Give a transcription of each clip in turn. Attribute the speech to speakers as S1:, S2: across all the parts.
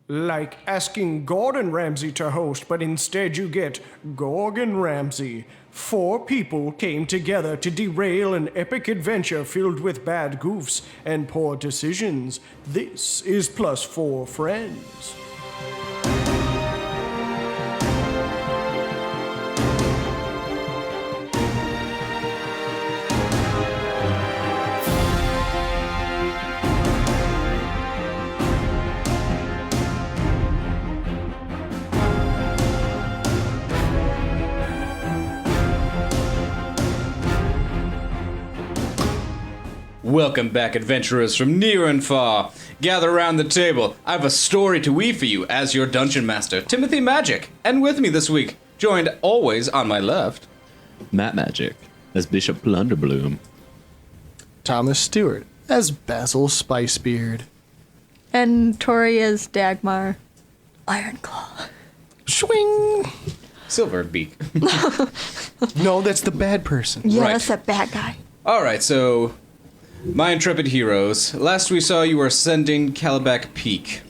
S1: Like asking Gordon Ramsay to host, but instead you get Gorgon Ramsay. 4 people came together to derail an epic adventure filled with bad goofs and poor decisions. This is Plus 4 Friends.
S2: Welcome back, adventurers from near and far. Gather around the table. I have a story to weave for you as your dungeon master, Timothy Magic. And with me this week, joined always on my left,
S3: Matt Magic as Bishop Blunderbloom.
S4: Thomas Stewart as Basil Spicebeard.
S5: And Tori as Dagmar Ironclaw.
S4: Swing!
S2: Silverbeak.
S4: No, that's the bad person.
S5: Yeah,
S2: Right.
S5: that's that bad guy.
S2: Alright, so, my intrepid heroes. Last we saw you were ascending Calabac Peak.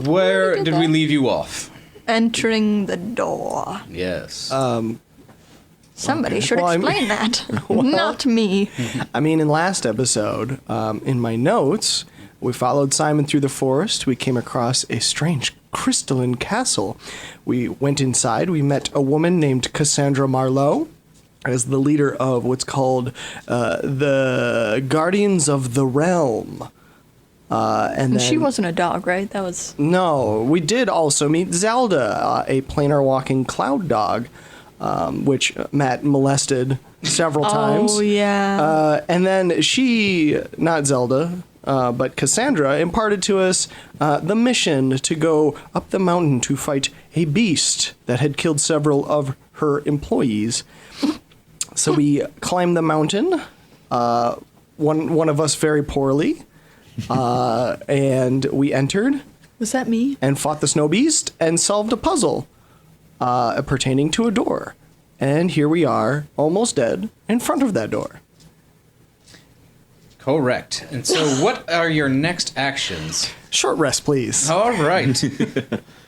S2: Where did we leave you off?
S5: Entering the door.
S2: Yes.
S5: Somebody should
S4: Well,
S5: explain that. Not me.
S4: I mean, in last episode, in my notes, we followed Simon through the forest. We came across a strange crystalline castle. We went inside. We met a woman named Cassandra Marlowe as the leader of what's called the Guardians of the Realm. And then,
S5: She wasn't a dog, right? That was...
S4: No, we did also meet Zelda, a planar walking cloud dog, which Matt molested several times.
S5: Oh, yeah.
S4: And then she, not Zelda, but Cassandra, imparted to us the mission to go up the mountain to fight a beast that had killed several of her employees. So we climbed the mountain, one of us very poorly, and we entered
S5: Was that me?
S4: and fought the snow beast and solved a puzzle pertaining to a door. And here we are, almost dead, in front of that door.
S2: Correct. And so, what are your next actions?
S4: Short rest, please.
S2: All right.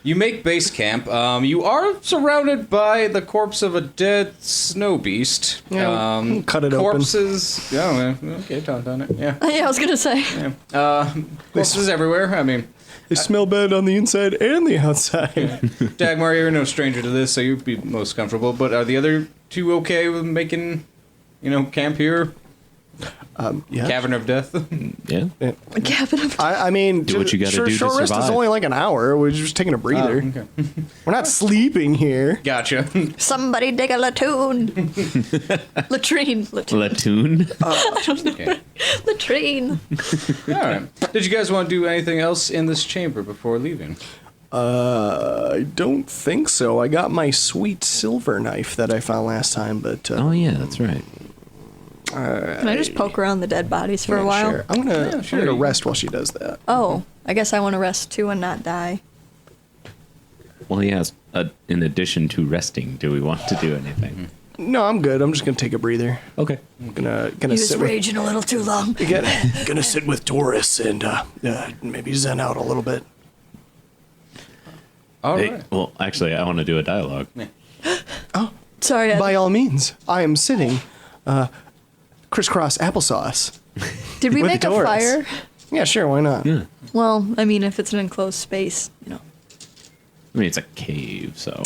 S2: You make base camp. You are surrounded by the corpse of a dead snow beast.
S4: Yeah, cut it open.
S2: corpses. Oh, okay, done it. Yeah.
S5: Yeah, I was going to say.
S2: Corpses everywhere. I mean,
S4: They smell bad on the inside and the outside.
S2: Dagmar, you're no stranger to this, so you'd be most comfortable. But are the other two okay with making, camp here?
S4: Yeah.
S2: Cavern of Death.
S3: Yeah.
S5: Cabin of...
S4: I mean,
S3: Do what you gotta do to
S4: short rest is
S3: survive.
S4: only like an hour. We're just taking a breather.
S2: Okay.
S4: We're not sleeping here.
S2: Gotcha.
S5: Somebody dig a latrine. Latrine.
S3: Platoon?
S2: Okay.
S5: Latrine.
S2: All right. Did you guys want to do anything else in this chamber before leaving?
S4: I don't think so. I got my sweet silver knife that I found last time, but
S3: Oh, yeah, that's right.
S5: Can I just poke around the dead bodies for a while?
S4: Sure. I'm gonna
S2: sure.
S4: rest while she does that.
S5: Oh, I guess I want to rest too and not die.
S3: Well, yes, in addition to resting, do we want to do anything?
S4: No, I'm good. I'm just gonna take a breather.
S3: Okay.
S4: Gonna
S5: He was
S4: sit with
S5: raging a little too long.
S4: gonna sit with Taurus and maybe zen out a little bit.
S2: All
S3: Hey,
S2: right.
S3: well, actually, I want to do a dialogue.
S5: Sorry,
S4: By all means, I am sitting crisscross applesauce.
S5: did we
S4: with
S5: make a
S4: Taurus.
S5: fire?
S4: Yeah, sure. Why not?
S3: Yeah.
S5: Well, I mean, if it's an enclosed space,
S3: I mean, it's a cave, so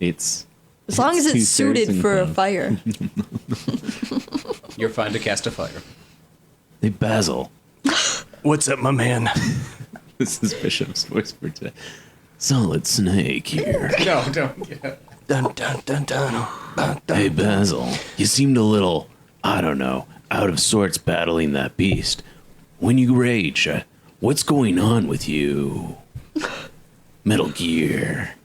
S3: it's...
S5: As long as
S3: Two
S5: it's suited
S3: stairs
S5: for a
S3: and
S5: fire.
S2: You're fine to cast a fire.
S3: Hey, Basil.
S4: What's up, my man?
S3: This is Bishop's voice for today. Solid snake here.
S2: No, don't. Yeah.
S4: Dun, dun, dun, dun, dun, dun.
S3: Hey, Basil. You seemed a little, I don't know, out of sorts battling that beast. When you rage, what's going on with you? Metal Gear.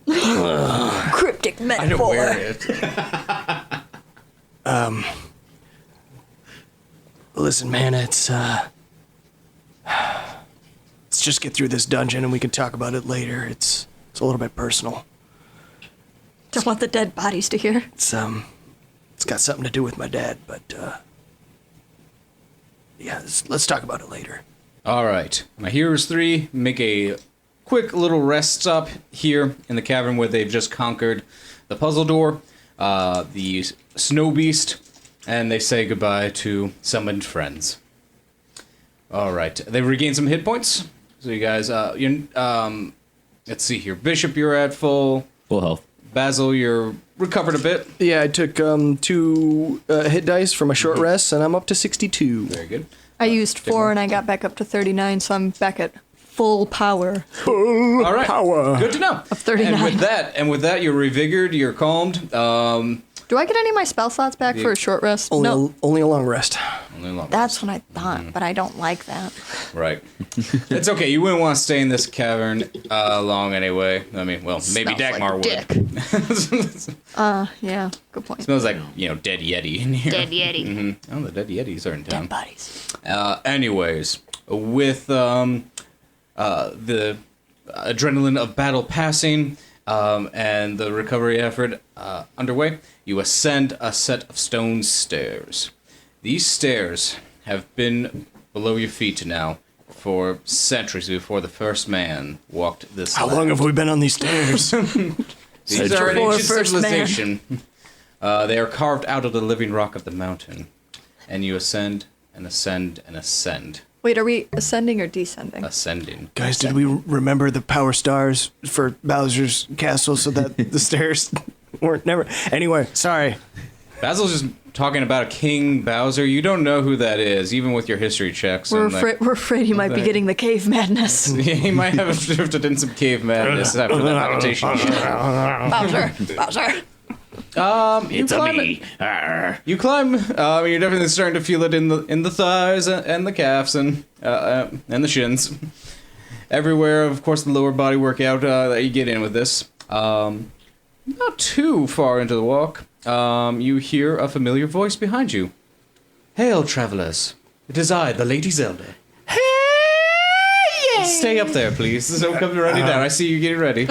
S5: Cryptic
S2: I don't wear
S5: metaphor.
S2: it.
S4: Listen, man, let's just get through this dungeon and we can talk about it later. It's a little bit personal.
S5: Don't want the dead bodies to hear.
S4: It's got something to do with my dad, but yeah, let's talk about it later.
S2: All right. My heroes 3 make a quick little rest stop here in the cavern where they've just conquered the puzzle door, the snow beast, and they say goodbye to summoned friends. All right. They regain some hit points. So you guys, let's see here. Bishop, you're at full
S3: health.
S2: Basil, you're recovered a bit.
S4: Yeah, I took 2 hit dice for my short rest, and I'm up to 62.
S2: Very good.
S5: I used 4 and I got back up to 39, so I'm back at full power.
S4: Full
S2: All right.
S4: power.
S2: Good to know.
S5: Of 39.
S2: And with that, you're revigored, you're calmed.
S5: Do I get any of my spell slots back for a short rest? No.
S4: Only a long rest.
S5: That's what I thought, but I don't like that.
S2: Right. It's okay. You wouldn't want to stay in this cavern long anyway. I mean, well, maybe
S5: Smells
S2: Dagmar
S5: like
S2: would.
S5: dick. Yeah, good point.
S2: Smells like, dead Yeti in here.
S5: Dead Yeti.
S2: Oh, the dead Yetis are in town.
S5: Dead bodies.
S2: Anyways, with the adrenaline of battle passing and the recovery effort underway, you ascend a set of stone stairs. These stairs have been below your feet now for centuries before the first man walked this
S4: How
S2: land.
S4: long have we been on these stairs?
S2: These are an
S5: Before
S2: ancient
S5: first man.
S2: civilization. They are carved out of the living rock of the mountain. And you ascend and ascend and ascend.
S5: Wait, are we ascending or descending?
S2: Ascending.
S4: Guys, did we remember the power stars for Bowser's castle so that the stairs weren't never... Anyway, sorry.
S2: Basil's just talking about a King Bowser. You don't know who that is, even with your history checks.
S5: We're
S2: and
S5: afraid he might be getting the cave madness.
S2: he might have drifted in some cave madness after that meditation.
S5: Bowser.
S3: It's a me.
S2: You climb. You're definitely starting to feel it in the thighs and the calves and the shins. Everywhere, of course, the lower body workout that you get in with this. Not too far into the walk, you hear a familiar voice behind you. Hail, travelers. It is I, the Lady Zelda. Hey! Stay up there, please. Don't come running down. I see you getting ready.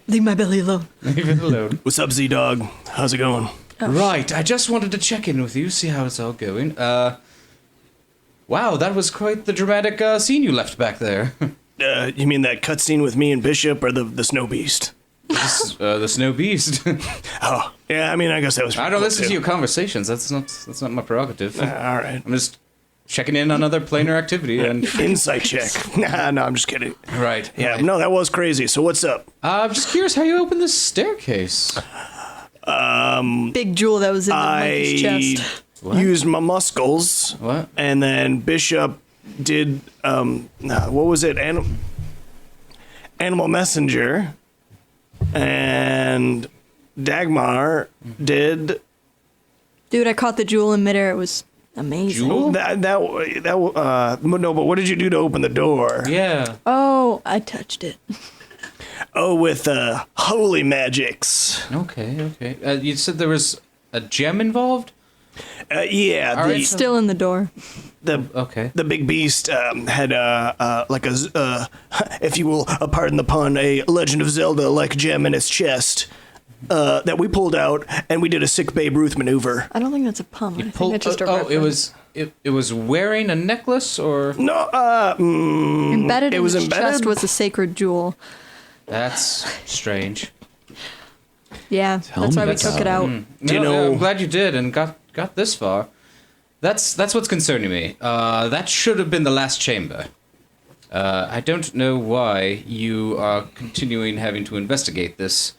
S5: Leave my belly alone.
S2: Leave it alone.
S4: What's up, Z-Dog? How's it going?
S2: Right, I just wanted to check in with you, see how it's all going. Wow, that was quite the dramatic scene you left back there.
S4: You mean that cutscene with me and Bishop or the Snow Beast?
S2: The Snow Beast.
S4: Oh, yeah, I mean, I guess that was...
S2: I don't listen to your conversations. That's not my prerogative.
S4: All right.
S2: I'm just checking in on other planar activity and
S4: Insight check. Nah, no, I'm just kidding.
S2: right.
S4: Yeah, no, that was crazy. So what's up?
S2: I'm just curious how you opened this staircase.
S5: Big jewel that was in the monkey's chest.
S2: What?
S4: Used my muscles.
S2: What?
S4: And then Bishop did, what was it? Animal Messenger. And Dagmar did...
S5: Dude, I caught the jewel in midair. It was amazing.
S2: Jewel?
S4: No, but what did you do to open the door?
S2: Yeah.
S5: Oh, I touched it.
S4: Oh, with holy magics.
S2: Okay. You said there was a gem involved?
S4: Yeah,
S2: All right,
S5: It's still in the door.
S2: Okay.
S4: the big beast had like a, if you will, pardon the pun, a Legend of Zelda like gem in its chest that we pulled out, and we did a sick Babe Ruth maneuver.
S5: I don't think that's a pun. I think it's just a
S2: it was wearing a necklace or
S4: No,
S5: embedded
S4: it
S5: in
S4: was
S5: its
S4: embedded?
S5: chest was a sacred jewel.
S2: that's strange.
S5: Yeah, that's why we took it out.
S4: you know-
S2: I'm glad you did and got this far. That's what's concerning me. That should have been the last chamber. I don't know why you are continuing having to investigate this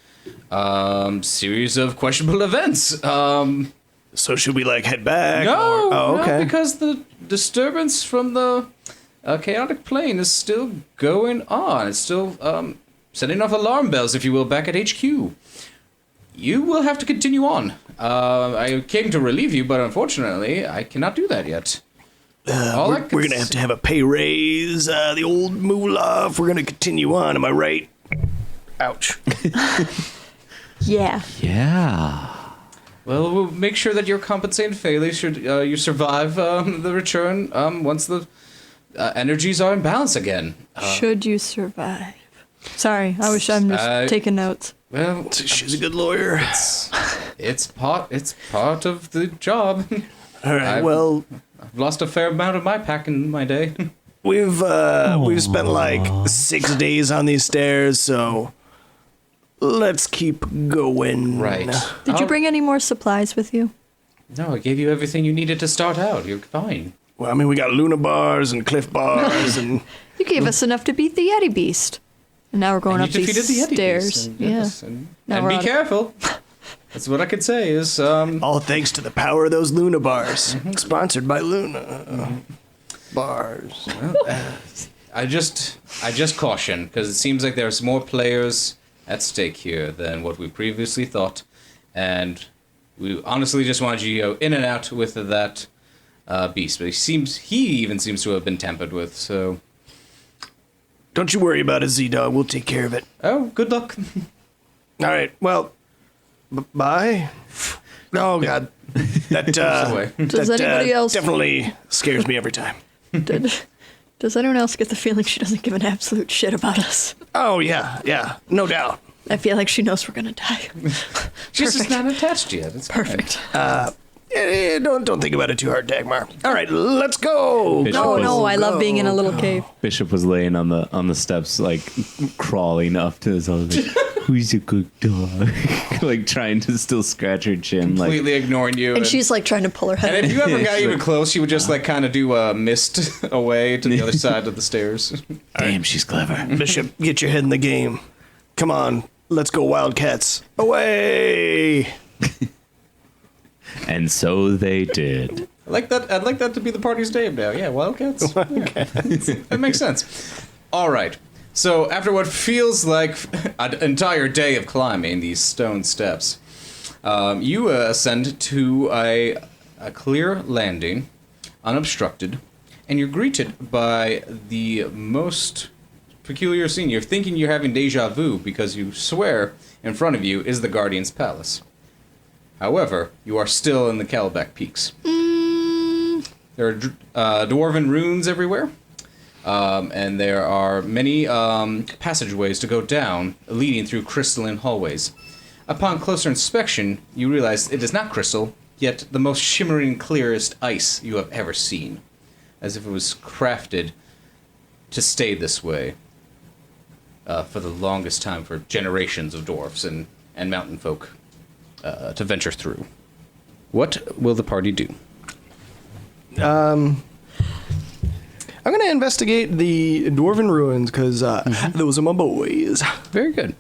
S2: series of questionable events.
S4: So should we like head back?
S2: No,
S4: Oh, okay.
S2: no, because the disturbance from the chaotic plane is still going on. It's still setting off alarm bells, if you will, back at HQ. You will have to continue on. I came to relieve you, but unfortunately, I cannot do that yet.
S4: We're gonna have to have a pay raise. The old moolah. If we're gonna continue on, am I right? Ouch.
S5: Yeah.
S3: Yeah.
S2: Well, we'll make sure that you're compensated fairly should you survive the return once the energies are in balance again.
S5: Should you survive? Sorry, I'm just taking notes.
S2: Well,
S4: She's a good lawyer.
S2: it's part of the job.
S4: All right. Well,
S2: I've lost a fair amount of my pack in my day.
S4: we've spent like 6 days on these stairs, so let's keep going.
S2: Right.
S5: Did you bring any more supplies with you?
S2: No, I gave you everything you needed to start out. You're fine.
S4: Well, I mean, we got Luna bars and Cliff bars, and
S5: You gave us enough to beat the Yeti Beast. And now we're going
S2: And
S5: up
S2: you
S5: these
S2: defeated the Yeti
S5: stairs.
S2: Beast, and
S5: Yeah.
S2: yes,
S5: Now
S2: and
S5: we're
S2: be
S5: out of-
S2: careful. That's what I could say is,
S4: all thanks to the power of those Luna bars, sponsored by Luna bars.
S2: I just caution, because it seems like there's more players at stake here than what we previously thought, and we honestly just wanted you to go in and out with that beast, but he even seems to have been tampered with, so...
S4: Don't you worry about it, Z-Dog. We'll take care of it.
S2: Oh, good luck.
S4: All right. Well, bye. Oh God, that
S2: away.
S5: Does anybody else-
S4: definitely scares me every time.
S5: Does anyone else get the feeling she doesn't give an absolute shit about us?
S4: Oh yeah, no doubt.
S5: I feel like she knows we're gonna die.
S2: She's just
S5: Perfect.
S2: not attached yet. It's fine.
S5: Perfect.
S4: Don't think about it too hard, Dagmar. All right, let's go.
S3: Bishop
S5: No,
S3: was-
S5: no, I love being in a little cave.
S3: Bishop was laying on the steps, like crawling up to his other. Who's a good dog? Like trying to still scratch her chin, like
S2: Completely ignoring you.
S5: And she's like trying to pull her head.
S2: And if you ever
S3: Yeah,
S2: got
S3: she's
S2: even
S3: like-
S2: close, she would just like kind of do a mist away to the other side of the stairs.
S3: damn, she's clever.
S4: Bishop, get your head in the game. Come on, let's go, Wildcats. Away!
S3: And so they did.
S2: I'd like that to be the party's name now. Yeah, Wildcats. Yeah. That makes sense. All right. So after what feels like an entire day of climbing these stone steps, you ascend to a clear landing, unobstructed, and you're greeted by the most peculiar scene. You're thinking you're having deja vu because you swear in front of you is the Guardian's Palace. However, you are still in the Calabac Peaks. There are dwarven runes everywhere, and there are many passageways to go down, leading through crystalline hallways. Upon closer inspection, you realize it is not crystal, yet the most shimmering, clearest ice you have ever seen, as if it was crafted to stay this way for the longest time, for generations of dwarfs and mountain folk to venture through. What will the party do?
S4: I'm going to investigate the dwarven ruins because those are my boys.
S2: Very good.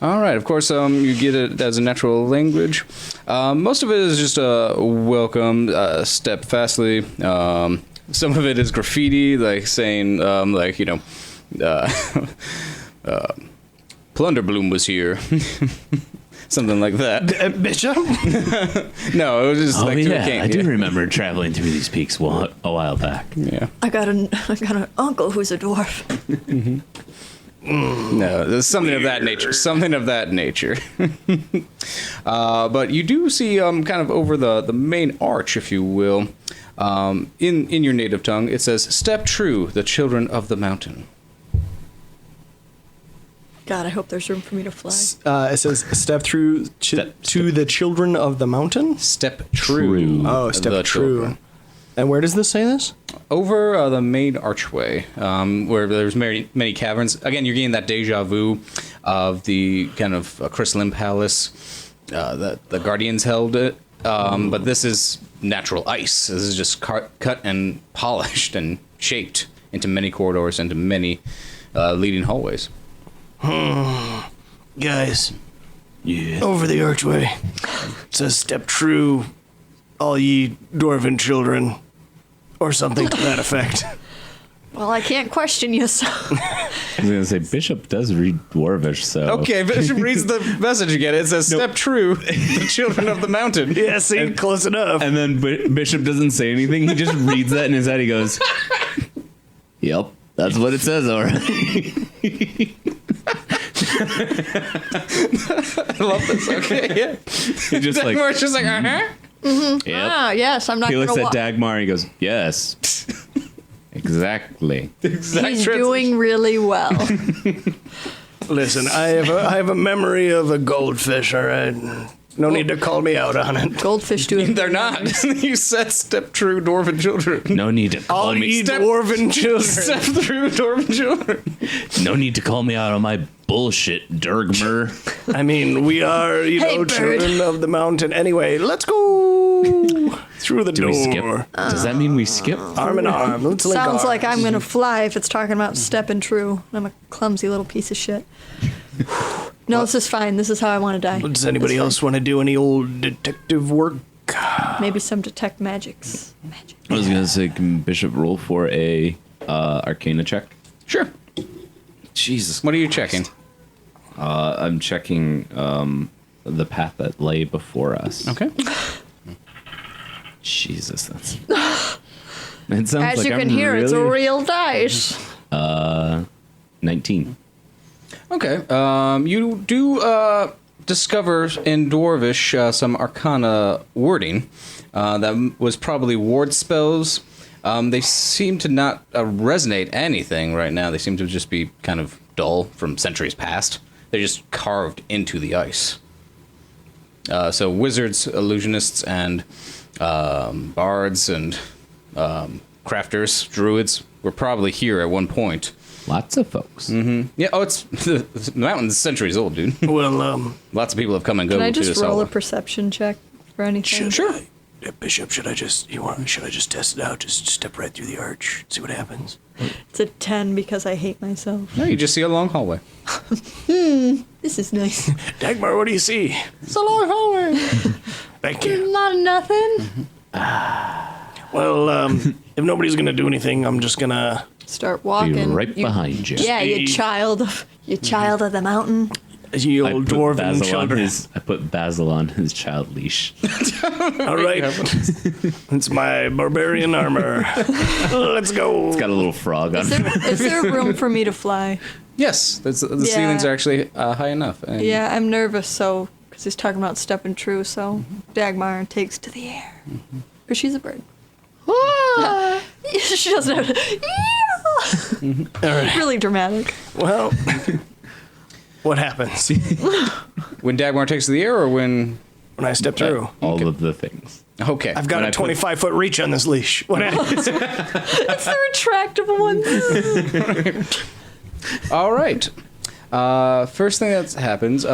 S2: All right. Of course, you get it as a natural language. Most of it is just a welcome, step fastly. Some of it is graffiti, like saying, Plunderbloom was here. Something like that.
S4: Bishop?
S2: No, it was just
S3: Oh
S2: like to a
S3: yeah,
S2: king.
S3: I do remember traveling through these peaks a while back.
S2: Yeah.
S5: I got an uncle who's a dwarf.
S2: No, there's something of that nature. Something of that nature. But you do see, kind of over the main arch, if you will, in your native tongue, it says, "Step true, the children of the mountain."
S5: God, I hope there's room for me to fly.
S4: It says, step through to the children of the mountain?
S2: Step true.
S4: Oh, step
S2: the
S4: true.
S2: children.
S4: And where does this say this?
S2: Over the main archway, where there's many caverns. Again, you're getting that deja vu of the kind of crystalline palace that the Guardians held it. But this is natural ice. This is just cut and polished and shaped into many corridors, into many leading hallways.
S4: Guys,
S3: Yeah.
S4: over the archway. It says, step true, all ye dwarven children. Or something to that effect.
S5: Well, I can't question you, so.
S3: I was gonna say Bishop does read Dwarvish, so
S2: Okay, Bishop reads the message again. It says, "Step true, the children of the mountain."
S4: Yeah, see, close enough.
S3: And then Bishop doesn't say anything. He just reads that in his head. He goes, "Yep, that's what it says, all right."
S2: I love this. Okay, yeah.
S3: He just like,
S2: It's just like,
S3: yep.
S5: Ah, yes, I'm not
S3: He
S5: going
S3: looks
S5: to
S3: at
S5: walk.
S3: Dagmar and he goes, "Yes, exactly."
S2: Exact
S5: He's
S2: translation.
S5: doing really well.
S4: Listen, I have a memory of a goldfish, all right? No need to call me out on it.
S5: Goldfish do it.
S2: They're not. You said step true dwarven children.
S3: No need to call
S4: I'll
S3: me.
S4: eat dwarven children.
S2: Step through dwarven children.
S3: No need to call me out on my bullshit, Durgmer.
S4: I mean, we are,
S5: Hey, bird.
S4: children of the mountain. Anyway, let's go through the
S3: Do
S4: door.
S3: we skip? Does that mean we skip?
S4: Arm in arm. Let's link
S5: Sounds
S4: arms.
S5: like I'm gonna fly if it's talking about stepping true. I'm a clumsy little piece of shit. No, this is fine. This is how I want to die.
S4: Does anybody else want to do any old detective work?
S5: Maybe some detect magics. Magic.
S3: I was gonna say, can Bishop roll for a Arcana check?
S2: Sure.
S3: Jesus,
S2: What are you checking?
S3: I'm checking the path that lay before us.
S2: Okay.
S3: Jesus, that's. It sounds
S5: As
S3: like
S5: you can
S3: I'm
S5: hear, it's a
S3: really-
S5: real dice.
S3: 19.
S2: Okay. You do discover in Dwarvish some Arcana wording that was probably ward spells. They seem to not resonate anything right now. They seem to just be kind of dull from centuries past. They're just carved into the ice. So wizards, illusionists, and bards and crafters, druids were probably here at one point.
S3: Lots of folks.
S2: Yeah, it's the mountain's centuries old, dude.
S4: Well,
S2: Lots of people have come and go
S5: Can I
S2: to
S5: just
S2: this
S5: roll
S2: hollow.
S5: a perception check for anything?
S2: Sure.
S4: Bishop, should I just test it out? Just step right through the arch, see what happens.
S5: It's a 10 because I hate myself.
S2: No, you just see a long hallway.
S5: This is nice.
S4: Dagmar, what do you see?
S5: It's a long hallway.
S4: Thank you.
S5: Not nothing.
S4: Well, if nobody's gonna do anything, I'm just gonna.
S5: Start
S3: Be
S5: walking.
S3: right behind you.
S5: Yeah, you child of the mountain.
S4: You
S3: I
S4: old
S3: put,
S4: dwarven
S3: Basil on
S4: children.
S3: I put Basil on his child leash.
S4: All right, it's my barbarian armor. Let's go.
S3: It's got a little frog on it.
S5: Is there room for me to fly?
S2: Yes, the
S5: Yeah.
S2: ceilings are actually high enough. And
S5: Yeah, I'm nervous, so because he's talking about stepping true. So Dagmar takes to the air because she's a bird. She doesn't have to.
S4: All right.
S5: Really dramatic.
S4: Well, what happens
S2: When Dagmar takes to the air, or when?
S4: when I step through?
S3: All of the things.
S2: Okay.
S4: I've got
S3: When
S4: a
S3: I put-
S4: 25-foot reach on this leash. What happens?
S5: It's the retractable one.
S2: All right. First thing that happens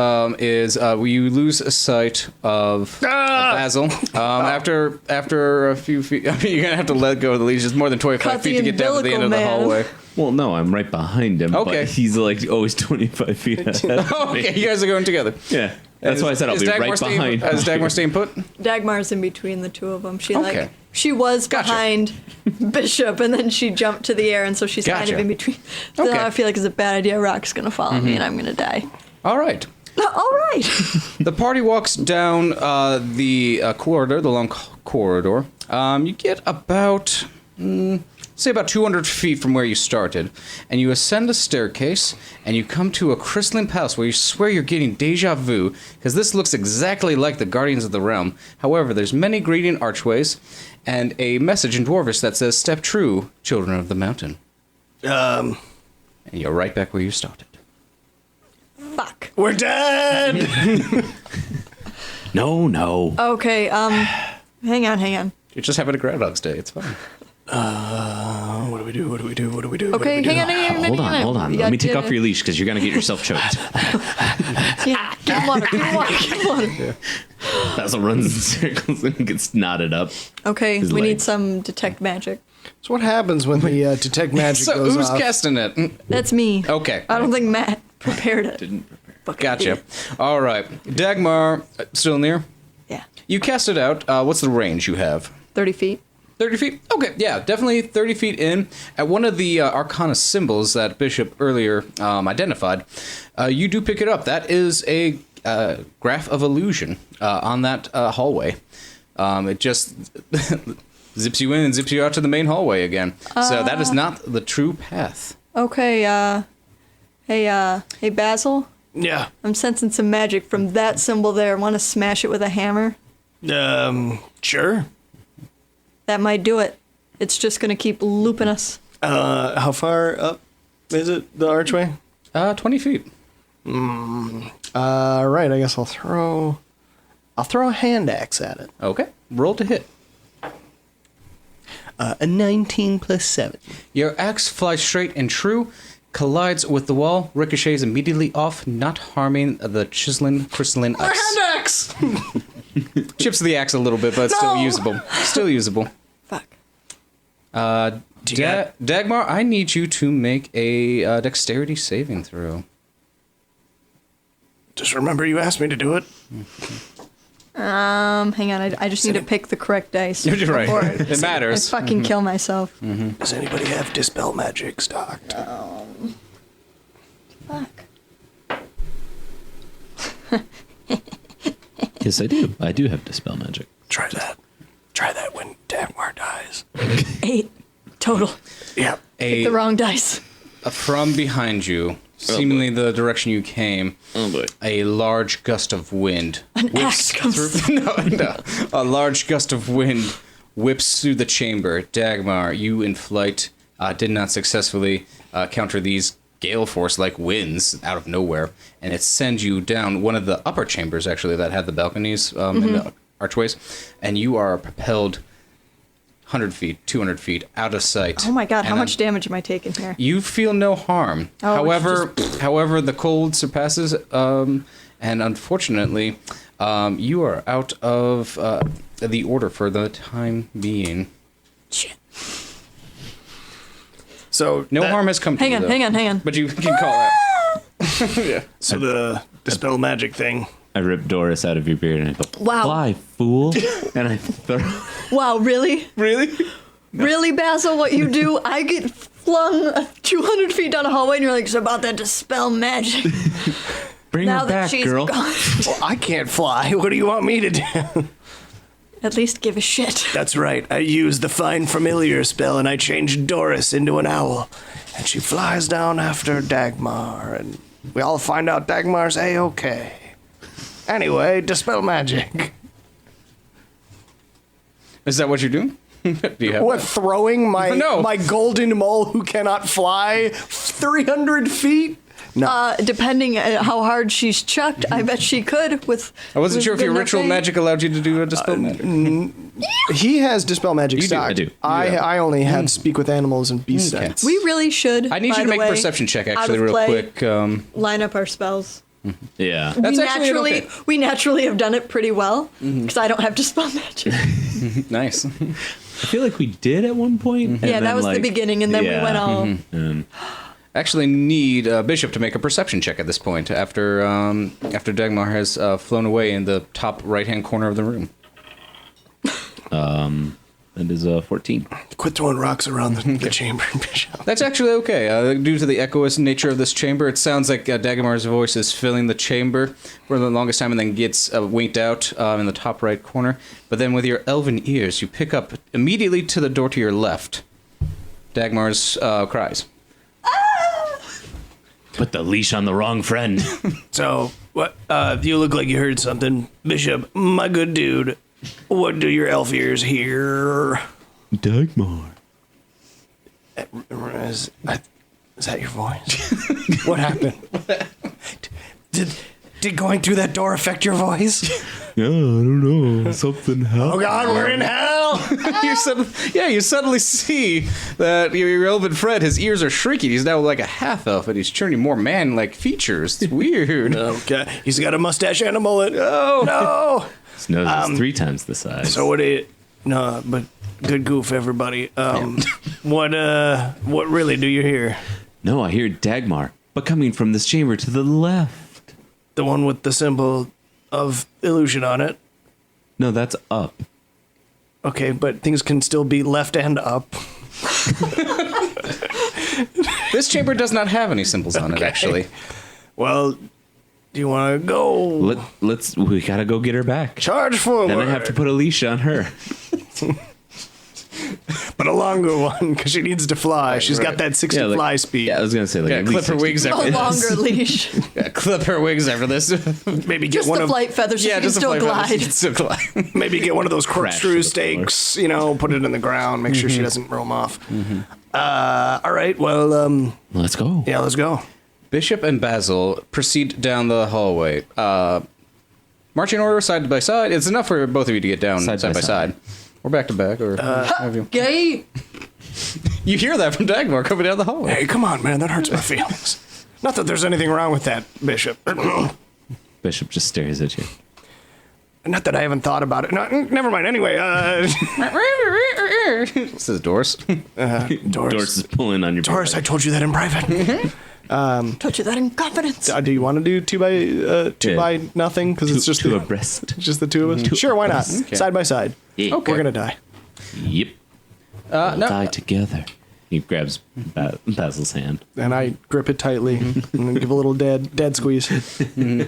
S2: is you lose sight of Basil. After a few feet, I mean, you're gonna have to let go of the leash. It's more than 25
S5: Cut
S2: feet
S5: the
S2: to get down to the end of the
S5: umbilical man.
S2: hallway.
S3: Well, no, I'm right behind him.
S2: Okay.
S3: But he's like always 25 feet ahead. of me.
S2: Okay, you guys are going together.
S3: Yeah. That's why I said I'll
S2: Is
S3: be
S2: Dagmar
S3: right
S2: staying-
S3: behind.
S2: Is Dagmar staying put?
S5: Dagmar's in between the two of them. She
S2: Okay.
S5: she was
S2: Gotcha.
S5: behind Bishop, and then she jumped to the air, and so she's kind
S2: Gotcha.
S5: of in between. So
S2: Okay.
S5: I feel like it's a bad idea. Rock's gonna follow me, and I'm gonna die.
S2: All right.
S5: All right.
S2: The party walks down the corridor, the long corridor. You get about, say, about 200 feet from where you started, and you ascend a staircase, and you come to a crystalline palace where you swear you're getting deja vu, because this looks exactly like the Guardians of the Realm. However, there's many greeting archways, and a message in Dwarvish that says, "Step true, children of the mountain." And you're right back where you started.
S5: Fuck.
S4: We're dead.
S3: No.
S5: Okay. Hang on.
S2: You're just having a Groundhog's Day. It's fine.
S4: What do we do?
S5: Okay, hang on.
S3: Hold on.
S5: You
S3: Let
S5: got
S3: me take
S5: to-
S3: off your leash because you're going to get yourself choked.
S5: Yeah, give him water.
S3: Basil runs in circles and gets knotted up.
S5: Okay,
S3: His
S5: we need
S3: leg.
S5: some detect magic.
S4: So what happens when the detect magic
S2: So
S4: goes
S2: who's
S4: off?
S2: casting it?
S5: That's me.
S2: Okay.
S5: I don't think Matt prepared it.
S3: Didn't prepare.
S5: Fucking
S2: Gotcha.
S5: idiot.
S2: All right. Dagmar, still near?
S5: Yeah.
S2: You cast it out. What's the range you have?
S5: 30 feet.
S2: 30 feet? Okay, yeah, definitely 30 feet in. At one of the Arcana symbols that Bishop earlier identified, you do pick it up. That is a graph of illusion on that hallway. It just zips you in and zips you out to the main hallway again. So that is not the true path.
S5: Okay, hey Basil,
S4: Yeah.
S5: I'm sensing some magic from that symbol there. Want to smash it with a hammer?
S4: Sure.
S5: That might do it. It's just gonna keep looping us.
S4: How far up is it, the archway?
S2: 20 feet.
S4: Right, I guess I'll throw I'll throw a hand axe at it.
S2: Okay. Roll to hit.
S4: A 19 plus 7.
S2: Your axe flies straight and true, collides with the wall, ricochets immediately off, not harming the chiseling crystalline ice.
S4: Hand axe!
S2: Chips the axe a little bit, but still usable. Still usable.
S5: Fuck.
S2: Dagmar, I need you to make a dexterity saving throw.
S4: Just remember you asked me to do it.
S5: Hang on. I just need to pick the correct dice.
S2: You're right.
S5: before
S2: It matters.
S5: I fucking kill myself.
S4: Does anybody have Dispel Magic stocked?
S5: Fuck.
S3: Yes, I do. I do have Dispel Magic.
S4: Try that. Try that when Dagmar dies.
S5: 8 total.
S4: Yep.
S5: The wrong dice.
S2: From behind you, seemingly the direction you came,
S3: Oh boy.
S2: a large gust of wind
S5: An axe comes.
S2: no. A large gust of wind whips through the chamber. Dagmar, you in flight did not successfully counter these gale force-like winds out of nowhere, and it sends you down one of the upper chambers, actually, that had the balconies and the archways, and you are propelled 100 feet, 200 feet out of sight.
S5: Oh my god, how
S2: And
S5: much damage am I taking here?
S2: You feel no harm.
S5: Oh,
S2: However, the cold surpasses, and unfortunately, you are out of the order for the time being.
S5: Shit.
S4: So
S2: No harm has come to
S5: Hang
S2: you,
S5: on,
S2: though.
S5: hang on.
S2: But you can call out.
S4: So the Dispel Magic thing.
S3: I rip Doris out of your beard and I go,
S5: Wow.
S3: fly, fool. And I throw.
S5: Wow, really?
S2: Really?
S5: Really, Basil, what you do? I get flung 200 feet down a hallway and you're like, it's about that Dispel Magic.
S3: Bring
S5: now
S3: her
S5: that
S3: back,
S5: she's
S3: girl.
S5: gone.
S4: Well, I can't fly. What do you want me to do?
S5: At least give a shit.
S4: That's right. I used the Find Familiar spell and I changed Doris into an owl. And she flies down after Dagmar. And we all find out Dagmar's A-okay. Anyway, Dispel Magic.
S2: Is that what you're doing? Do you have
S4: What,
S2: that?
S4: throwing my
S2: No.
S4: my golden mole who cannot fly 300 feet? No.
S5: Depending how hard she's chucked, I bet she could with.
S2: I wasn't sure if your
S5: good
S2: ritual
S5: enough
S2: magic allowed you to do a dispel magic.
S4: He has Dispel Magic
S2: You do,
S4: stock.
S3: I do.
S4: I only have Speak with Animals and Beast
S2: Okay.
S4: Sense.
S5: We really should.
S2: I need
S5: by
S2: you to
S5: the
S2: make a
S5: way,
S2: perception check,
S5: out
S2: actually,
S5: of
S2: real
S5: play,
S2: quick.
S5: Line up our spells.
S3: Yeah.
S2: That's actually okay.
S5: We naturally have done it pretty well because I don't have Dispel Magic.
S2: Nice.
S3: I feel like we did at one point. and
S5: Yeah, that
S3: then,
S5: was the
S3: like,
S5: beginning, and then we
S3: yeah.
S5: went all.
S3: And
S2: Actually, need Bishop to make a perception check at this point after Dagmar has flown away in the top right-hand corner of the room.
S3: that is 14.
S4: Quit throwing rocks around the chamber, Bishop.
S2: That's actually okay. Due to the echoous nature of this chamber, it sounds like Dagmar's voice is filling the chamber for the longest time and then gets winked out in the top right corner. But then with your elven ears, you pick up immediately to the door to your left Dagmar's cries.
S3: Put the leash on the wrong friend.
S4: So, what? You look like you heard something. Bishop, my good dude, what do your elf ears hear?
S3: Dagmar.
S4: Is that your voice? What happened? Did going through that door affect your voice?
S3: Yeah, I don't know. Something happened.
S4: Oh God, we're in hell!
S2: You suddenly see that your elven friend, his ears are shrinking. He's now like a half elf, and he's turning more man-like features. It's weird.
S4: Okay, he's got a mustache and a mullet. Oh no!
S3: His nose is 3 times the size.
S4: So what? No, but good goof, everybody. What really do you hear?
S3: No, I hear Dagmar, but coming from this chamber to the left.
S4: The one with the symbol of illusion on it.
S3: No, that's up.
S4: Okay, but things can still be left and up.
S2: This chamber does not have any symbols on it, actually.
S4: Well, do you want to go?
S3: We gotta go get her back.
S4: Charge forward.
S3: Then I have to put a leash on her.
S4: But a longer one, because she needs to fly. She's got
S2: right.
S4: that 60 fly speed.
S3: Yeah, I was gonna say like
S2: Yeah,
S3: at
S2: clip
S3: least
S2: her
S3: 60.
S2: wings
S5: A
S2: after this.
S5: longer leash.
S2: Yeah, clip her wings after this.
S4: Maybe get
S5: Just
S4: one
S5: the
S4: of
S5: flight feathers. So
S2: yeah,
S5: you can
S2: just a
S5: still
S2: flight feather,
S5: glide.
S2: she can still glide.
S4: maybe get one of those
S3: Crash
S4: corkscrew
S3: to the floor.
S4: stakes. Put it in the ground. Make sure she doesn't roam off. All right. Well,
S3: Let's go.
S4: yeah, let's go.
S2: Bishop and Basil proceed down the hallway. marching order, side by side. It's enough for both of you to get down side by side. Or back to back, or have you.
S5: Gay.
S2: You hear that from Dagmar coming down the hallway.
S1: Hey, come on, man. That hurts my feelings. Not that there's anything wrong with that, Bishop.
S3: Bishop just stares at you.
S1: Not that I haven't thought about it. No, never mind. Anyway,
S2: This is Doris.
S3: Doris is pulling on your
S1: Doris, I told you that in private.
S5: Told you that in confidence.
S1: Do you want to do two by nothing? Because it's just
S3: two
S1: the,
S3: abreast.
S1: just the two of us. Sure, why not? Side by side.
S3: Yeah.
S2: Okay.
S1: We're gonna die.
S3: Yep.
S2: No.
S3: Die together. He grabs Basil's hand.
S1: And I grip it tightly and then give a little dead squeeze.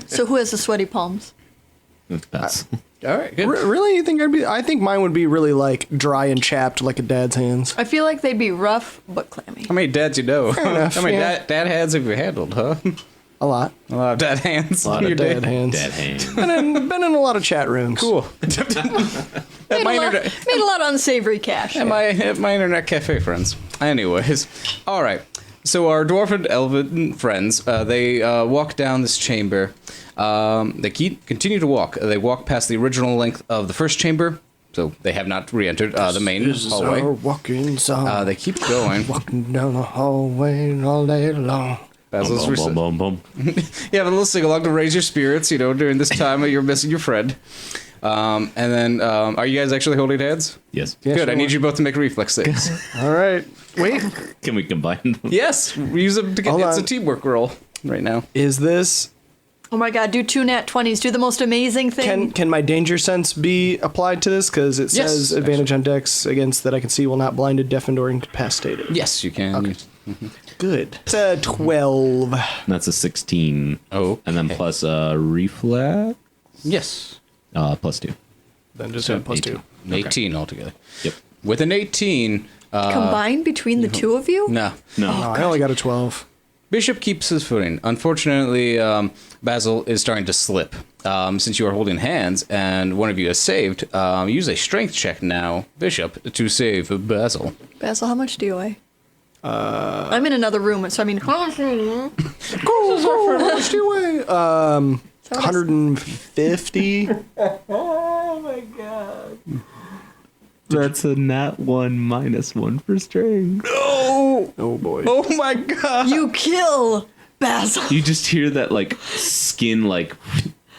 S5: So who has the sweaty palms?
S3: That's Basil.
S2: All right, good.
S1: Really? You think I'd be? I think mine would be really like dry and chapped, like a dad's hands.
S5: I feel like they'd be rough but clammy.
S2: How many dads you know?
S1: enough,
S2: How many
S1: yeah.
S2: dad hands have you handled, huh?
S1: A lot.
S2: A lot of dad hands.
S1: A lot of dad hands.
S3: Dead hand.
S1: Been in a lot of chat rooms.
S2: Cool.
S5: Made a lot of unsavory cash.
S2: At my internet cafe friends. Anyways, all right. So our dwarf and elven friends, they walk down this chamber. They continue to walk. They walk past the original length of the first chamber, so they have not re-entered the main
S1: This is our
S2: hallway.
S1: walking song.
S2: They keep going.
S1: Walking down the hallway all day long.
S2: Basil's
S3: Boom, boom, boom, boom.
S2: You have a little sing along to raise your spirits, during this time you're missing your friend. And then, are you guys actually holding hands?
S3: Yes.
S1: Yeah,
S2: Good. I
S1: sure.
S2: need you both to make reflex saves.
S1: All right. Wait.
S3: Can we combine them?
S2: Yes, use them to get.
S1: Hold
S2: It's a
S1: on.
S2: teamwork roll right now.
S1: Is this?
S5: Oh my god, do 2 nat 20s. Do the most amazing thing.
S1: Can my danger sense be applied to this? Because it
S2: Yes,
S1: says advantage on decks against that I can see will not blinded, deafened, or incapacitated.
S2: Yes, you can.
S1: Okay. Good. It's a 12.
S3: That's a 16.
S2: Oh,
S3: And then plus reflex.
S2: yes.
S3: Plus 2.
S1: Then just add plus 2.
S2: 18 altogether.
S3: Yep.
S2: With an 18,
S5: Combined between the two of you?
S2: no.
S3: No.
S1: Oh, I only got a 12.
S2: Bishop keeps his footing. Unfortunately, Basil is starting to slip. Since you are holding hands and one of you has saved, use a strength check now, Bishop, to save Basil.
S5: Basil, how much do you weigh? I'm in another room, so I mean, how much?
S1: How much do you weigh? 150.
S3: That's a nat 1 minus 1 for strength.
S1: Oh boy.
S2: Oh my god!
S5: You kill Basil.
S3: You just hear that skin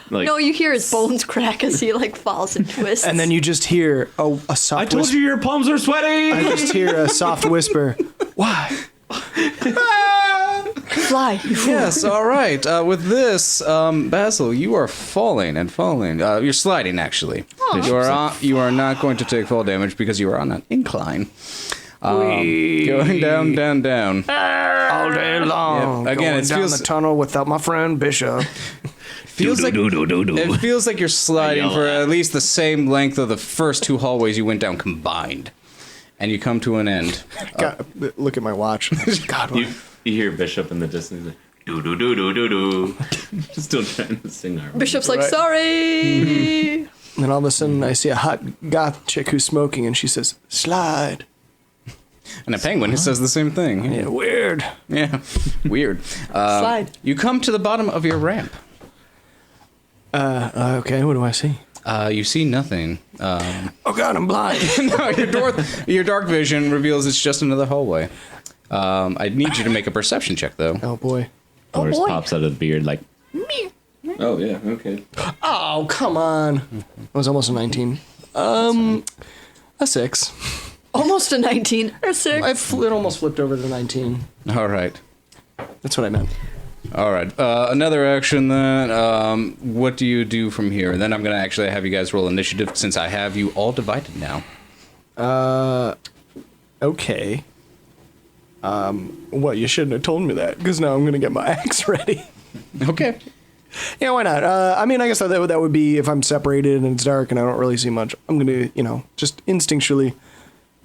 S5: No, you hear his bones crack as he falls and twists.
S1: And then you just hear a soft
S3: I told
S1: whisper.
S3: you your palms are sweaty.
S1: I just hear a soft whisper. Why?
S5: fly. You fool.
S2: Yes, all right. With this, Basil, you are falling and falling. You're sliding, actually. You are not going to take fall damage because you are on an incline. Going down, down, down.
S1: All day long.
S2: Yep. Again,
S1: Going
S2: it
S1: down
S2: feels-
S1: the tunnel without my friend Bishop.
S2: It feels like you're sliding for at least the same length of the first 2 hallways you went down combined. And you come to an end.
S1: God, look at my watch. God,
S3: You hear Bishop in the distance. Like, do do do do do do. Still trying to sing our.
S5: Bishop's like, sorry.
S1: and then all of a sudden I see a hot goth chick who's smoking, and she says, "Slide."
S2: And a penguin who says the same thing.
S1: Yeah, weird.
S2: Yeah, weird.
S5: Slide.
S2: You come to the bottom of your ramp.
S1: Okay, what do I see?
S2: You see nothing.
S1: Oh God, I'm blind.
S2: No, your dark vision reveals it's just another hallway. I need you to make a perception check, though.
S1: Oh boy.
S3: Doris
S5: boy.
S3: pops out of the beard like. Oh yeah, okay.
S1: Oh come on. It was almost a 19. A 6.
S5: Almost a 19 or 6.
S1: It almost flipped over to 19.
S2: All right.
S1: That's what I meant.
S2: All right. Another action then. What do you do from here? Then I'm going to actually have you guys roll initiative since I have you all divided now.
S1: Okay. Well, you shouldn't have told me that, because now I'm going to get my axe ready.
S2: Okay.
S1: Yeah, why not? I mean, I guess that would be if I'm separated and it's dark and I don't really see much. I'm going to, just instinctually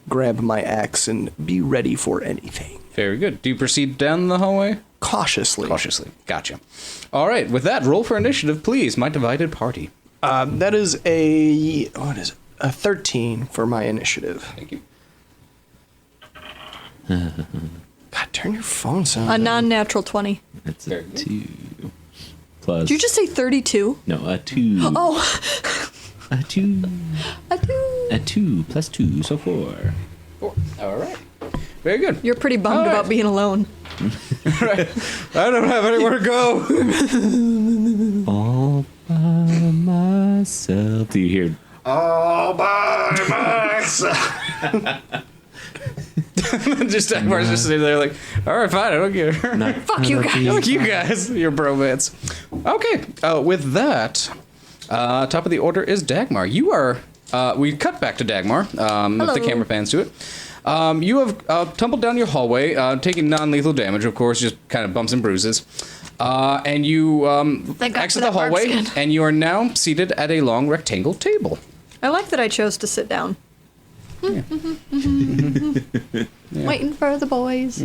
S1: grab my axe and be ready for anything.
S2: Very good. Do you proceed down the hallway?
S1: Cautiously.
S2: Cautiously. Gotcha. All right. With that, roll for initiative, please. My divided party.
S1: That is a 13 for my initiative.
S2: Thank you.
S1: God, turn your phone sound
S5: A
S1: down.
S5: non-natural 20.
S3: It's a 2. plus.
S5: Did you just say 32?
S3: No, a 2.
S5: Oh,
S3: A 2.
S5: I do.
S3: A 2 plus 2, so 4.
S2: 4. All right. Very good.
S5: You're pretty bummed
S2: All right.
S5: about being alone.
S2: Right. I don't have anywhere to go.
S3: All by myself. Do you hear?
S1: All by myself.
S2: Just Dagmar's just sitting there like, all right, fine, I don't care.
S5: Fuck you guys.
S2: Fuck you guys, your bromance. Okay, with that, top of the order is Dagmar. You are, we cut back to Dagmar, if the
S5: Hello.
S2: camera pans to it. You have tumbled down your hallway, taking non-lethal damage, of course, just kind of bumps and bruises. And you
S5: Thank God
S2: exit
S5: for
S2: the
S5: that barb
S2: hallway,
S5: skin.
S2: and you are now seated at a long rectangle table.
S5: I like that I chose to sit down. Waiting for the boys.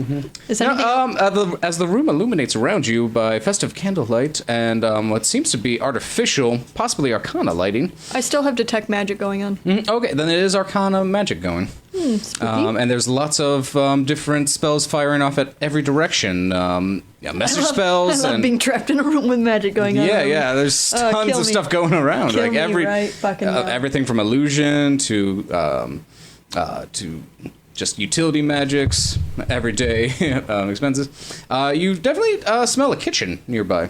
S5: Is anything?
S2: As the room illuminates around you by festive candlelight and what seems to be artificial, possibly arcana lighting.
S5: I still have detect magic going on.
S2: Okay, then it is arcana magic going.
S5: Spooky.
S2: And there's lots of different spells firing off at every direction. Message spells
S5: I love
S2: and
S5: being trapped in a room with magic going on.
S2: yeah. There's tons
S5: kill
S2: of
S5: me.
S2: stuff going around.
S5: Kill
S2: like
S5: me
S2: every
S5: right fucking now.
S2: everything from illusion to just utility magics, everyday expenses. You definitely smell a kitchen nearby.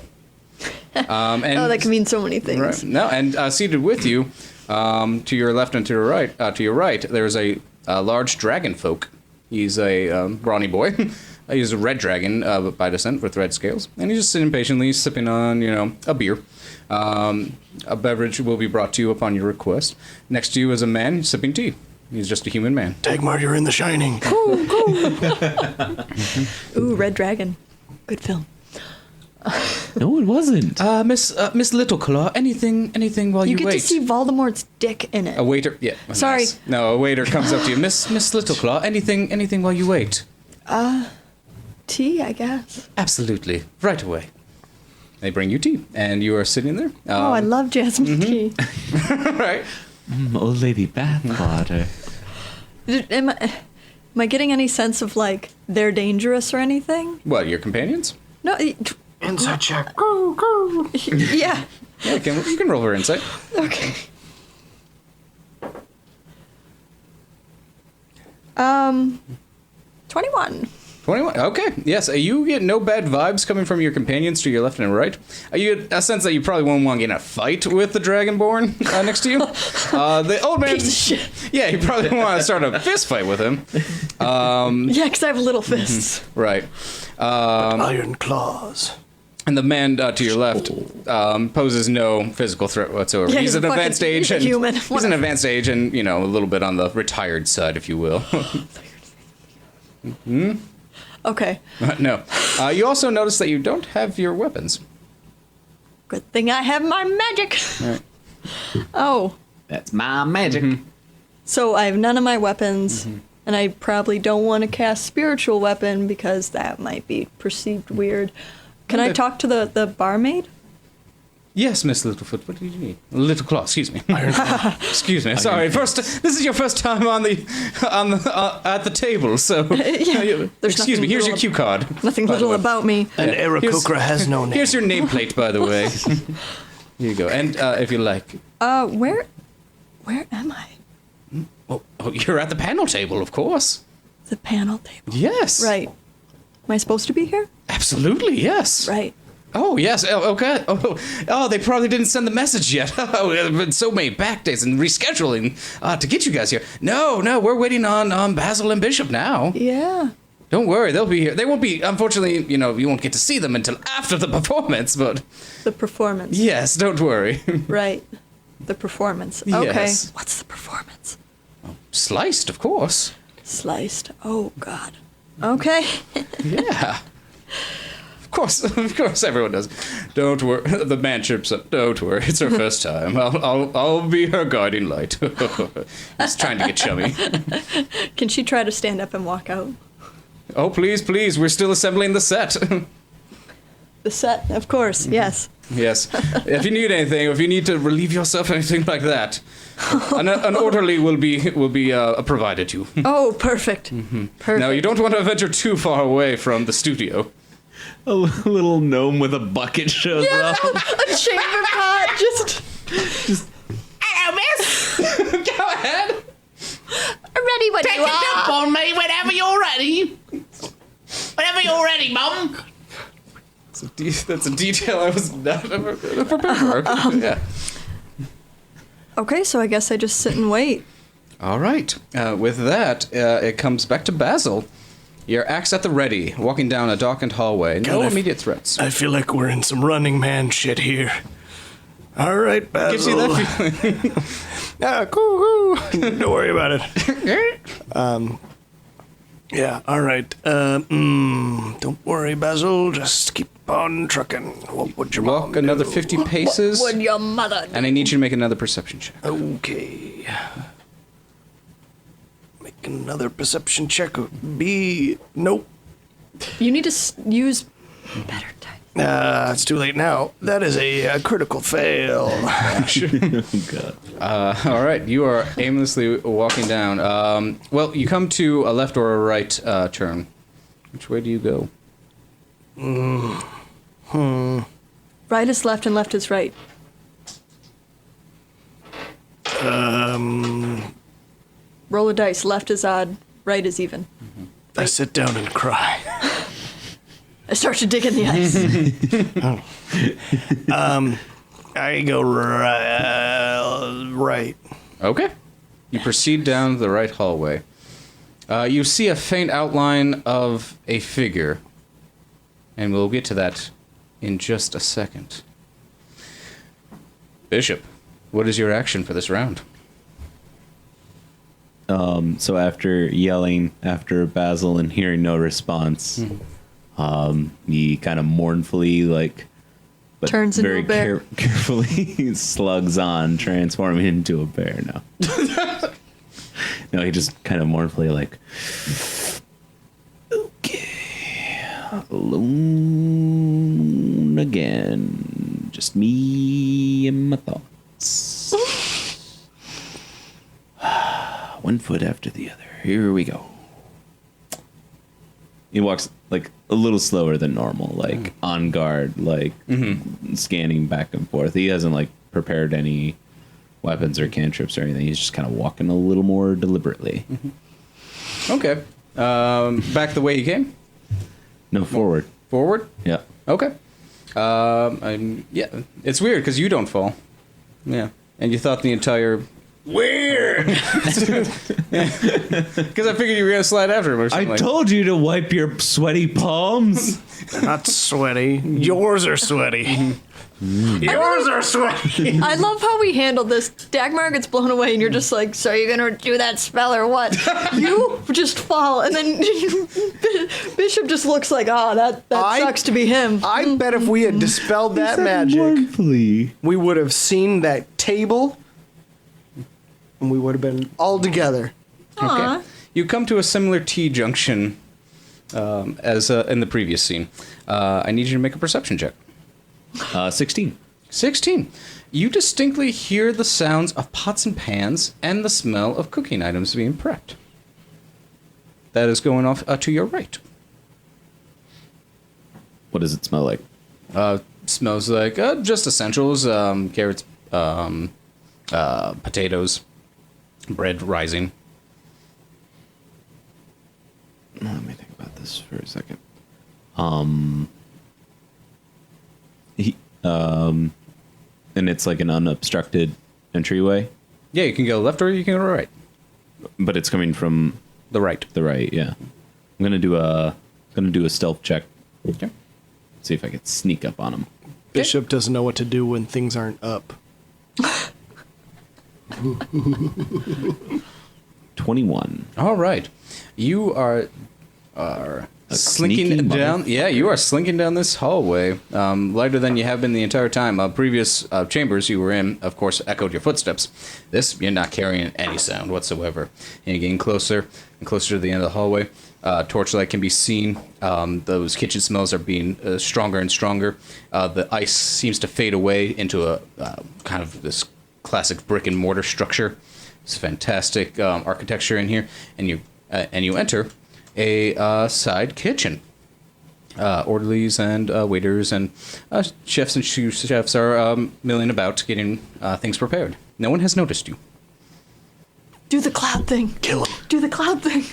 S2: And,
S5: that can mean so many things.
S2: Right. No, and seated with you, to your left and to your right, there's a large dragon folk. He's a brawny boy. He's a red dragon by descent with red scales, and he's just sitting patiently, sipping on, a beer. A beverage will be brought to you upon your request. Next to you is a man sipping tea. He's just a human man.
S4: Dagmar, you're in The Shining.
S5: Ooh, Red Dragon. Good film.
S3: No, it wasn't.
S2: Miss Littleclaw, anything while
S5: You
S2: you
S5: get
S2: wait.
S5: to see Voldemort's dick in it.
S2: A waiter, yeah.
S5: Sorry.
S2: Nice. No, a waiter comes up to you, Miss Littleclaw, anything while you wait.
S5: Tea, I guess.
S2: Absolutely, right away. They bring you tea, and you are sitting there.
S5: Oh, I love jasmine tea.
S2: Right.
S3: Old lady bathwater.
S5: Am I getting any sense of, like, they're dangerous or anything?
S2: What, your companions?
S5: No.
S1: Inside check.
S5: Yeah.
S2: Yeah, you can roll for insight.
S5: Okay. 21.
S2: 21. Okay. Yes. You get no bad vibes coming from your companions to your left and right. You get a sense that you probably won't want to get in a fight with the Dragonborn next to you. The old man.
S5: Piece of shit.
S2: Yeah, you probably don't want to start a fist fight with him.
S5: Yeah, because I have little fists.
S2: Right.
S4: Iron claws.
S2: And the man to your left poses no physical threat whatsoever.
S5: Yeah,
S2: he's
S5: he's
S2: an
S5: a fucking-
S2: advanced age,
S5: he's a
S2: and
S5: human.
S2: he's an
S5: Whatever.
S2: advanced age, and a little bit on the retired side, if you will.
S5: Okay.
S2: No. You also notice that you don't have your weapons.
S5: Good thing I have my magic.
S2: Right.
S5: Oh.
S3: That's my magic.
S5: So I have none of my weapons, and I probably don't want to cast spiritual weapon because that might be perceived weird. Can I
S2: Okay.
S5: talk to the barmaid?
S2: Yes, Miss Littlefoot. What did you need? Littleclaw. Excuse me. Excuse me. Sorry. This is your first time on the at the table, so
S5: Yeah. There's
S2: excuse me.
S5: nothing
S2: Here's your
S5: little-
S2: cue card.
S5: Nothing
S2: by the
S5: little
S2: way.
S5: about me.
S4: And
S2: Here's-
S4: Aarakocra has no name.
S2: Here's your nameplate, by the way. Here you go. And if you like,
S5: Where am I?
S2: oh, you're at the panel table, of course.
S5: The panel table.
S2: Yes.
S5: Right. Am I supposed to be here?
S2: Absolutely. Yes.
S5: Right.
S2: Oh yes. Oh, okay. Oh, they probably didn't send the message yet. Oh, there have been so many backdays and rescheduling to get you guys here. No, we're waiting on Basil and Bishop now.
S5: Yeah.
S2: Don't worry, they'll be here. They won't be. Unfortunately, you won't get to see them until after the performance. But
S5: The performance.
S2: yes, don't worry.
S5: Right. The performance. Okay.
S2: Yes.
S5: What's the performance?
S2: Sliced, of course.
S5: Sliced. Oh God. Okay.
S2: Yeah. Of course, everyone does. Don't worry. The man chirps up. Don't worry, it's her first time. I'll be her guiding light. He's trying to get chummy.
S5: Can she try to stand up and walk out?
S2: Oh, please, we're still assembling the set.
S5: The set, of course. Yes.
S2: Yes. If you need anything, if you need to relieve yourself, anything like that, an orderly will be provided you.
S5: Oh, perfect. Perfect.
S2: Now, you don't want to venture too far away from the studio.
S3: A little gnome with a bucket shows up.
S5: A chamber pot, just
S6: Hello, miss.
S2: Go ahead.
S5: ready when
S6: Take
S5: you
S6: a dump
S5: are.
S6: on me whenever you're ready. Whenever you're ready, Mum.
S2: That's a detail I was not prepared for. Yeah.
S5: Okay, so I guess I just sit and wait.
S2: All right. With that, it comes back to Basil. Your axe at the ready, walking down a darkened hallway. No
S4: God,
S2: immediate threats.
S4: I feel like we're in some Running Man shit here. All right, Basil.
S2: Gives you that feeling.
S4: Cool. Don't worry about it. Yeah, all right. Don't worry, Basil. Just keep on trucking. What would your mom
S2: Walk another
S4: do?
S2: 50 paces,
S5: What would your mother do?
S2: and I need you to make another perception check.
S4: Okay. Make another perception check. Nope.
S5: You need to use better time.
S4: It's too late now. That is a critical fail.
S2: All right, you are aimlessly walking down. Well, you come to a left or a right turn. Which way do you go?
S5: Right is left and left is right. Roll a dice. Left is odd, right is even.
S4: I sit down and cry.
S5: I start to dig in the ice.
S4: I go right.
S2: Okay. You proceed down the right hallway. You see a faint outline of a figure, and we'll get to that in just a second. Bishop, what is your action for this round?
S3: So after yelling after Basil and hearing no response, he kind of mournfully, but
S5: Turns into
S3: very
S5: a bear.
S3: carefully slugs on, transforming into a bear now. No, he just kind of mournfully okay, alone again, just me and my thoughts. One foot after the other. Here we go. He walks a little slower than normal, on guard, scanning back and forth. He hasn't prepared any weapons or cantrips or anything. He's just kind of walking a little more deliberately.
S2: Okay. Back the way you came?
S3: No, forward.
S2: Forward?
S3: Yeah.
S2: Okay. Yeah, it's weird because you don't fall. Yeah. And you thought the entire... Weird! Because I figured you were going to slide after him or something.
S3: I told you to wipe your sweaty palms.
S4: They're not sweaty. Yours are sweaty. Yours are sweaty.
S5: I love how we handled this. Dagmar gets blown away, and you're just like, so you're gonna do that spell or what? You just fall, and then Bishop just looks like, that sucks to be him.
S4: I bet if we had dispelled that magic,
S3: Mournfully.
S4: we would have seen that table, and we would have been all together.
S2: Okay. You come to a similar T-junction as in the previous scene. I need you to make a perception check.
S3: 16.
S2: 16. You distinctly hear the sounds of pots and pans and the smell of cooking items being prepped. That is going off to your right.
S3: What does it smell like?
S2: Smells like just essentials, carrots, potatoes, bread rising.
S3: Let me think about this for a second. And it's like an unobstructed entryway,
S2: Yeah, you can go left or you can go right.
S3: but it's coming from
S2: The right.
S3: the right. Yeah, I'm gonna do a stealth check.
S2: Okay.
S3: See if I can sneak up on him.
S4: Bishop doesn't know what to do when things aren't up.
S3: 21.
S2: All right. You are slinking
S3: sneaky
S2: down.
S3: motherfucker.
S2: Yeah, you are slinking down this hallway, lighter than you have been the entire time. Previous chambers you were in, of course, echoed your footsteps. This, you're not carrying any sound whatsoever. And you're getting closer and closer to the end of the hallway. Torchlight can be seen. Those kitchen smells are being stronger and stronger. The ice seems to fade away into a kind of this classic brick and mortar structure. It's fantastic architecture in here, and you enter a side kitchen. orderlies and waiters and chefs and sous chefs are milling about getting things prepared. No one has noticed you.
S5: Do the cloud thing.
S4: Kill him.
S5: Do the cloud thing.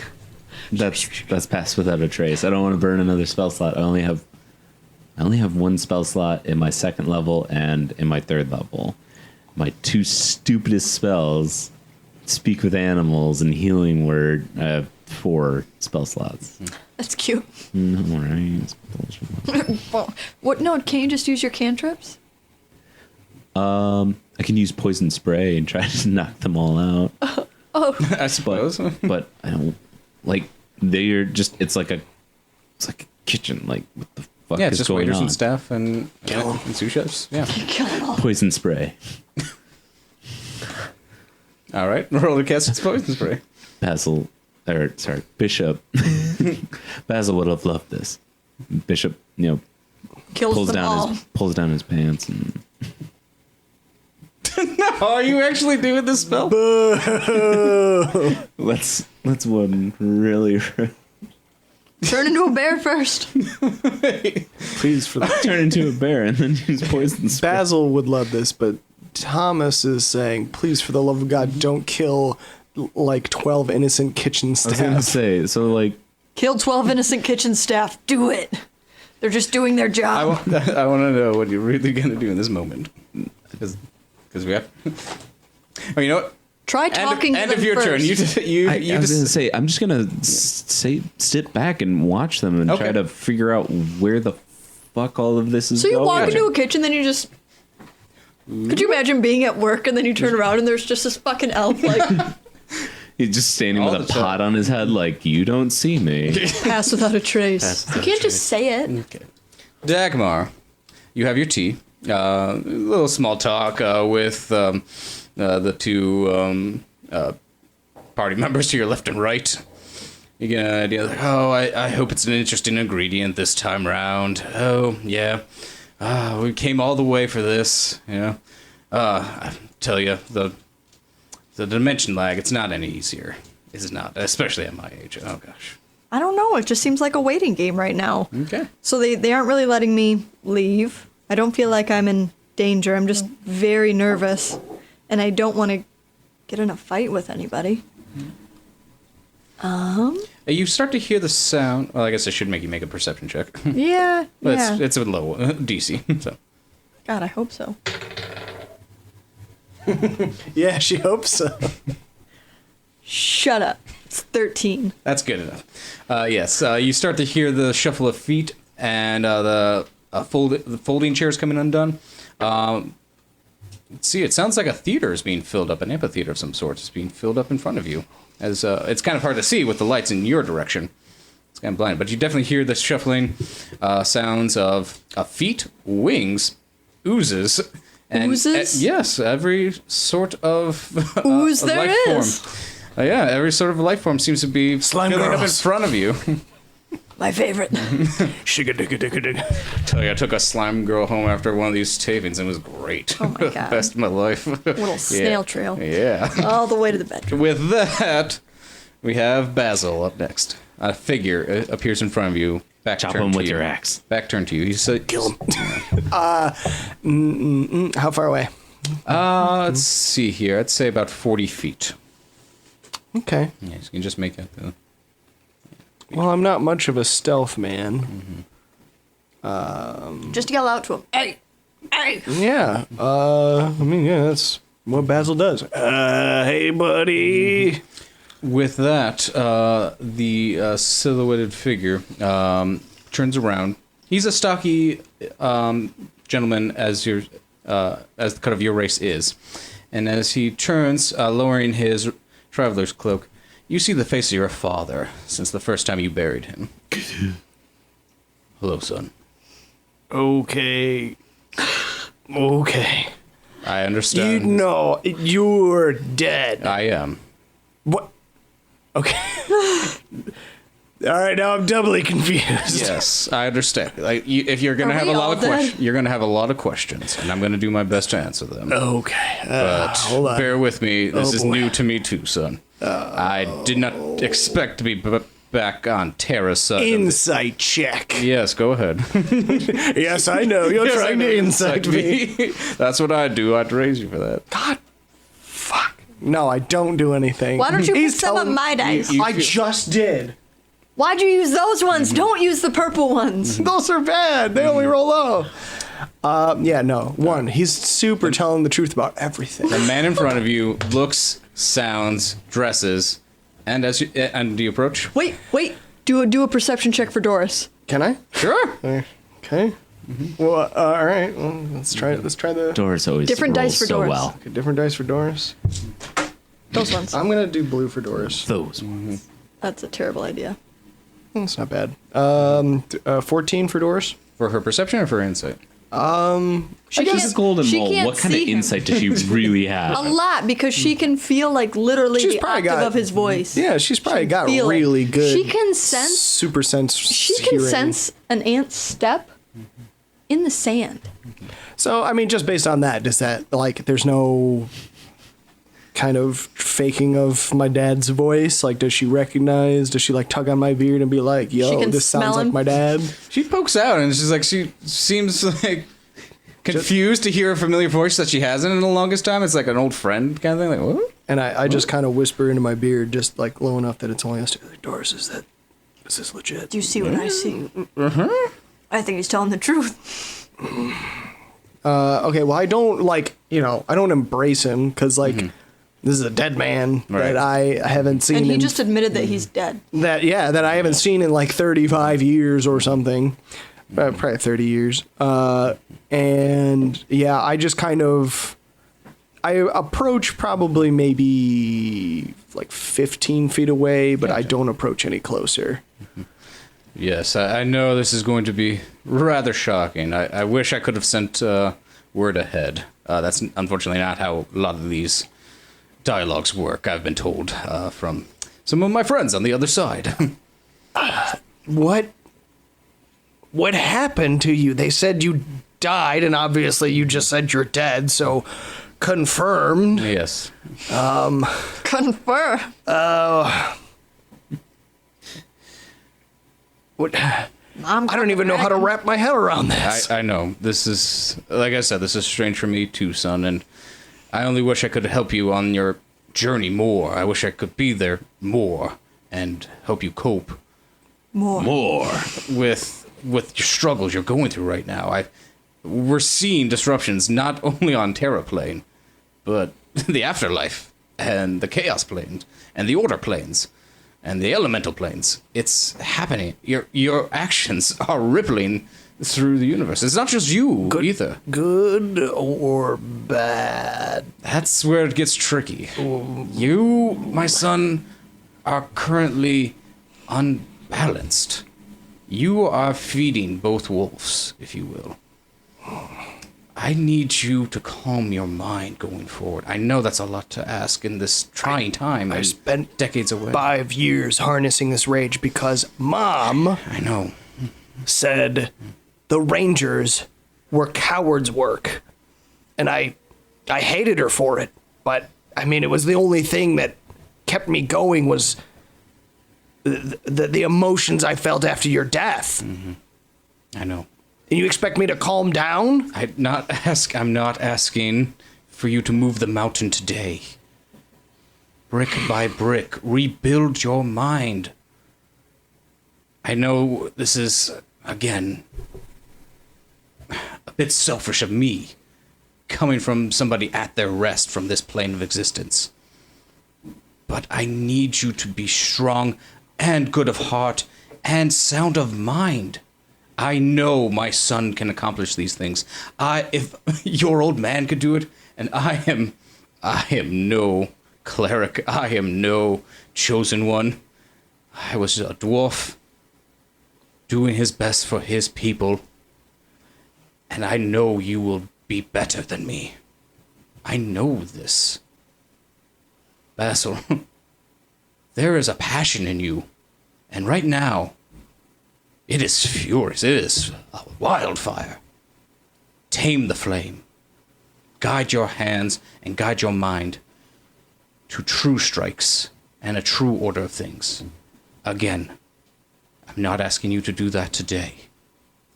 S3: That's passed without a trace. I don't want to burn another spell slot. I only have one spell slot in my second level and in my third level. My two stupidest spells, Speak with Animals and Healing Word, I have 4 spell slots.
S5: That's cute.
S3: All right.
S5: What? No, can't you just use your cantrips?
S3: I can use Poison Spray and try to knock them all out.
S2: I suppose.
S3: But I don't like. They're just. It's like a kitchen. Like what the fuck
S2: Yeah,
S3: is
S2: it's just
S3: going
S2: waiters
S3: on?
S2: and staff and sous chefs. Yeah.
S5: Kill them all.
S3: Poison Spray.
S2: All right. Roll to cast its poison spray.
S3: Bishop. Basil would have loved this. Bishop,
S5: Kills
S3: pulls
S5: them all.
S3: down his pants and
S2: Oh, are you actually doing this spell?
S3: let's one really
S5: Turn into a bear first.
S4: Please, for the
S3: turn into a bear and then use poison spray.
S4: Basil would love this, but Thomas is saying, please, for the love of God, don't kill like 12 innocent kitchen
S3: I was gonna
S4: staff.
S3: say, so like
S5: Kill 12 innocent kitchen staff. Do it. They're just doing their
S2: I
S5: job.
S2: want to know what you're really going to do in this moment. Because we have... Oh, you know what?
S5: Try talking
S2: End
S5: to
S2: of
S5: them
S2: your turn.
S5: first.
S2: You
S3: I was gonna say, I'm just gonna sit back and watch them and
S2: Okay.
S3: try to figure out where the fuck all of this is
S5: So you
S3: going.
S5: walk into a kitchen, then you just... Could you imagine being at work and then you turn around and there's just this fucking elf like
S3: He's just standing
S2: All
S3: with a
S2: the time.
S3: pot on his head, like you don't see me.
S5: pass without a trace. You can't just say it.
S2: Okay. Dagmar, you have your tea. A little small talk with the two party members to your left and right. You get an idea like, oh, I hope it's an interesting ingredient this time round. Oh, yeah. We came all the way for this, you know. I tell you, the dimension lag, it's not any easier. It's not, especially at my age. Oh, gosh.
S5: I don't know. It just seems like a waiting game right now.
S2: Okay.
S5: So they aren't really letting me leave. I don't feel like I'm in danger. I'm just very nervous. And I don't want to get in a fight with anybody.
S2: You start to hear the sound. Well, I guess I should make you make a perception check.
S5: Yeah.
S2: But
S5: Yeah.
S2: it's a low DC. So
S5: God, I hope so.
S4: Yeah, she hopes so.
S5: Shut up. It's 13.
S2: that's good enough. Yes, you start to hear the shuffle of feet and the folding chairs coming undone. Let's see, it sounds like a theater is being filled up, an amphitheater of some sort is being filled up in front of you. As it's kind of hard to see with the lights in your direction. It's kind of blind, but you definitely hear the shuffling sounds of feet, wings, oozes. And,
S5: Oozes?
S2: yes, every sort of
S5: Ooze
S2: of
S5: there
S2: life
S5: is.
S2: form. Yeah, every sort of life form seems to be
S4: Slime
S2: filling up in
S4: girls.
S2: front of you.
S5: My favorite.
S2: Tell you, I took a slime girl home after one of these tapings and it was great.
S5: Oh my God.
S2: Best of my life.
S5: Little snail trail.
S2: Yeah.
S5: All the way to the bedroom.
S2: With that, we have Basil up next. A figure appears in front of you. Back
S3: Chop
S2: turned
S3: him
S2: to
S3: with
S2: you.
S3: your axe.
S2: Back turned to you. He's kill him.
S4: How far away?
S2: Let's see here. I'd say about 40 feet.
S4: Okay.
S2: Yeah, you can just make it.
S4: Well, I'm not much of a stealth man.
S5: Just yell out to him. Hey! Hey!
S4: Yeah. Yeah, that's what Basil does. Hey, buddy.
S2: With that, the silhouetted figure turns around. He's a stocky gentleman, as the cut of your race is, and as he turns, lowering his traveler's cloak, you see the face of your father since the first time you buried him. Hello, son.
S4: Okay. Okay.
S2: I
S4: You
S2: understand.
S4: know, you're dead.
S2: I am.
S4: What? Okay. All right, now I'm doubly confused.
S2: Yes, I understand. Like, if you're gonna
S5: Are
S2: have
S5: we
S2: a lot
S5: all
S2: of
S5: dead?
S2: questions, you're gonna have a lot of questions, and I'm gonna do my best to answer them.
S4: Okay.
S2: But
S4: Hold on.
S2: bear with me. This
S4: Oh,
S2: is
S4: boy.
S2: new to me too, son. I did not expect to be back on Terra's side.
S4: Insight check.
S2: Yes, go ahead.
S4: Yes, I know. You're trying to insight me.
S2: That's what I'd do. I'd raise you for that.
S4: God, fuck. No, I don't do anything.
S5: Why don't you
S4: He's
S5: pick some of
S4: telling-
S5: my dice?
S4: I just did.
S5: Why'd you use those ones? Don't use the purple ones.
S4: Those are bad. They only roll low. Yeah, no. One, he's super telling the truth about everything.
S2: The man in front of you looks, sounds, dresses, and do you approach?
S5: Wait. Do a perception check for Doris.
S4: Can I?
S2: Sure.
S4: Okay. Well, all right. Well, let's try the
S3: Doris always
S5: Different
S3: rolls
S5: dice for
S3: so
S5: Doris.
S3: well.
S4: okay, different dice for Doris.
S5: Those ones.
S4: I'm gonna do blue for Doris.
S3: Those.
S5: That's a terrible idea.
S4: That's not bad. 14 for Doris.
S2: For her perception or for her insight?
S5: She
S3: She's a golden
S5: she
S3: mole.
S5: can't
S3: What kind of
S5: see him.
S3: insight does she really have?
S5: A lot, because she can feel like literally
S4: She's
S5: the
S4: probably
S5: octave
S4: got-
S5: of his voice.
S4: Yeah, she's probably got
S5: feel it.
S4: really good.
S5: She can sense.
S4: Super sense.
S5: She can
S4: hearing.
S5: sense an ant's step in the sand.
S4: So, I mean, just based on that, does that, like, there's no kind of faking of my dad's voice? Like, does she recognize, does she, like, tug on my beard and be like,
S5: She
S4: yo,
S5: can
S4: this sounds
S5: smell
S4: like
S5: him.
S4: my dad?
S2: She pokes out and she's like, she seems like confused to hear a familiar voice that she hasn't in the longest time. It's like an old friend kind of thing. Like, what?
S4: And I just kind of whisper into my beard, just, like, low enough that it's only us two. Like, Doris, is this legit?
S5: Do you see what I see? I think he's telling the truth.
S4: Okay, well, I don't, like, I don't embrace him, because, like, this is a dead man
S2: Right.
S4: that I haven't seen
S5: And he
S4: in
S5: just admitted that he's dead.
S4: that I haven't seen in like 35 years or something, probably 30 years. And yeah, I just kind of I approach probably maybe like 15 feet away, but I don't approach any closer.
S2: Yes, I know this is going to be rather shocking. I wish I could have sent word ahead. That's unfortunately not how a lot of these dialogues work, I've been told from some of my friends on the other side.
S4: What happened to you? They said you died, and obviously you just said you're dead, so confirmed.
S2: Yes.
S5: Confer.
S4: What? I don't even know how to wrap my head around this.
S2: I know. This is, like I said, this is strange for me too, son, and I only wish I could help you on your journey more. I wish I could be there more and help you cope
S3: More.
S2: with your struggles you're going through right now. We're seeing disruptions not only on Terra Plane, but the afterlife and the Chaos Planes and the Order Planes and the Elemental Planes. It's happening. Your actions are rippling through the universe. It's not just you either.
S4: Good or bad?
S2: That's where it gets tricky. You, my son, are currently unbalanced. You are feeding both wolves, if you will. I need you to calm your mind going forward. I know that's a lot to ask in this trying time.
S4: I spent
S2: decades away.
S4: 5 years harnessing this rage because Mom
S2: I know.
S4: said the Rangers were cowards' work. And I hated her for it. But, I mean, it was the only thing that kept me going was the emotions I felt after your death.
S2: I know.
S4: And you expect me to calm down?
S2: I'm not asking for you to move the mountain today. Brick by brick, rebuild your mind. I know this is, again, a bit selfish of me, coming from somebody at their rest from this plane of existence. But I need you to be strong and good of heart and sound of mind. I know my son can accomplish these things. If your old man could do it, and I am no cleric. I am no chosen one. I was a dwarf doing his best for his people. And I know you will be better than me. I know this. Basil, there is a passion in you. And right now, it is furious. It is a wildfire. Tame the flame. Guide your hands and guide your mind to true strikes and a true order of things. again, I'm not asking you to do that today.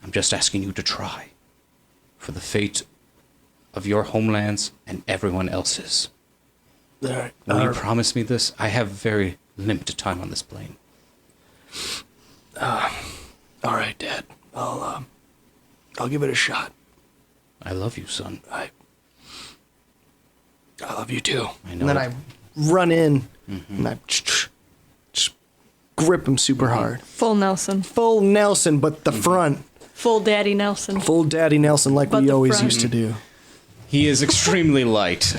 S2: I'm just asking you to try. For the fate of your homelands and everyone else's.
S4: All right.
S2: Will you promise me this? I have very limited time on this plane.
S4: All right, Dad. I'll give it a shot.
S2: I love you, son.
S4: I love you too.
S2: I know.
S4: And then I run in and I just grip him super hard.
S5: Full Nelson.
S4: Full Nelson, but the front.
S5: Full Daddy Nelson.
S4: Full Daddy Nelson, like
S5: But
S4: we
S5: the
S4: always
S5: front.
S4: used to do.
S2: He is extremely light.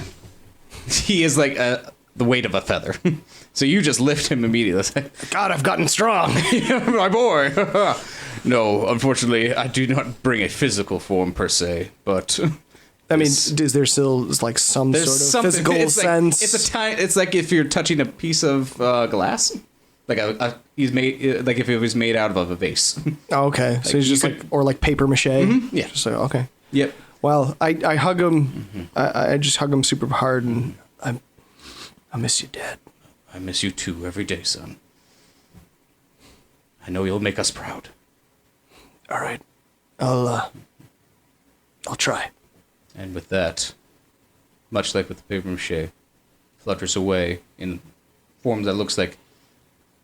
S2: He is like the weight of a feather. So you just lift him immediately.
S4: God, I've gotten strong.
S2: My boy. No, unfortunately, I do not bring a physical form per se, but
S4: I mean, is there still like some
S2: there's
S4: sort of
S2: something.
S4: physical
S2: It's like,
S4: sense?
S2: It's like if you're touching a piece of glass, like he's made like if it was made out of a vase.
S4: Oh, okay, so he's
S2: you
S4: just
S2: could-
S4: like, or like paper mache.
S2: yeah.
S4: Just like, okay.
S2: Yep.
S4: Well, I hug him. I just hug him super hard, and I miss you, Dad.
S2: I miss you too every day, son. I know you'll make us proud.
S4: All right, I'll try.
S2: And with that, much like with the paper mache, flutters away in form that looks like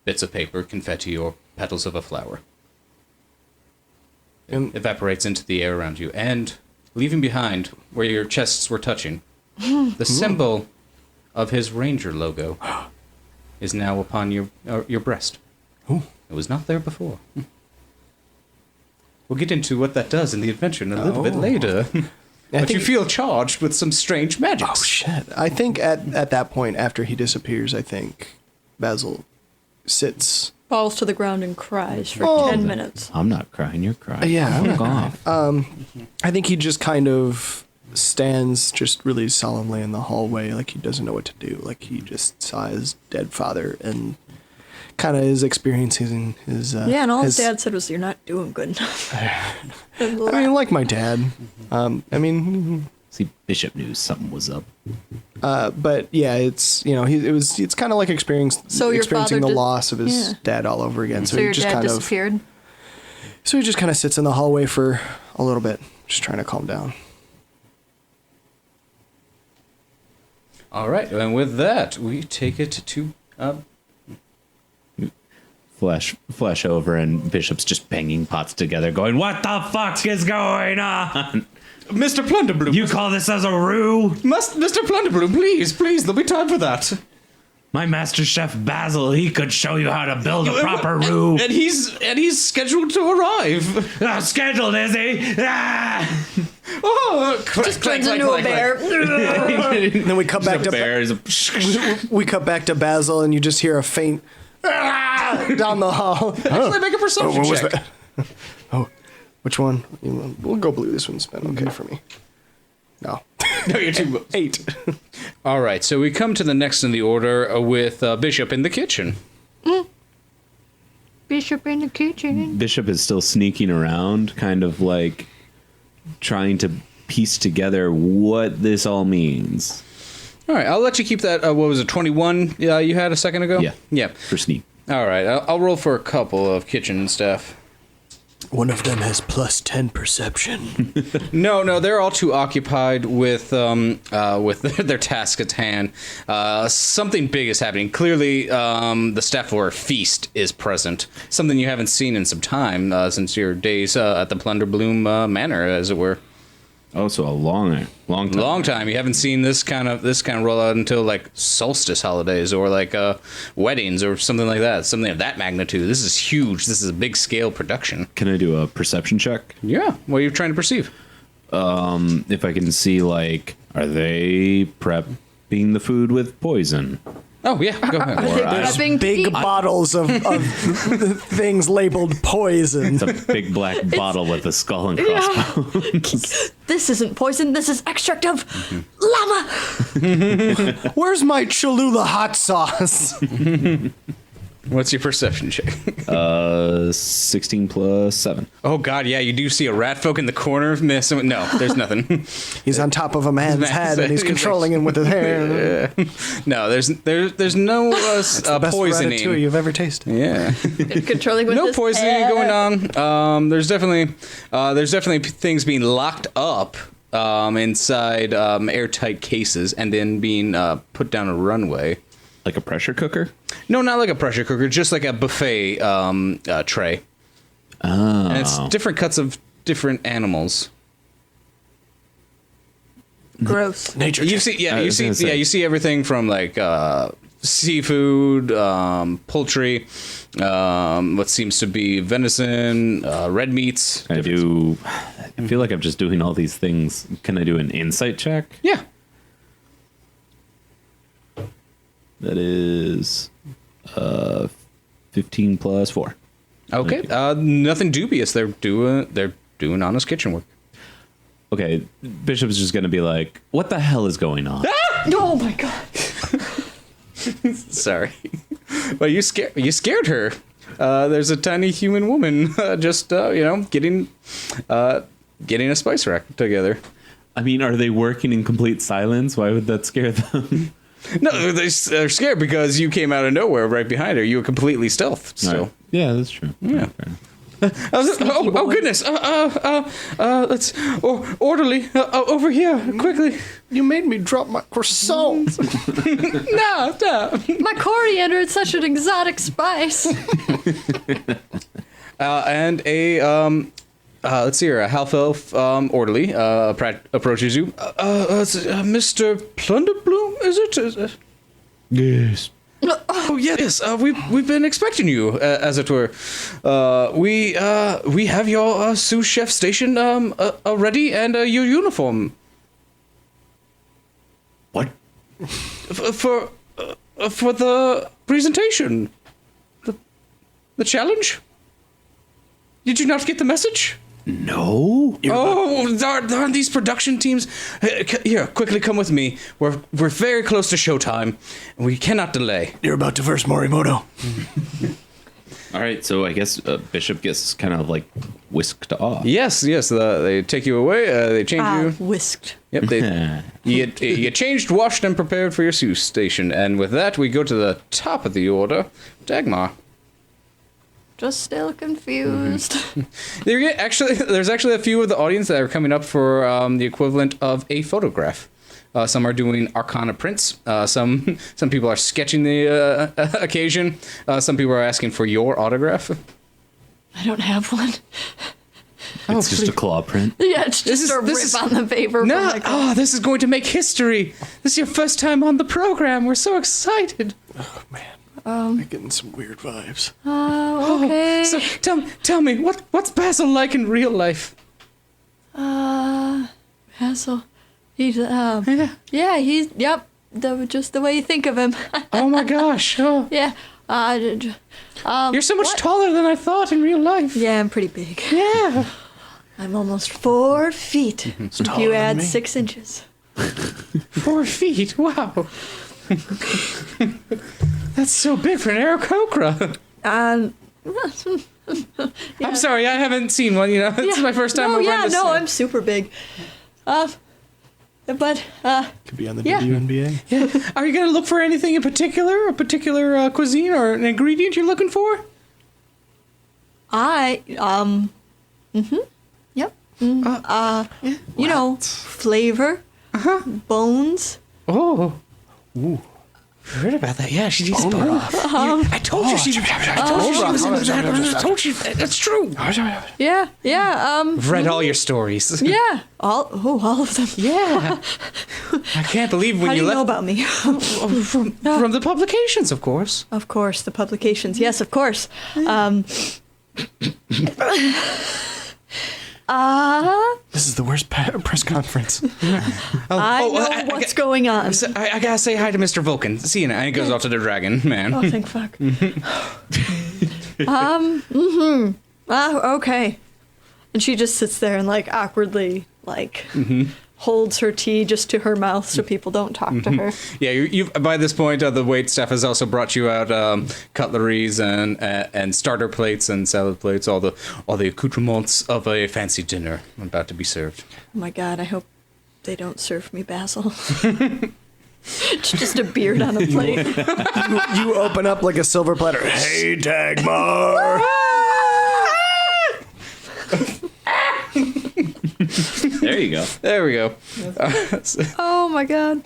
S2: bits of paper, confetti, or petals of a flower. It evaporates into the air around you, and leaving behind where your chests were touching, the symbol of his ranger logo is now upon your breast.
S4: Ooh.
S2: It was not there before. We'll get into what that does in the adventure in a little bit later. But you feel charged with some strange magics.
S4: Oh shit! I think at that point, after he disappears, I think Basil sits.
S5: Falls to the ground and cries for
S4: Oh.
S5: 10 minutes.
S3: I'm not crying. You're crying.
S4: Yeah, I'm
S3: Fuck off.
S4: I think he just kind of stands just really solemnly in the hallway, like he doesn't know what to do. Like he just saw his dead father and kind of is experiencing his.
S5: Yeah, and all his dad said was, "You're not doing good enough."
S4: I mean, like my dad. I mean,
S3: See, Bishop knew something was up.
S4: but yeah, it's it's kind of like experiencing
S5: So your
S4: the
S5: father
S4: loss of his
S5: yeah.
S4: dad all over again. So,
S5: So
S4: he
S5: your
S4: just
S5: dad
S4: kind
S5: disappeared?
S4: so he just kind of sits in the hallway for a little bit, just trying to calm down.
S2: All right, and with that, we take it to
S3: Flash over, and Bishop's just banging pots together, going, "What the fuck is going on?
S2: Mr. Plunderbloom.
S3: You call this as a roux?
S2: Mr. Plunderbloom, please, there'll be time for that.
S3: My master chef Basil, he could show you how to build a proper roux.
S2: And he's scheduled to arrive.
S3: Scheduled, is he? Ah!
S2: Oh,
S5: Just turns into a bear.
S4: And then we cut back to
S3: Bears.
S4: we cut back to Basil, and you just hear a faint down the hall.
S2: Actually, make a perception
S4: what was
S2: check.
S4: that? Oh, which one? We'll go blue. This one's been okay for me. No.
S2: No, you're too.
S4: 8.
S2: All right, so we come to the next in the order with Bishop in the kitchen.
S5: Bishop in the kitchen.
S3: Bishop is still sneaking around, kind of like trying to piece together what this all means.
S2: All right, I'll let you keep that. What was it, 21 you had a second ago?
S3: Yeah.
S2: Yeah.
S3: For sneak.
S2: All right, I'll roll for a couple of kitchen staff.
S4: One of them has plus 10 perception.
S2: No, they're all too occupied with their task at hand. Something big is happening. Clearly, the staff for a feast is present. Something you haven't seen in some time since your days at the Plunderbloom Manor, as it were.
S3: Oh, so a long time.
S2: Long time. You haven't seen this kind of rollout until like solstice holidays or like weddings or something like that. Something of that magnitude. This is huge. This is a big scale production.
S3: Can I do a perception check?
S2: Yeah. What are you trying to perceive?
S3: If I can see, like, are they prepping the food with poison?
S2: Oh yeah. Go ahead.
S3: Or
S5: There's
S4: Big
S5: people.
S4: bottles of things labeled poison.
S3: it's a big black bottle with a skull and crossbones.
S5: This isn't poison. This is extract of llama.
S4: Where's my Cholula hot sauce?
S2: What's your perception check?
S3: 16 plus 7.
S2: Oh God, yeah, you do see a rat folk in the corner. Miss? No, there's nothing.
S4: He's on top of a man's head and he's controlling him with his hair.
S2: No, there's no
S4: It's the best
S2: poisoning.
S4: ratatouille you've ever tasted.
S2: Yeah.
S5: Controlling with
S2: No
S5: his
S2: poisoning
S5: head.
S2: going on. There's definitely things being locked up inside airtight cases and then being put down a runway.
S3: Like a pressure cooker?
S2: No, not like a pressure cooker, just like a buffet tray.
S3: Oh.
S2: And it's different cuts of different animals.
S5: Gross.
S4: Nature.
S2: You
S4: check.
S2: see, yeah,
S3: I
S2: you
S3: was
S2: see,
S3: gonna say.
S2: yeah, you see everything from like seafood, poultry, what seems to be venison, red meats.
S3: I feel like I'm just doing all these things. Can I do an insight check?
S2: Yeah.
S3: That is 15 plus 4.
S2: Okay. Nothing dubious. They're doing honest kitchen work.
S3: Okay, Bishop's just gonna be like, what the hell is going on?
S5: Oh my god.
S2: Sorry. Well, you scared her. There's a tiny human woman just getting a spice rack together.
S3: I mean, are they working in complete silence? Why would that scare them?
S2: No, they're scared because you came out of nowhere right behind her. You were completely stealthed still.
S3: Right. Yeah, that's true.
S2: Yeah.
S3: Fair enough.
S2: Oh goodness! Let's orderly over here quickly.
S4: You made me drop my croissant.
S2: No.
S5: My coriander is such an exotic spice.
S2: And a let's see here, a half elf orderly approaches you. It's, Mr. Plunderbloom, is it?
S3: Yes.
S2: Oh yes, we've been expecting you, as it were. We have your sous chef station ready and your uniform.
S3: What?
S2: For the presentation, the challenge. Did you not get the message?
S3: No.
S2: Darn these production teams. Here, quickly come with me. We're very close to showtime, and we cannot delay.
S4: You're about to verse Morimoto.
S3: All right, so I guess Bishop gets kind of like whisked off.
S2: Yes. They take you away. They change you.
S5: Whisked.
S2: Yep. You changed, washed, and prepared for your sous station. And with that, we go to the top of the order, Dagmar.
S5: Just still confused.
S2: There's actually a few of the audience that are coming up for the equivalent of a photograph. Some are doing arcana prints. Some people are sketching the occasion. Some people are asking for your autograph.
S5: I don't have one.
S3: It's just a claw print.
S5: Yeah, it's just a rip on the paper.
S2: No, this is going to make history. This is your first time on the program. We're so excited.
S4: Oh man. I'm getting some weird vibes.
S5: Okay.
S2: So tell me, what's Basil like in real life?
S5: Hassel. He's he's just the way you think of him.
S2: Oh my gosh. Oh.
S5: Yeah.
S2: You're so much taller than I thought in real life.
S5: Yeah, I'm pretty big.
S2: Yeah.
S5: I'm almost 4 feet. If
S4: taller
S5: you
S4: than
S5: add
S4: me.
S5: 6 inches.
S2: 4 feet. Wow. That's so big for an Aarakocra.
S5: Um,
S2: I'm sorry, I haven't seen one. It's my first time over in this.
S5: I'm super big. But
S4: Could be on the
S5: Yeah.
S4: WNBA.
S2: Yeah. Are you gonna look for anything in particular? A particular cuisine or an ingredient you're looking for?
S5: Yep. Flavor. Bones.
S2: Oh. Ooh. Heard about that? Yeah, she needs bones. I told you she. I told you that's true.
S5: Yeah.
S2: I've read all your stories.
S5: Yeah. All of them.
S2: Yeah. I can't believe when
S5: How do you
S2: left
S5: know about me?
S2: from the publications, of course.
S5: Of course, the publications. Yes, of course.
S4: This is the worst press conference.
S5: I know what's going on.
S2: So I gotta say hi to Mr. Vulcan. See you now. And he goes off to the dragon, man.
S5: Oh, thank fuck. Okay. And she just sits there and awkwardly like holds her tea just to her mouth so people don't talk to her.
S2: Yeah, you've by this point, the wait staff has also brought you out cutleries and starter plates and salad plates, all the accoutrements of a fancy dinner about to be served.
S5: Oh my god, I hope they don't serve me basil. It's just a beard on a plate.
S4: You open up like a silver platter. Hey, Dagmar.
S3: There you go.
S2: There we go.
S5: Oh my god.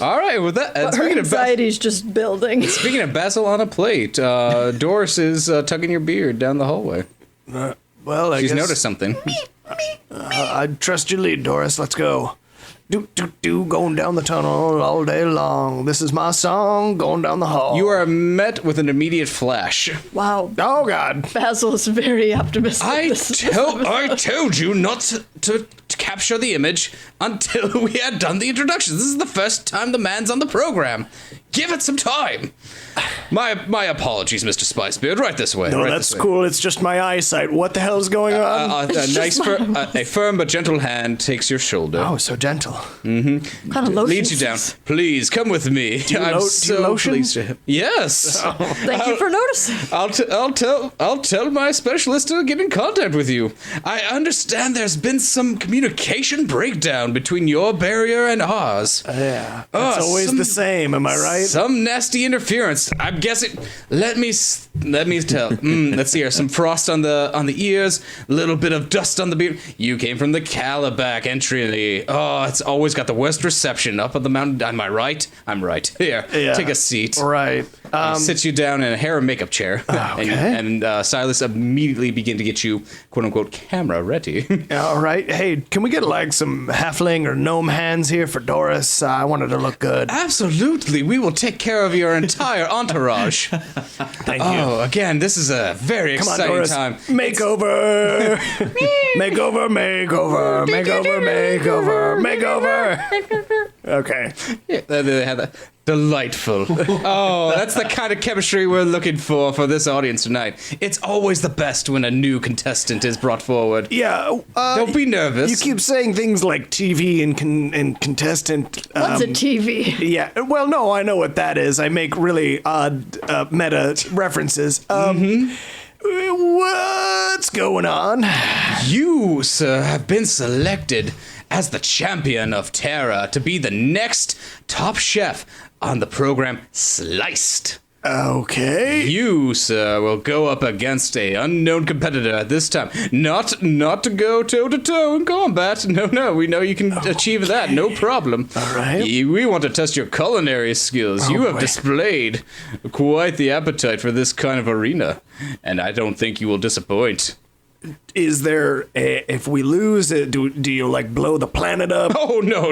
S2: All right, with that,
S5: But her anxiety's just building.
S2: speaking of basil on a plate, Doris is tugging your beard down the hallway.
S4: Well, I
S2: She's
S4: guess
S2: noticed something.
S4: I trust your lead, Doris. Let's go. Do, going down the tunnel all day long. This is my song, going down the hall.
S2: You are met with an immediate flash.
S5: Wow.
S4: Oh, God.
S5: Basil is very optimistic.
S2: I told you not to capture the image until we had done the introductions. This is the first time the man's on the program. Give it some time. My apologies, Mr. Spicebeard. Right this way.
S4: No,
S2: right
S4: that's
S2: this way.
S4: cool. It's just my eyesight. What the hell's going on?
S2: A firm but gentle hand takes your shoulder.
S4: Oh, so gentle.
S5: What kind of lotion?
S2: Leads you down. Please come with me. I'm
S4: do you
S2: so
S4: lotion?
S2: pleased to have. Yes.
S5: Thank you for noticing.
S2: I'll tell my specialist to get in contact with you. I understand there's been some communication breakdown between your barrier and ours.
S4: Yeah. It's always the same, am I right?
S2: Some nasty interference. I'm guessing. Let me tell. Let's see here. Some frost on the ears. A little bit of dust on the beard. You came from the Calabac entry. Oh, it's always got the worst reception up on the mountain. Am I right? I'm right. Here,
S4: Yeah.
S2: take a seat.
S4: Right.
S2: He sits you down in a hair and makeup chair.
S4: Okay.
S2: And Silas immediately begin to get you, quote unquote, camera ready.
S4: All right. Hey, can we get like some halfling or gnome hands here for Doris? I want her to look good.
S2: Absolutely. We will take care of your entire entourage.
S4: Thank you.
S2: Oh, again, this is a very
S4: Come on,
S2: exciting
S4: Doris.
S2: time.
S4: Makeover. Makeover. Makeover. Makeover. Makeover. Makeover. Okay.
S2: Yeah, they had that. Delightful. Oh, that's the kind of chemistry we're looking for this audience tonight. It's always the best when a new contestant is brought forward.
S4: Yeah.
S2: Don't be nervous.
S4: You keep saying things like TV and contestant.
S5: What's a TV?
S4: Yeah. Well, no, I know what that is. I make really odd meta references. What's going on?
S2: You, sir, have been selected as the champion of Terra to be the next top chef on the program Sliced.
S4: Okay.
S2: You, sir, will go up against a unknown competitor at this time. Not to go toe-to-toe in combat. No, we know you can achieve that, no problem.
S4: All right.
S2: We want to test your culinary skills. You have
S4: boy.
S2: displayed quite the appetite for this kind of arena, and I don't think you will disappoint.
S4: Is there if we lose, do you like blow the planet up?
S2: Oh, no.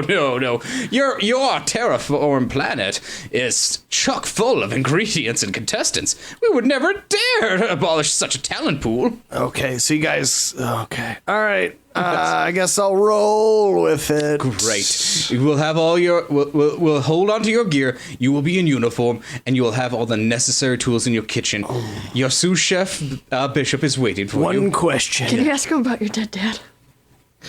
S2: Your terraform planet is chock full of ingredients and contestants. We would never dare abolish such a talent pool.
S4: Okay, so you guys. Okay. All right. I guess I'll roll with it.
S2: Great. You will have all your. We'll hold on to your gear. You will be in uniform, and you will have all the necessary tools in your kitchen. Your sous chef, Bishop, is waiting for you.
S4: One question.
S5: Can you ask him about your dead dad?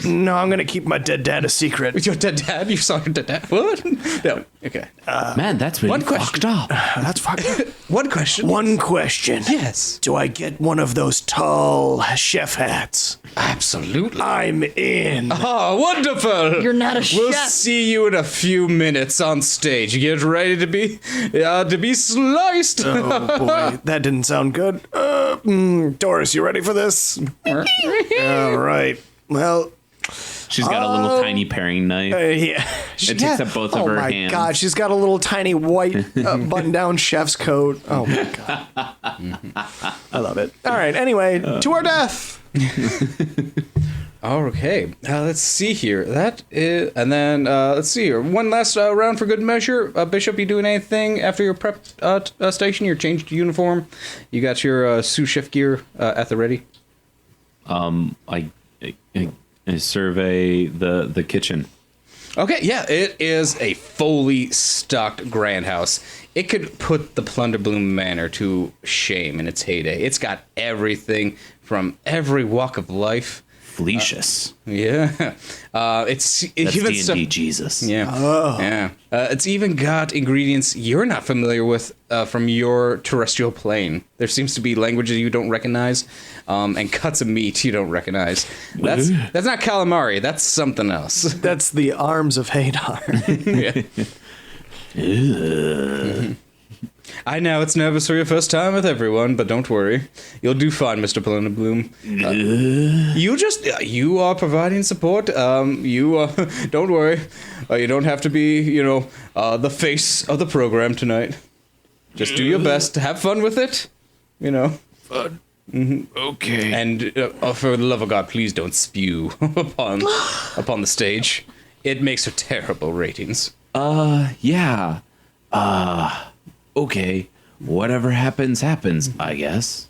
S4: No, I'm gonna keep my dead dad a secret.
S2: With your dead dad? You saw your dead dad? What? No. Okay.
S3: Man, that's really
S2: one question.
S3: fucked up.
S4: That's fucking.
S2: One question.
S4: One question.
S2: Yes.
S4: Do I get one of those tall chef hats?
S2: Absolutely.
S4: I'm in.
S2: Oh, wonderful!
S5: You're not a
S2: We'll
S5: chef.
S2: see you in a few minutes on stage. Get ready to be sliced.
S4: Oh boy, that didn't sound good. Doris, you ready for this? All right. Well,
S3: She's got a little tiny paring knife.
S4: yeah.
S3: It takes up both of her
S4: Oh my
S3: hands.
S4: god, she's got a little tiny white button-down chef's coat. Oh my god. I love it. All right. Anyway, to our death.
S2: Okay, let's see here. That is, and then let's see here. One last round for good measure. Bishop, you doing anything after your prep station? Your changed uniform. You got your sous chef gear at the ready.
S3: I survey the kitchen.
S2: Okay, yeah, it is a fully stocked grand house. It could put the Plunderbloom Manor to shame in its heyday. It's got everything from every walk of life
S3: Felicius.
S2: Yeah. It's
S3: That's
S2: even
S3: D&D Jesus.
S2: Yeah. Oh. Yeah. It's even got ingredients you're not familiar with from your terrestrial plane. There seems to be languages you don't recognize, and cuts of meat you don't recognize. That's not calamari. That's something else.
S4: That's the arms of Hadar.
S2: Yeah. I know it's nervous for your first time with everyone, but don't worry. You'll do fine, Mr. Bloom. You are providing support. Don't worry. You don't have to be, the face of the program tonight. Just do your best. Have fun with it.
S3: Fun. Mm-hmm. Okay.
S2: And for the love of God, please don't spew upon the stage. It makes for terrible ratings.
S3: Yeah. Okay. Whatever happens, happens, I guess.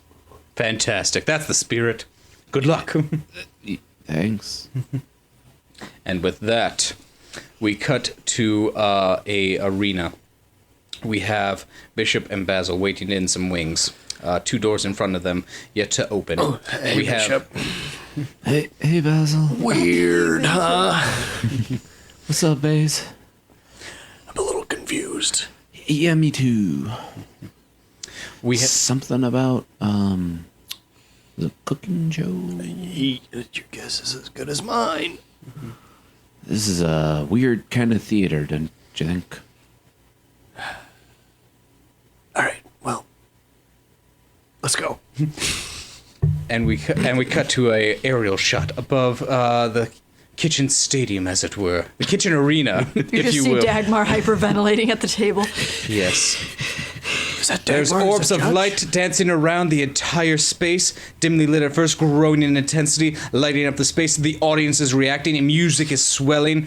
S2: Fantastic. That's the spirit. Good luck.
S3: Thanks.
S2: And with that, we cut to a arena. We have Bishop and Basil waiting in some wings. 2 doors in front of them, yet to open.
S4: Oh, hey,
S2: we
S4: Bishop.
S3: Hey, Basil.
S4: Weird, huh?
S3: What's up, Baze?
S4: I'm a little confused.
S3: Yeah, me too.
S2: We
S3: something about the cooking show.
S4: Your guess is as good as mine.
S3: This is a weird kind of theater, don't you think?
S4: All right, well, let's go.
S2: and we cut to a aerial shot above the kitchen stadium, as it were, the kitchen arena,
S5: You
S2: if
S5: just
S2: you
S5: see
S2: will.
S5: Dagmar hyperventilating at the table.
S2: Yes.
S4: Is that
S2: There's
S4: Dagmar? Is
S2: orbs
S4: that
S2: of
S4: Judge?
S2: light dancing around the entire space, dimly lit at first, growing in intensity, lighting up the space. The audience is reacting, and music is swelling.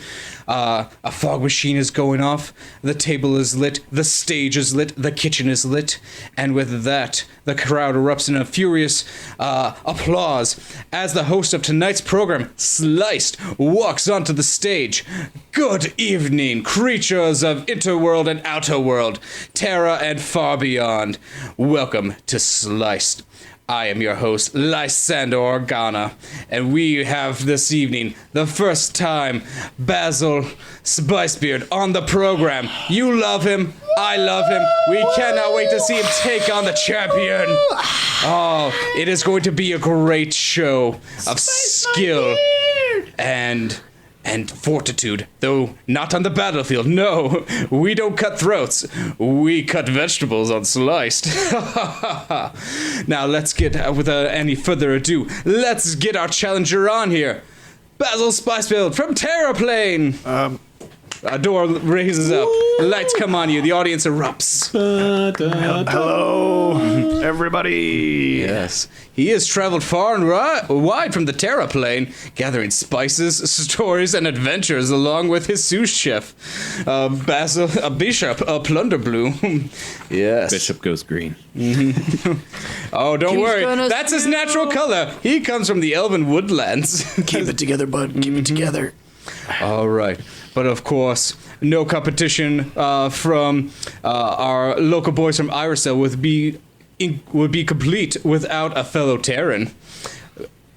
S2: A fog machine is going off. The table is lit. The stage is lit. The kitchen is lit. And with that, the crowd erupts in a furious applause as the host of tonight's program, Sliced, walks onto the stage. Good evening, creatures of interworld and outer world, terra and far beyond. Welcome to Sliced. I am your host, Lysander Organa, and we have this evening, the first time, Basil Spicebeard on the program. You love him, I love him. We cannot wait to see him take on the champion. Oh, it is going to be a great show of skill and fortitude, though not on the battlefield. No, we don't cut throats. We cut vegetables on Sliced. Now let's get, without any further ado, let's get our challenger on here. Basil Spicefield from Terraplane. A door raises up. Lights come on you. The audience erupts.
S4: Hello, everybody.
S2: Yes. He has traveled far and wide from the Terraplane, gathering spices, stories, and adventures along with his sous chef, Basil, Bishop, Plunderbloom. Yes.
S3: Bishop goes green.
S2: Oh, don't
S5: He's
S2: worry.
S5: gonna
S2: That's his natural color. He comes from the Elven Woodlands.
S4: Keep it together, bud. Keep it together.
S2: All right. But of course, no competition from our local boys from Irisel would be complete without a fellow Terran.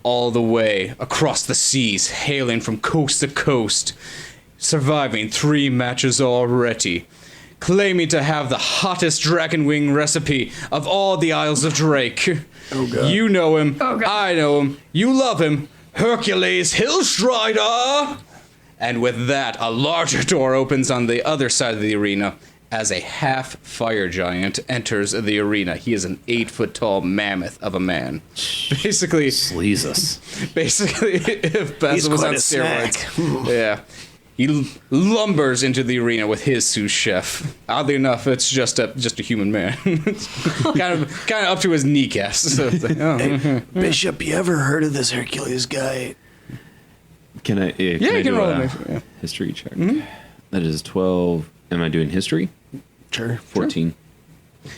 S2: All the way across the seas, hailing from coast to coast, surviving 3 matches already, claiming to have the hottest dragon wing recipe of all the Isles of Drake.
S4: Oh, God.
S2: You know him.
S5: Oh, God.
S2: I know him. You love him. Hercules Hillstrider! And with that, a larger door opens on the other side of the arena as a half fire giant enters the arena. He is an 8-foot-tall mammoth of a man. Basically,
S3: Jesus.
S2: if Basil was
S4: quite
S2: on
S4: a
S2: steroids. Yeah. He lumbers into the arena with his sous chef. Oddly enough, it's just a human man. kind of up to his kneecaps. So it's like, oh.
S4: Hey, Bishop, you ever heard of this Hercules guy?
S3: Can I? Yeah,
S2: Yeah,
S3: I
S2: you can
S3: do
S2: roll
S3: a
S2: it. Yeah.
S3: history check? That is 12. Am I doing history?
S4: Sure.
S3: 14.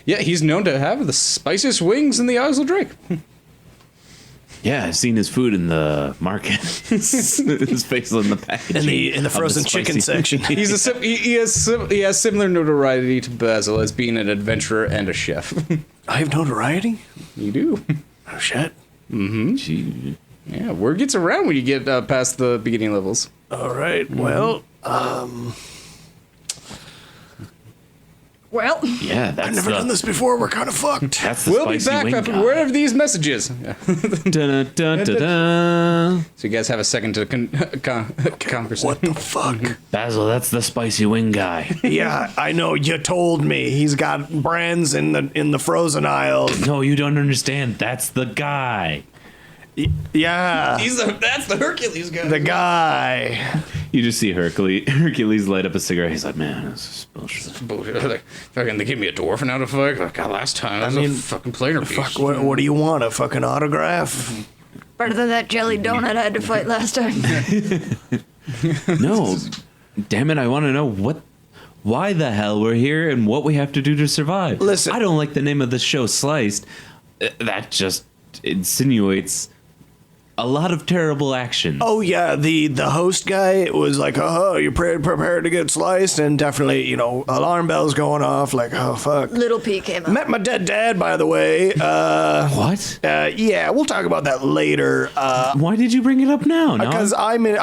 S2: Yeah, he's known to have the spiciest wings in the Isles of Drake.
S3: Yeah, I've seen his food in the market. His face on the packaging.
S4: In the
S3: of
S4: frozen chicken
S3: spicy-
S4: section.
S2: He has similar notoriety to Basil as being an adventurer and a chef.
S4: I have notoriety?
S2: You do.
S4: Oh, shit.
S3: Gee.
S2: Yeah, word gets around when you get past the beginning levels.
S4: All right. Well,
S5: Well,
S3: Yeah, that's
S4: I've never done this before. We're kind of fucked.
S3: That's the
S2: We'll be
S3: spicy
S2: back
S3: wing
S2: after
S3: guy.
S2: word of these messages.
S3: Dun-dun-dun-dun-dun.
S2: So you guys have a second to converse.
S4: What the fuck?
S3: Basil, that's the spicy wing guy.
S4: Yeah, I know. You told me he's got brands in the frozen aisle.
S3: No, you don't understand. That's the guy.
S4: Yeah,
S2: That's the Hercules guy.
S4: the guy.
S3: You just see Hercules light up a cigarette. He's like, man, this is bullshit.
S2: Bullshit. Like, fucking, they give me a dwarf now to fight. Like, God, last time that was
S4: mean,
S2: a fucking planar piece.
S4: Fuck. What do you want? A fucking autograph?
S5: better than that jelly donut I had to fight last time.
S3: No, damn it, I want to know why the hell we're here and what we have to do to survive.
S4: Listen.
S3: I don't like the name of the show, Sliced. That just insinuates a lot of terrible action.
S4: Oh yeah, the host guy was like, "Oh, you're prepared to get sliced," and definitely, alarm bells going off. Like, oh fuck.
S5: Little P came out.
S4: Met my dead dad, by the way.
S3: What?
S4: Yeah, we'll talk about that later.
S3: Why did you bring it up now? No?
S4: Because I'm in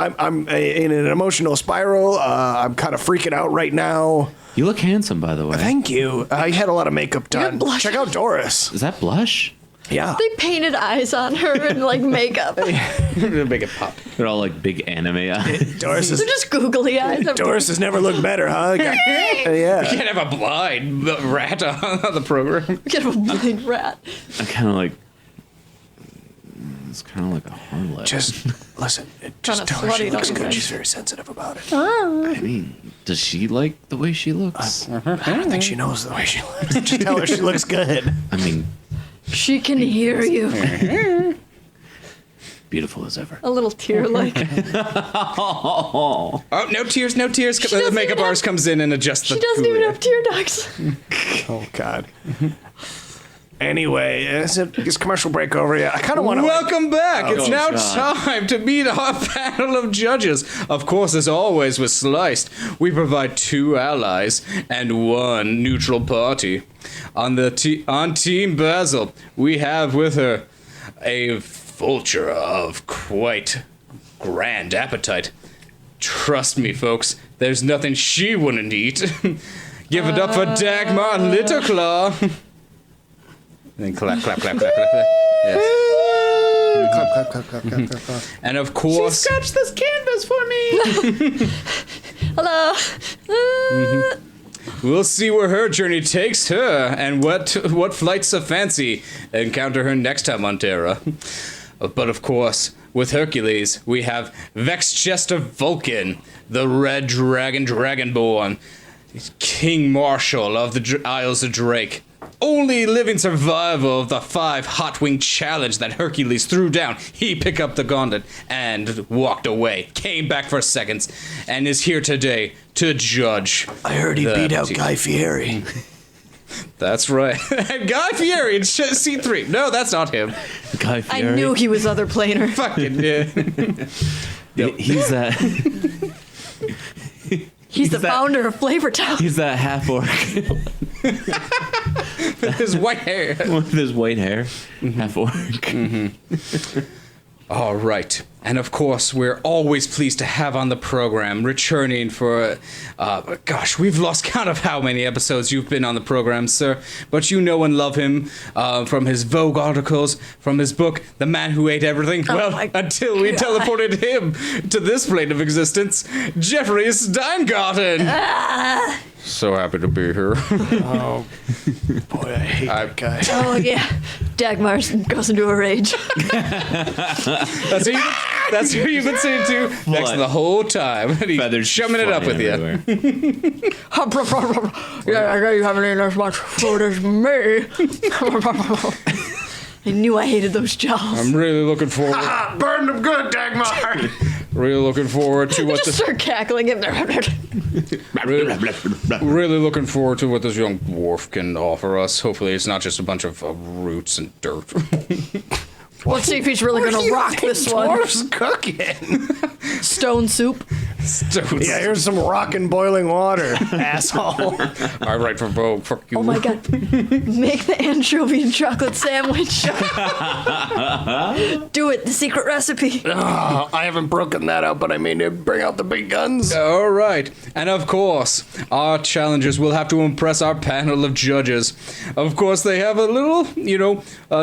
S4: an emotional spiral. I'm kind of freaking out right now.
S3: You look handsome, by the way.
S4: Thank you. I had a lot of makeup done.
S5: blushing.
S4: Check out Doris.
S3: Is that blush?
S4: Yeah.
S5: They painted eyes on her and like makeup. They're
S2: Make it pop.
S3: They're all like big anime eyes.
S4: Doris is.
S5: just googly eyes.
S4: Doris has never looked better, huh? Yeah.
S2: You can't have a blind rat on the program.
S5: Get a blind rat.
S3: I kind of like. It's kind of like a harlot.
S4: Just listen. Just
S5: Kinda
S4: tell her she
S5: slutty,
S4: looks
S5: don't you
S4: good.
S5: think?
S4: She's very sensitive about it.
S3: I mean, does she like the way she looks?
S4: I don't think she knows the way she looks. Just tell her she looks good.
S3: I mean,
S5: She can hear you.
S3: beautiful as ever.
S5: A little tear like.
S3: Oh,
S2: Oh, no tears, no tears. The
S5: doesn't
S2: makeup
S5: even
S2: artist comes in and adjusts the.
S5: She doesn't even have tear ducts.
S4: Oh God. Anyway, is commercial break over yet? I kind of want to.
S2: Welcome back. It's
S3: Oh,
S2: now
S3: God.
S2: time to meet our panel of judges. Of course, as always with Sliced, we provide 2 allies and 1 neutral party. On Team Basil, we have with her a vulture of quite grand appetite. Trust me, folks, there's nothing she wouldn't eat. Give it up for Dagmar Littleclaw. And then clap, clap, clap, clap, clap, clap. Yes.
S4: Clap.
S2: And of course,
S6: Scratch this canvas for me.
S5: Hello.
S2: we'll see where her journey takes her and what flights of fancy encounter her next time on Terra. But of course, with Hercules, we have Vexchester Vulcan, the Red Dragon Dragonborn, King Marshal of the Isles of Drake. Only living survivor of the 5 hot wing challenge that Hercules threw down. He picked up the gauntlet and walked away. Came back for seconds and is here today to judge.
S4: I heard he
S2: the
S4: beat out
S2: team.
S4: Guy Fieri.
S2: That's right. Guy Fieri in C3. No, that's not him.
S3: Guy
S5: I
S3: Fieri.
S5: knew he was other planar.
S2: Fucking yeah.
S3: He's that.
S5: He's the
S3: that-
S5: founder of Flavor Town.
S3: He's that half orc
S2: His white hair.
S3: with his white hair. Half orc.
S2: All right. And of course, we're always pleased to have on the program, returning for, gosh, we've lost count of how many episodes you've been on the program, sir. But you know and love him from his Vogue articles, from his book, The Man Who Ate Everything.
S5: Oh
S2: Well,
S5: my
S2: until we
S5: God.
S2: teleported him to this plane of existence, Jeffrey Steingarten. So happy to be here.
S4: Oh, boy, I hate that guy.
S5: Oh yeah. Dagmar goes into a rage.
S2: That's who you've been saying to next
S3: What?
S2: the whole time. And he's
S3: Feathers
S2: chumming it up with you.
S3: everywhere.
S5: Yeah, I know you haven't eaten as much food as me. I knew I hated those jaws.
S2: I'm really looking forward.
S4: Burn them good, Dagmar.
S2: Really looking forward to what
S5: Just
S2: this.
S5: start cackling in there.
S2: Really looking forward to what this young dwarf can offer us. Hopefully, it's not just a bunch of roots and dirt.
S5: Let's see if he's really gonna rock this one.
S4: Dwarf's cooking.
S5: Stone soup.
S4: Yeah, here's some rockin' boiling water, asshole.
S2: I write for Vogue. Fuck you.
S5: Oh my god. Make the anchovy and chocolate sandwich. Do it, the secret recipe.
S4: Oh, I haven't broken that out, but I mean to bring out the big guns.
S2: All right. And of course, our challengers will have to impress our panel of judges. Of course, they have a little,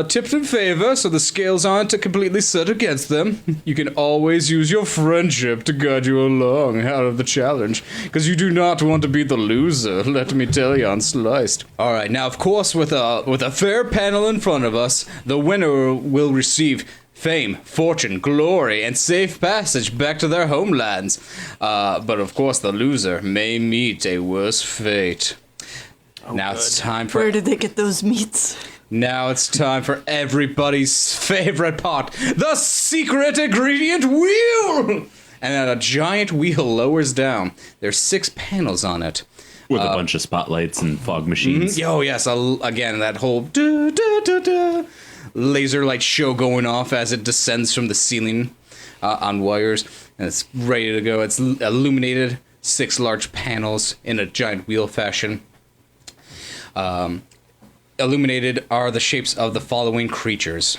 S2: tipped in favor, so the scales aren't completely set against them. You can always use your friendship to guide you along out of the challenge, because you do not want to be the loser, let me tell you, on Sliced. All right. Now, of course, with a fair panel in front of us, the winner will receive fame, fortune, glory, and safe passage back to their homelands. But of course, the loser may meet a worse fate. Now it's time for...
S5: Where did they get those meats?
S2: Now it's time for everybody's favorite part, the secret ingredient wheel! And then a giant wheel lowers down. There's 6 panels on it.
S3: With a bunch of spotlights and fog machines.
S2: Oh, yes. Again, that whole laser light show going off as it descends from the ceiling on wires. And it's ready to go. It's illuminated. 6 large panels in a giant wheel fashion. Illuminated are the shapes of the following creatures: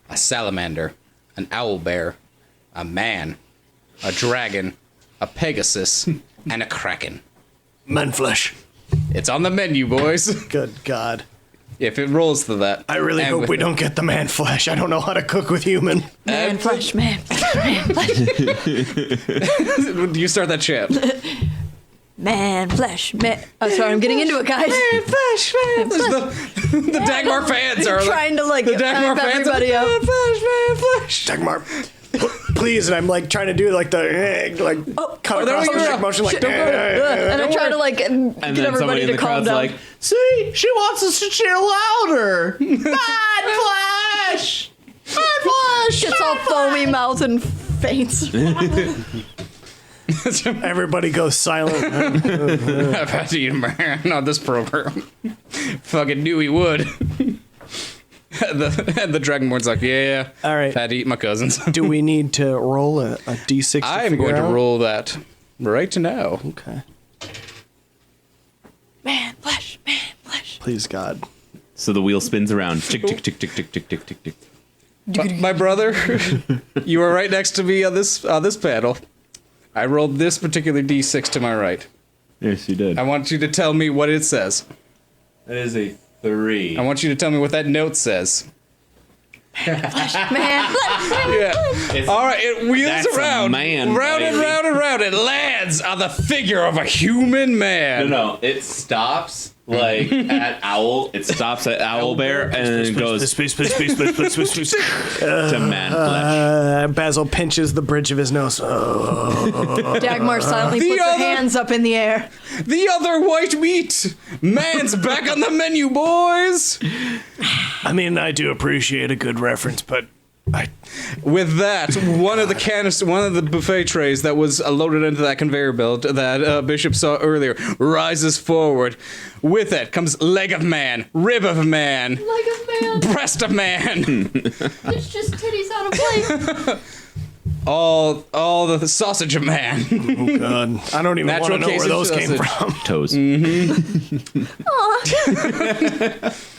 S2: a salamander, an owlbear, a man, a dragon, a pegasus, and a kraken.
S4: Manflesh.
S2: It's on the menu, boys.
S4: Good God.
S2: If it rolls to that.
S4: I really hope we don't get the man flesh. I don't know how to cook with human.
S5: Man flesh, man flesh.
S2: You start that chant.
S5: Man flesh, man. Oh, sorry, I'm getting into it, guys. Man flesh, man flesh.
S2: The Dagmar fans are
S5: trying to
S2: the Dagmar
S5: hype
S2: fans
S5: everybody up.
S2: Man flesh.
S4: Dagmar, please. And I'm like trying to do like the cut across the stick motion, like.
S5: And I try to get everybody to calm down.
S3: Like, see, she wants us to cheer louder. Man flesh. Man flesh.
S5: Gets all foamy mouth and faints.
S4: Everybody goes silent.
S2: I've had to eat a man on this program. Fucking knew he would. And the Dragonborn's like, yeah.
S4: All right.
S2: Had to eat my cousins.
S4: Do we need to roll a d6?
S2: I am going to roll that right now.
S4: Okay.
S5: Man flesh, man flesh.
S4: Please, God.
S3: So the wheel spins around. Tick, tick, tick, tick, tick, tick, tick, tick, tick.
S2: My brother, you are right next to me on this panel. I rolled this particular d6 to my right.
S3: Yes, you did.
S2: I want you to tell me what it says.
S3: That is a 3.
S2: I want you to tell me what that note says.
S5: Man flesh.
S2: Yeah. All right, it wheels
S3: That's a
S2: around.
S3: man,
S2: round and
S3: baby.
S2: round and round. It lands on the figure of a human man.
S3: No, it stops like at owl. It stops at owlbear and then goes
S4: Please.
S3: to man flesh.
S4: Basil pinches the bridge of his nose.
S5: Dagmar silently puts her hands up in the air.
S2: The other white meat. Man's back on the menu, boys.
S4: I mean, I do appreciate a good reference, but
S2: With that, one of the buffet trays that was loaded into that conveyor belt that Bishop saw earlier rises forward. With it comes leg of man, rib of man,
S5: Leg of man.
S2: breast of man,
S5: It's just titties on a plate.
S2: all the sausage of man.
S4: oh God, I don't even want to
S2: Natural
S4: know
S2: case
S4: where
S2: of
S4: those came
S2: sausage.
S4: from.
S3: Toes.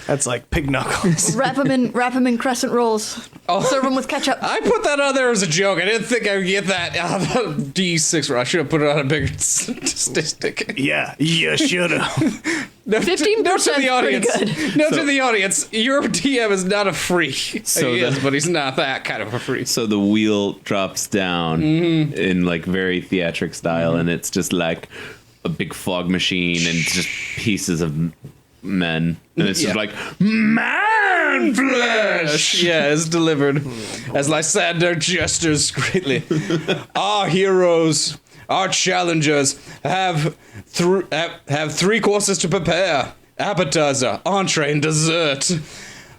S4: That's like pig knuckles.
S5: Wrap them in crescent rolls. Serve them with ketchup.
S2: I put that on there as a joke. I didn't think I would get that D6. I should have put it on a bigger statistic.
S4: Yeah, you should have.
S5: 15%
S2: Note to the audience.
S5: pretty good.
S2: Note to the audience. Your DM is not a freak.
S3: So
S2: he is,
S3: the-
S2: but he's not that kind of a freak.
S3: So the wheel drops down in like very theatric style, and it's just like a big fog machine and just pieces of men, and it's just like man flesh.
S2: Yeah, it's delivered as Lysander gestures greatly. Our heroes, our challengers have 3 courses to prepare: appetizer, entree, and dessert.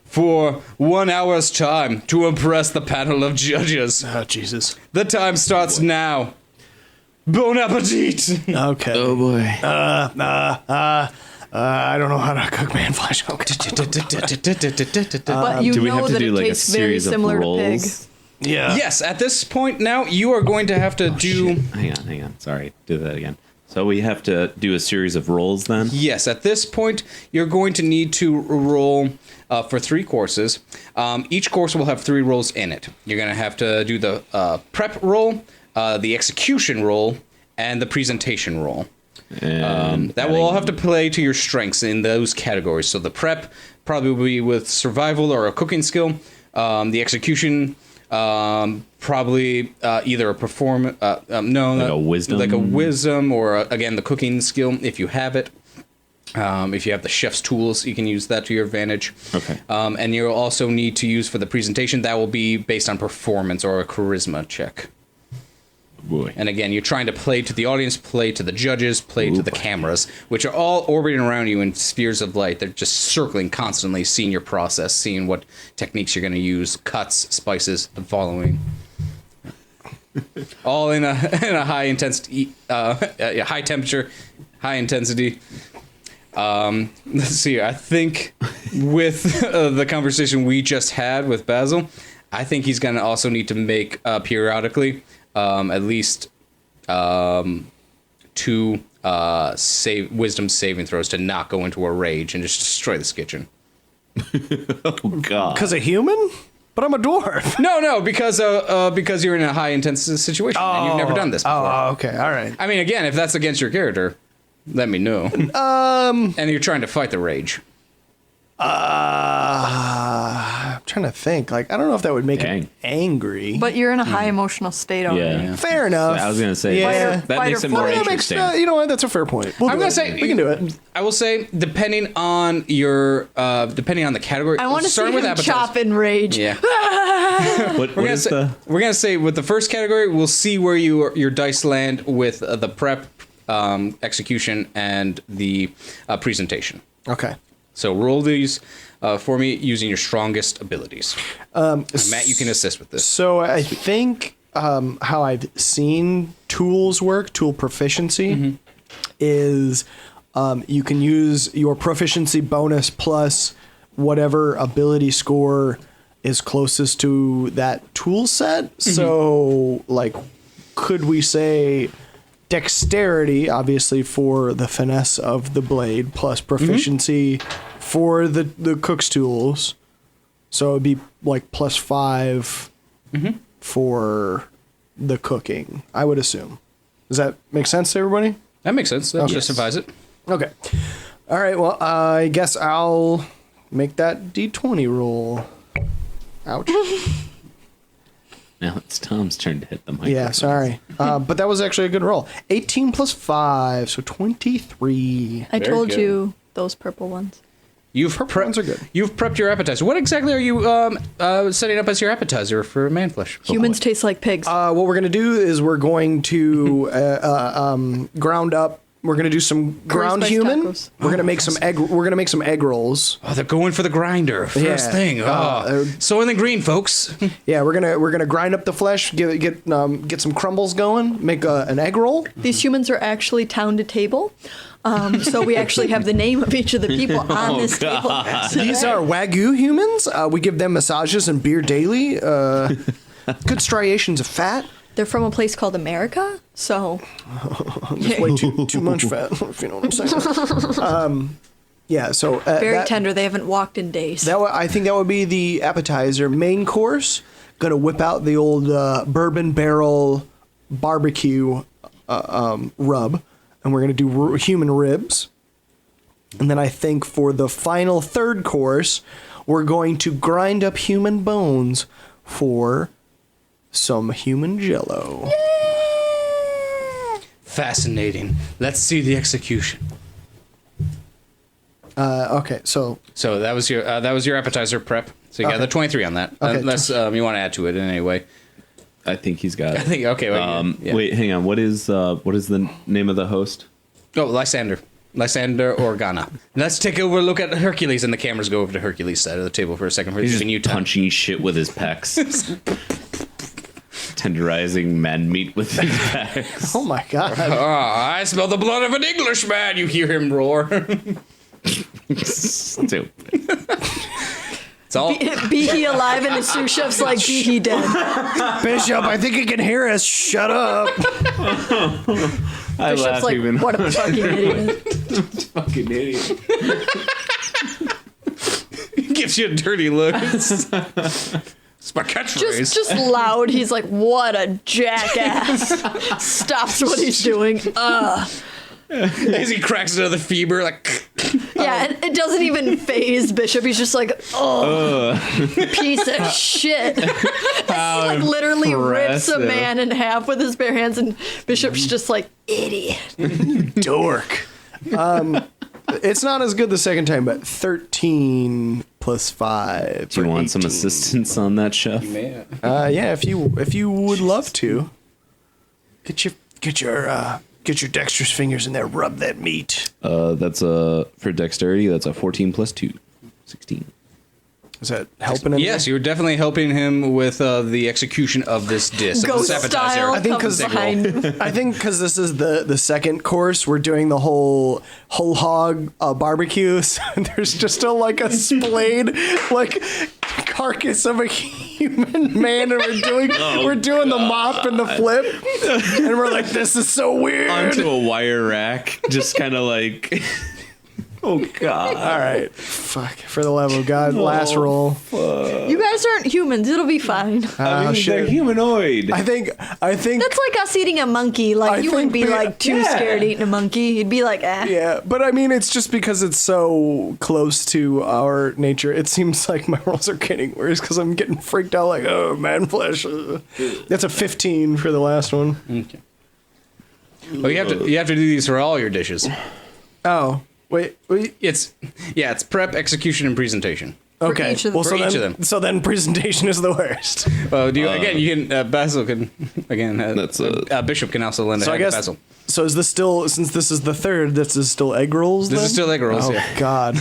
S2: For 1 hour's time to impress the panel of judges.
S4: Oh Jesus.
S2: The time starts now. Bon appetit!
S4: Okay.
S3: Oh boy.
S4: I don't know how to cook man flesh. Okay.
S5: But you
S3: Do we
S5: know
S3: have to
S5: that
S3: do
S5: it
S3: like a
S5: tastes very
S3: series of
S5: similar to pig.
S3: rolls?
S4: Yeah.
S2: Yes, at this point now, you are going to have to do...
S3: Shit. Hang on. Sorry. Do that again. So we have to do a series of rolls then?
S2: Yes, at this point, you're going to need to roll for 3 courses. Each course will have 3 rolls in it. You're going to have to do the prep roll, the execution roll, and the presentation roll.
S3: And
S2: That will all have to play to your strengths in those categories. So the prep probably will be with survival or a cooking skill. The execution... probably either a
S3: like a wisdom,
S2: or again the cooking skill if you have it. If you have the chef's tools, you can use that to your advantage.
S3: Okay.
S2: And you'll also need to use for the presentation that will be based on performance or a charisma check.
S3: Boy.
S2: And again, you're trying to play to the audience, play to the judges, play to the cameras, which are all orbiting around you in spheres of light. They're just circling constantly, seeing your process, seeing what techniques you're going to use, cuts, spices, the following. All in a high intensity, high temperature, high intensity. Let's see. I think with the conversation we just had with Basil, I think he's going to also need to make periodically. At least 2 wisdom saving throws to not go into a rage and just destroy this kitchen.
S3: Oh God.
S4: Because a human? But I'm a dwarf.
S2: No, because you're in a high intensity situation and you've never done this before.
S4: Oh, okay. All right.
S2: I mean, again, if that's against your character, let me know. And you're trying to fight the rage.
S4: I'm trying to think. Like, I don't know if that would make him angry.
S5: But you're in a high emotional state already.
S3: Yeah.
S4: Fair enough.
S3: I was gonna say
S4: Yeah.
S3: that makes it more
S4: Well, that
S3: interesting.
S4: you know what? That's a fair point. We'll
S2: I'm
S4: do
S2: gonna
S4: it.
S2: say
S4: we can do it.
S2: I will say, depending on the category.
S5: I want to see
S2: starting
S5: him
S2: with appetizer.
S5: chop in rage.
S2: Yeah.
S3: What
S2: We're
S3: is the?
S2: gonna say with the first category, we'll see where your dice land with the prep, execution, and the presentation.
S4: Okay.
S2: So roll these for me using your strongest abilities. Matt, you can assist with this.
S4: So I think how I've seen tools work, tool proficiency, is you can use your proficiency bonus plus whatever ability score is closest to that tool set. So, like, could we say dexterity, obviously, for the finesse of the blade, plus proficiency for the cook's tools? So it'd be like +5 for the cooking, I would assume. Does that make sense to everybody?
S2: That makes sense. That justifies it.
S4: Okay. All right. Well, I guess I'll make that D20 roll. Ouch.
S3: Now it's Tom's turn to hit the mic.
S4: Yeah, sorry. But that was actually a good roll. 18 plus 5, so 23.
S5: I
S2: Very
S5: told
S2: good.
S5: you those purple ones.
S2: You've
S4: ones are good.
S2: You've prepped your appetizer. What exactly are you setting up as your appetizer for manflesh?
S5: Humans taste like pigs.
S4: What we're going to do is we're going to ground up. We're going to do some ground
S5: spice
S4: human.
S5: tacos.
S4: We're going to make some egg. We're going to make some egg rolls.
S2: Oh, they're going for the grinder first
S4: Yeah.
S2: thing. Soylent Green, folks.
S4: Yeah, we're gonna grind up the flesh, get some crumbles going, make an egg roll.
S5: These humans are actually town to table. So we actually have the name of each of the people on this table.
S4: These are Wagyu humans. We give them massages and beer daily. Good striations of fat.
S5: They're from a place called America, so
S4: Just way too much fat, if you know what I'm saying. Yeah, so
S5: very tender. They haven't walked in days.
S4: I think that would be the appetizer. Main course, gonna whip out the old bourbon barrel barbecue rub, and we're gonna do human ribs. And then I think for the final third course, we're going to grind up human bones for some human jello.
S2: Fascinating. Let's see the execution.
S4: Okay, so
S2: So that was your appetizer prep. So you got
S4: Okay.
S2: the 23 on that.
S4: Okay.
S2: Unless you want to add to it in any way.
S3: I think he's got
S2: I
S3: it.
S2: think okay. Yeah.
S3: Wait, hang on. What is the name of the host?
S2: Oh, Lysander Organa. Let's take a look at Hercules, and the cameras go over to Hercules' side of the table for a second.
S3: He's
S2: Giving you
S3: just
S2: time.
S3: punching shit with his pecs. Tenderizing man meat with his pecs.
S4: oh my god.
S2: I smell the blood of an Englishman. You hear him roar.
S3: Stupid.
S2: It's all.
S5: Be he alive, and the sous chef's like, be he dead.
S4: Bishop, I think he can hear us. Shut up.
S3: I
S5: Bishop's
S3: laugh
S5: like,
S3: even.
S5: what a fucking idiot.
S3: Fucking idiot.
S2: Gives you a dirty look. It's my catchphrase.
S5: Just loud. He's like, what a jackass. Stops what he's doing.
S2: As he cracks another fever, like.
S5: Yeah, and it doesn't even phase Bishop. He's just like, piece of shit. And he like literally rips a
S3: impressive.
S5: man in half with his bare hands, and Bishop's just like, idiot.
S4: Dork. It's not as good the second time, but 13 plus 5.
S3: Do you want some
S4: 18.
S3: assistance on that, chef?
S4: Yeah, if you would love to. Get your dexterous fingers in there. Rub that meat.
S3: That's for dexterity. That's a 14 plus 2, 16.
S4: Is that helping him?
S2: Yes, you're definitely helping him with the execution of this dish.
S5: Ghost
S2: This appetizer.
S5: style.
S4: I think
S5: comes behind him.
S4: I think because this is the second course, we're doing the whole hog barbecue. So there's just a splayed carcass of a human man, and we're doing the mop and the flip, and we're like, this is so weird.
S3: Onto a wire rack, just kind of like. Oh God!
S4: All right, fuck for the love of God, last roll.
S5: You guys aren't humans. It'll be fine.
S3: They're
S4: Shit.
S3: humanoid.
S4: I think
S5: That's like us eating a monkey. Like, you wouldn't be
S4: think
S5: like too scared eating a monkey. You'd be like, eh.
S4: yeah, but I mean, it's just because it's so close to our nature. It seems like my rolls are getting worse because I'm getting freaked out. Like, oh, man flesh. That's a 15 for the last one.
S2: Okay. Oh, you have to do these for all your dishes.
S4: Oh, wait.
S2: It's prep, execution, and presentation.
S4: Okay.
S5: each of
S4: Well,
S5: them.
S2: For each of them.
S4: So then presentation is the worst.
S2: Well, you can Basil can again.
S3: That's
S2: Bishop can also lend a
S4: So I
S2: hand to
S4: guess.
S2: Basil.
S4: So is this still, since this is the third, this is still egg rolls?
S2: This
S4: then?
S2: is still egg rolls.
S4: Oh
S2: Yeah.
S4: God.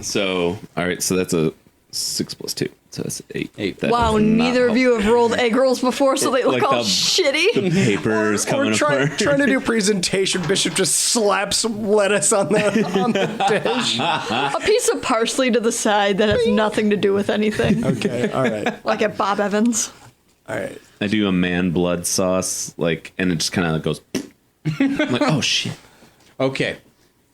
S3: So, all right. So that's a 6 plus 2. So that's 8.
S2: 8.
S3: That
S5: Wow,
S3: does not
S5: neither of
S3: help.
S5: you have rolled egg rolls before, so they look
S3: Like
S5: all
S3: the-
S5: shitty.
S3: Papers coming
S4: We're
S3: apart.
S4: trying to do presentation. Bishop just slaps some lettuce on the dish.
S5: A piece of parsley to the side that has nothing to do with anything.
S4: Okay. All right.
S5: Like at Bob Evans.
S4: All right.
S3: I do a man blood sauce, and it just kind of goes. I'm like, oh shit.
S2: Okay.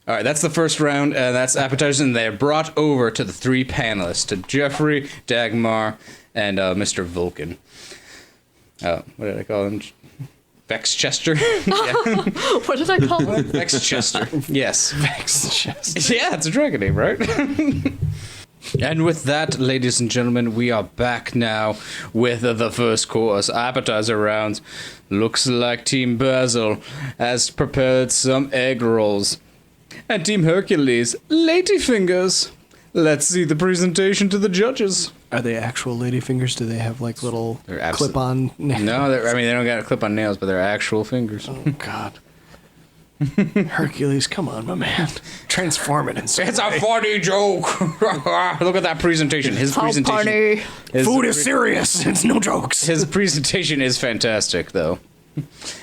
S2: All right, that's the first round. That's appetizers, and they're brought over to the 3 panelists, to Jeffrey, Dagmar, and Mr. Vulcan. What did I call him? Vex Chester? Yeah.
S5: What did I call it?
S2: Vex Chester. Yes.
S4: Chest.
S2: Yeah, it's a dragon name, right? And with that, ladies and gentlemen, we are back now with the first course appetizer rounds. Looks like Team Basil has prepared some egg rolls. And Team Hercules, ladyfingers. Let's see the presentation to the judges.
S4: Are they actual ladyfingers? Do they have little
S2: They're abso-
S4: clip-on?
S2: No, they don't got a clip on nails, but they're actual fingers.
S4: Oh God. Hercules, come on, my man. Transform it in some
S2: It's a
S4: way.
S2: funny joke. Look at that presentation. His
S5: How
S2: presentation.
S5: funny.
S4: Food is serious. It's no jokes.
S2: His presentation is fantastic, though.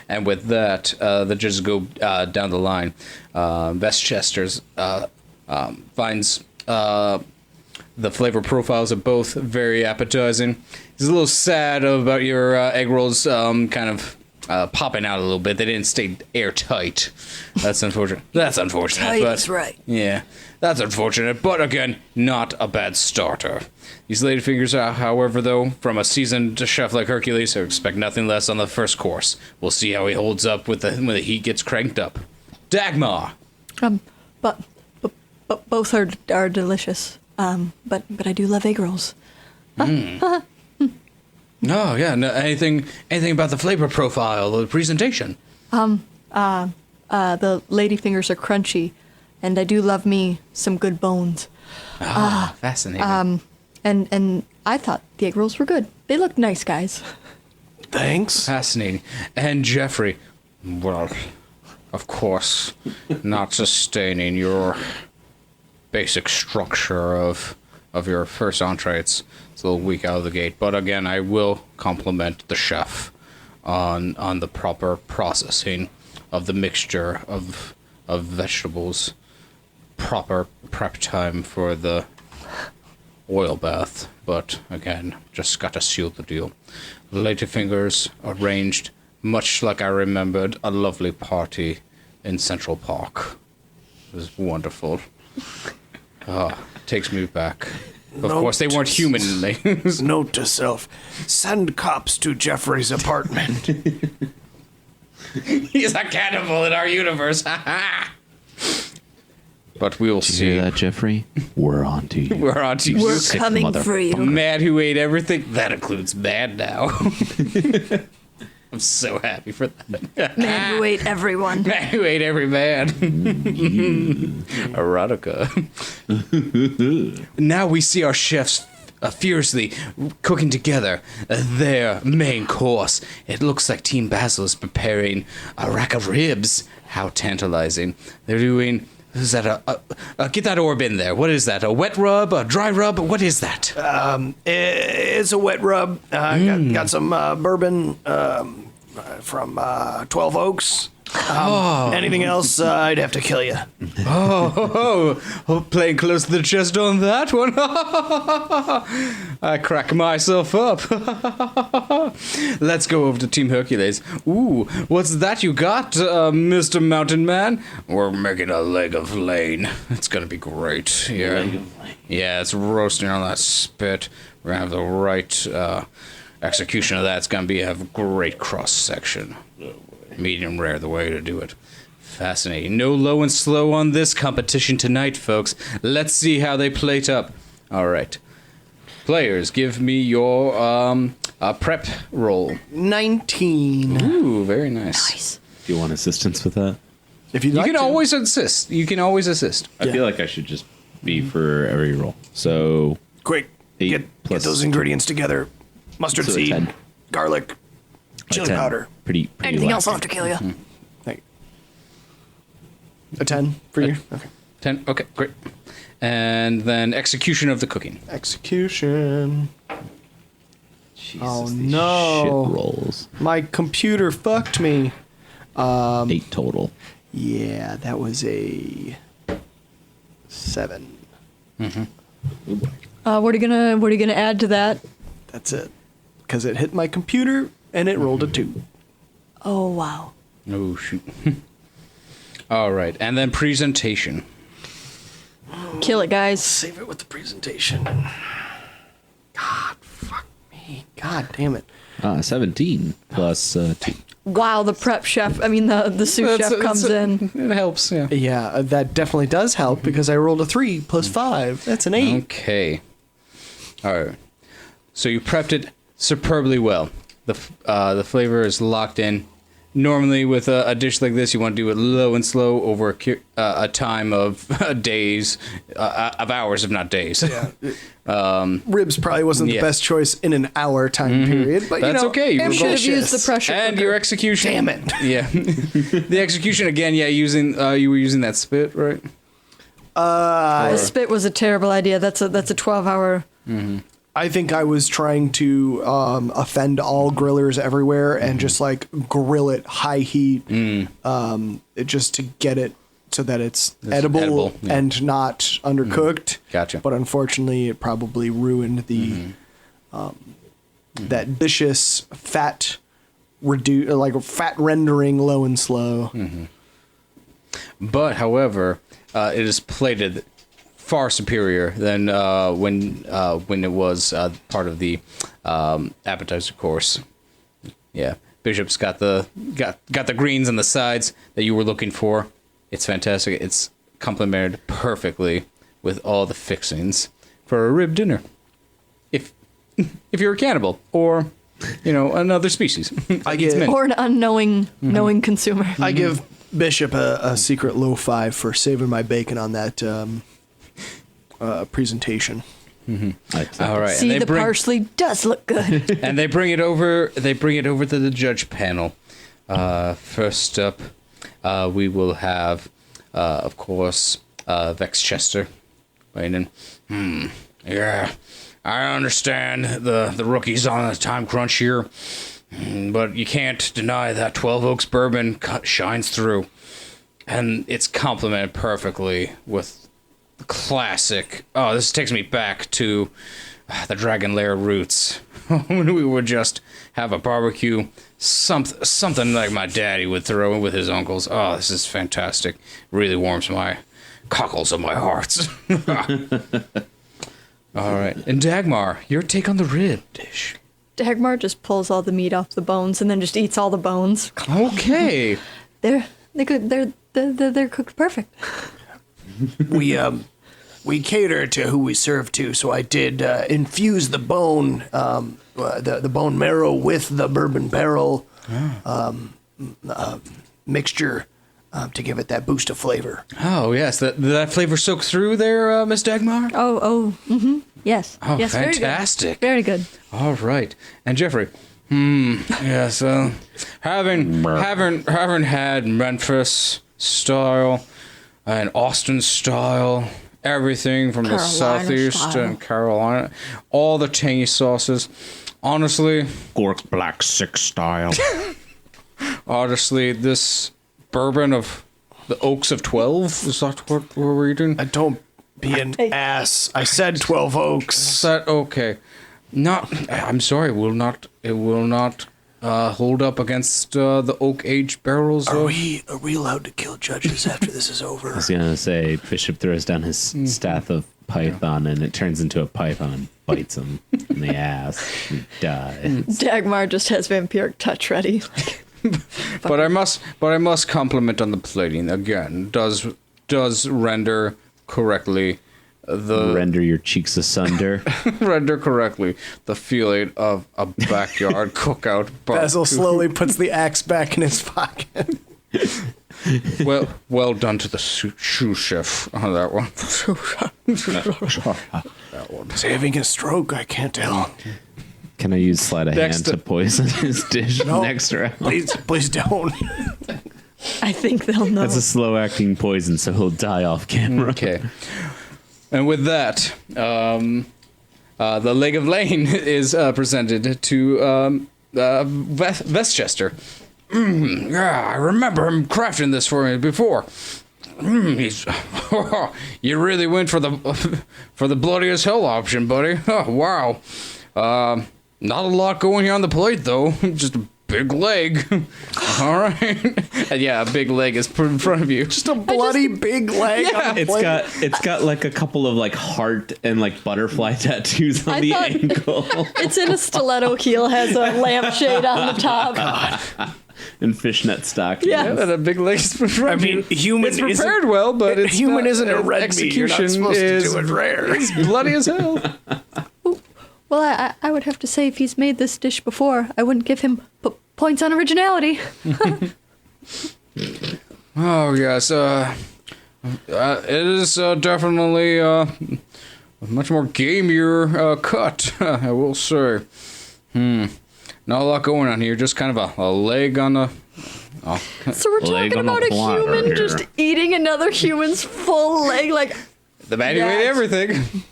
S2: And with that, the judges go down the line. Westchester's finds the flavor profiles of both very appetizing. He's a little sad about your egg rolls kind of popping out a little bit. They didn't stay airtight. That's unfortunate. That's unfortunate.
S5: Tight
S2: but
S5: is right.
S2: Yeah, that's unfortunate. But again, not a bad starter. These ladyfingers are, however, though, from a seasoned chef like Hercules, so expect nothing less on the first course. We'll see how he holds up when the heat gets cranked up. Dagmar.
S5: But both are delicious. But I do love egg rolls.
S2: Oh yeah, no, anything about the flavor profile or the presentation?
S5: The ladyfingers are crunchy, and I do love me some good bones.
S2: Fascinating.
S5: And I thought the egg rolls were good. They looked nice, guys.
S4: Thanks.
S2: Fascinating. And Jeffrey, well, of course, not sustaining your basic structure of your first entree. It's a little weak out of the gate, but again, I will compliment the chef on the proper processing of the mixture of vegetables, proper prep time for the oil bath, but again, just got to seal the deal. Ladyfingers arranged much like I remembered a lovely party in Central Park. It was wonderful. Takes me back. Of course, they weren't human names.
S1: Note to self: send cops to Jeffrey's apartment.
S2: He's a cannibal in our universe. But we'll
S3: Did you
S2: see.
S3: hear that, Jeffrey? We're on to you.
S2: We're on to you.
S5: We're
S3: sick
S5: coming
S3: mother-
S5: for you.
S2: Man who ate everything. That includes man now. I'm so happy for that.
S5: Man who ate everyone.
S2: Man who ate every man. Erotica. Now we see our chefs fiercely cooking together their main course. It looks like Team Basil is preparing a rack of ribs. How tantalizing. They're doing... Is that get that orb in there. What is that? A wet rub? A dry rub? What is that?
S1: It's a wet rub. Got some bourbon from 12 Oaks. Anything else, I'd have to kill you.
S2: Playing close to the chest on that one. I crack myself up. Let's go over to Team Hercules. Ooh, what's that you got, Mr. Mountain Man? We're making a leg of lane. It's gonna be great. Yeah, yeah, it's roasting on that spit. We're gonna have the right execution of that. It's gonna be have great cross section. Medium rare, the way to do it. Fascinating. No low and slow on this competition tonight, folks. Let's see how they plate up. All right. Players, give me your prep roll.
S4: 19.
S2: Ooh, very nice.
S5: Nice.
S3: Do you want assistance with that?
S4: If you'd
S2: You
S4: like
S2: can
S4: to.
S2: always assist. You can always assist.
S3: I feel like I should just be for every roll. So
S1: Quick,
S3: 8
S1: get
S3: plus
S1: those ingredients together. Mustard
S3: So a
S1: seed,
S3: 10.
S1: garlic, chili
S3: 10.
S1: powder.
S3: Pretty
S5: Anything else, I'll
S3: lacking.
S5: have to kill you.
S4: Thank you. A 10 for you? Okay.
S2: 10. Okay, great. And then execution of the cooking.
S4: Execution.
S3: Jesus,
S4: Oh,
S3: these
S4: no.
S3: Shit rolls.
S4: My computer fucked me.
S3: 8 total.
S4: Yeah, that was a 7.
S5: What are you gonna add to that?
S4: That's it. Because it hit my computer and it rolled a 2.
S5: Oh wow.
S2: Oh, shoot. All right. And then presentation.
S5: Kill it, guys.
S4: Save it with the presentation. God, fuck me. God damn it.
S3: 17 plus 2.
S5: Wow, the prep chef, the sous chef comes in.
S2: It helps, yeah.
S4: Yeah, that definitely does help because I rolled a 3 plus 5. That's an 8.
S2: Okay. All right. So you prepped it superbly well. The flavor is locked in. Normally, with a dish like this, you want to do it low and slow over a time of days, of hours, if not days.
S4: Yeah. Ribs probably wasn't
S2: yeah.
S4: the best choice in an hour time period, but
S2: That's okay.
S5: You
S2: We're
S5: should have
S2: both-
S5: used the pressure
S2: And
S5: cooker.
S2: your execution.
S4: Damn it.
S2: Yeah. The execution again. Yeah, using you were using that spit, right?
S5: The spit was a terrible idea. That's a 12-hour.
S4: I think I was trying to offend all grillers everywhere and just like grill it high heat, just to get it so that it's edible,
S2: yeah.
S4: and not undercooked.
S2: Gotcha.
S4: But unfortunately, it probably ruined the that delicious fat fat rendering low and slow.
S2: But however, it is plated far superior than when it was part of the appetizer course. Yeah, Bishop's got the greens on the sides that you were looking for. It's fantastic. It's complemented perfectly with all the fixings for a rib dinner. If you're a cannibal or another species,
S4: I get
S5: Or an unknowing knowing consumer.
S4: I give Bishop a secret low 5 for saving my bacon on that presentation.
S2: all right.
S5: See,
S2: and
S5: the parsley does look good.
S2: and they bring it over. They bring it over to the judge panel. First up, we will have, of course, Vex Chester. Waiting. Yeah, I understand the rookie's on a time crunch here, but you can't deny that 12 Oaks bourbon shines through, and it's complemented perfectly with classic. Oh, this takes me back to the Dragon Lair roots. When we would just have a barbecue, something like my daddy would throw in with his uncles. Oh, this is fantastic. Really warms my cockles of my hearts. All right. And Dagmar, your take on the rib dish.
S5: Dagmar just pulls all the meat off the bones and then just eats all the bones.
S2: Okay.
S5: They're good. They're cooked perfect.
S4: We cater to who we serve to, so I did infuse the bone, the bone marrow with the bourbon barrel mixture to give it that boost of flavor.
S2: Oh, yes. That flavor soak through there, Miss Dagmar?
S5: Yes.
S2: Oh,
S5: yes,
S2: fantastic.
S5: Very good.
S2: All right. And Jeffrey, yes, haven't had Memphis style and Austin style, everything from the
S5: Carolina
S2: Southeast
S5: style.
S2: and Carolina, all the tangy sauces. Honestly,
S3: Gork Black 6 style.
S2: honestly, this bourbon of the Oaks of 12, is that what we're eating?
S4: Don't be an ass. I said 12 Oaks.
S2: Is that okay? I'm sorry, it will not hold up against the oak aged barrels.
S4: Are we allowed to kill judges after this is over?
S3: I was gonna say, Bishop throws down his staff of python, and it turns into a python, bites him in the ass, and dies.
S5: Dagmar just has vampiric touch ready.
S2: But I must compliment on the plating again. Does render correctly
S3: Render your cheeks asunder.
S2: render correctly the feeling of a backyard cookout.
S4: Basil slowly puts the axe back in his pocket.
S2: Well done to the shoe chef on that one.
S4: Is he having a stroke? I can't tell.
S3: Can I use sleight of hand
S2: Next-
S3: to poison his dish next round?
S4: Please don't.
S5: I think they'll know.
S3: That's a slow acting poison, so he'll die off camera.
S2: Okay. And with that, the Leg of Lane is presented to Westchester. Yeah, I remember him crafting this for me before. You really went for the bloody as hell option, buddy. Oh, wow. Not a lot going here on the plate, though. Just a big leg. All right. And yeah, a big leg is put in front of you.
S4: Just a bloody big leg. On a plate.
S3: It's got like a couple of like heart and like butterfly tattoos on
S5: I
S3: the
S5: thought-
S3: ankle
S5: It's in a stiletto heel, has a lampshade on the top.
S3: and fishnet stockings.
S5: Yeah.
S2: And a big leg is put in front of you.
S4: human
S2: It's prepared well, but it's
S4: human
S2: not-
S4: isn't a red meat. You're not
S2: execution
S4: supposed to
S2: is
S4: do it rare.
S2: bloody as hell.
S5: Well, I would have to say if he's made this dish before, I wouldn't give him points on originality.
S2: Oh yes, it is definitely a much more gamier cut. I will say. Not a lot going on here. Just kind of a leg on the. Oh.
S5: So we're
S3: Leg
S5: talking
S3: on the
S5: about a
S3: platter
S5: human
S3: here.
S5: just eating another human's full leg, like
S2: The man who ate
S5: Yes.
S2: everything.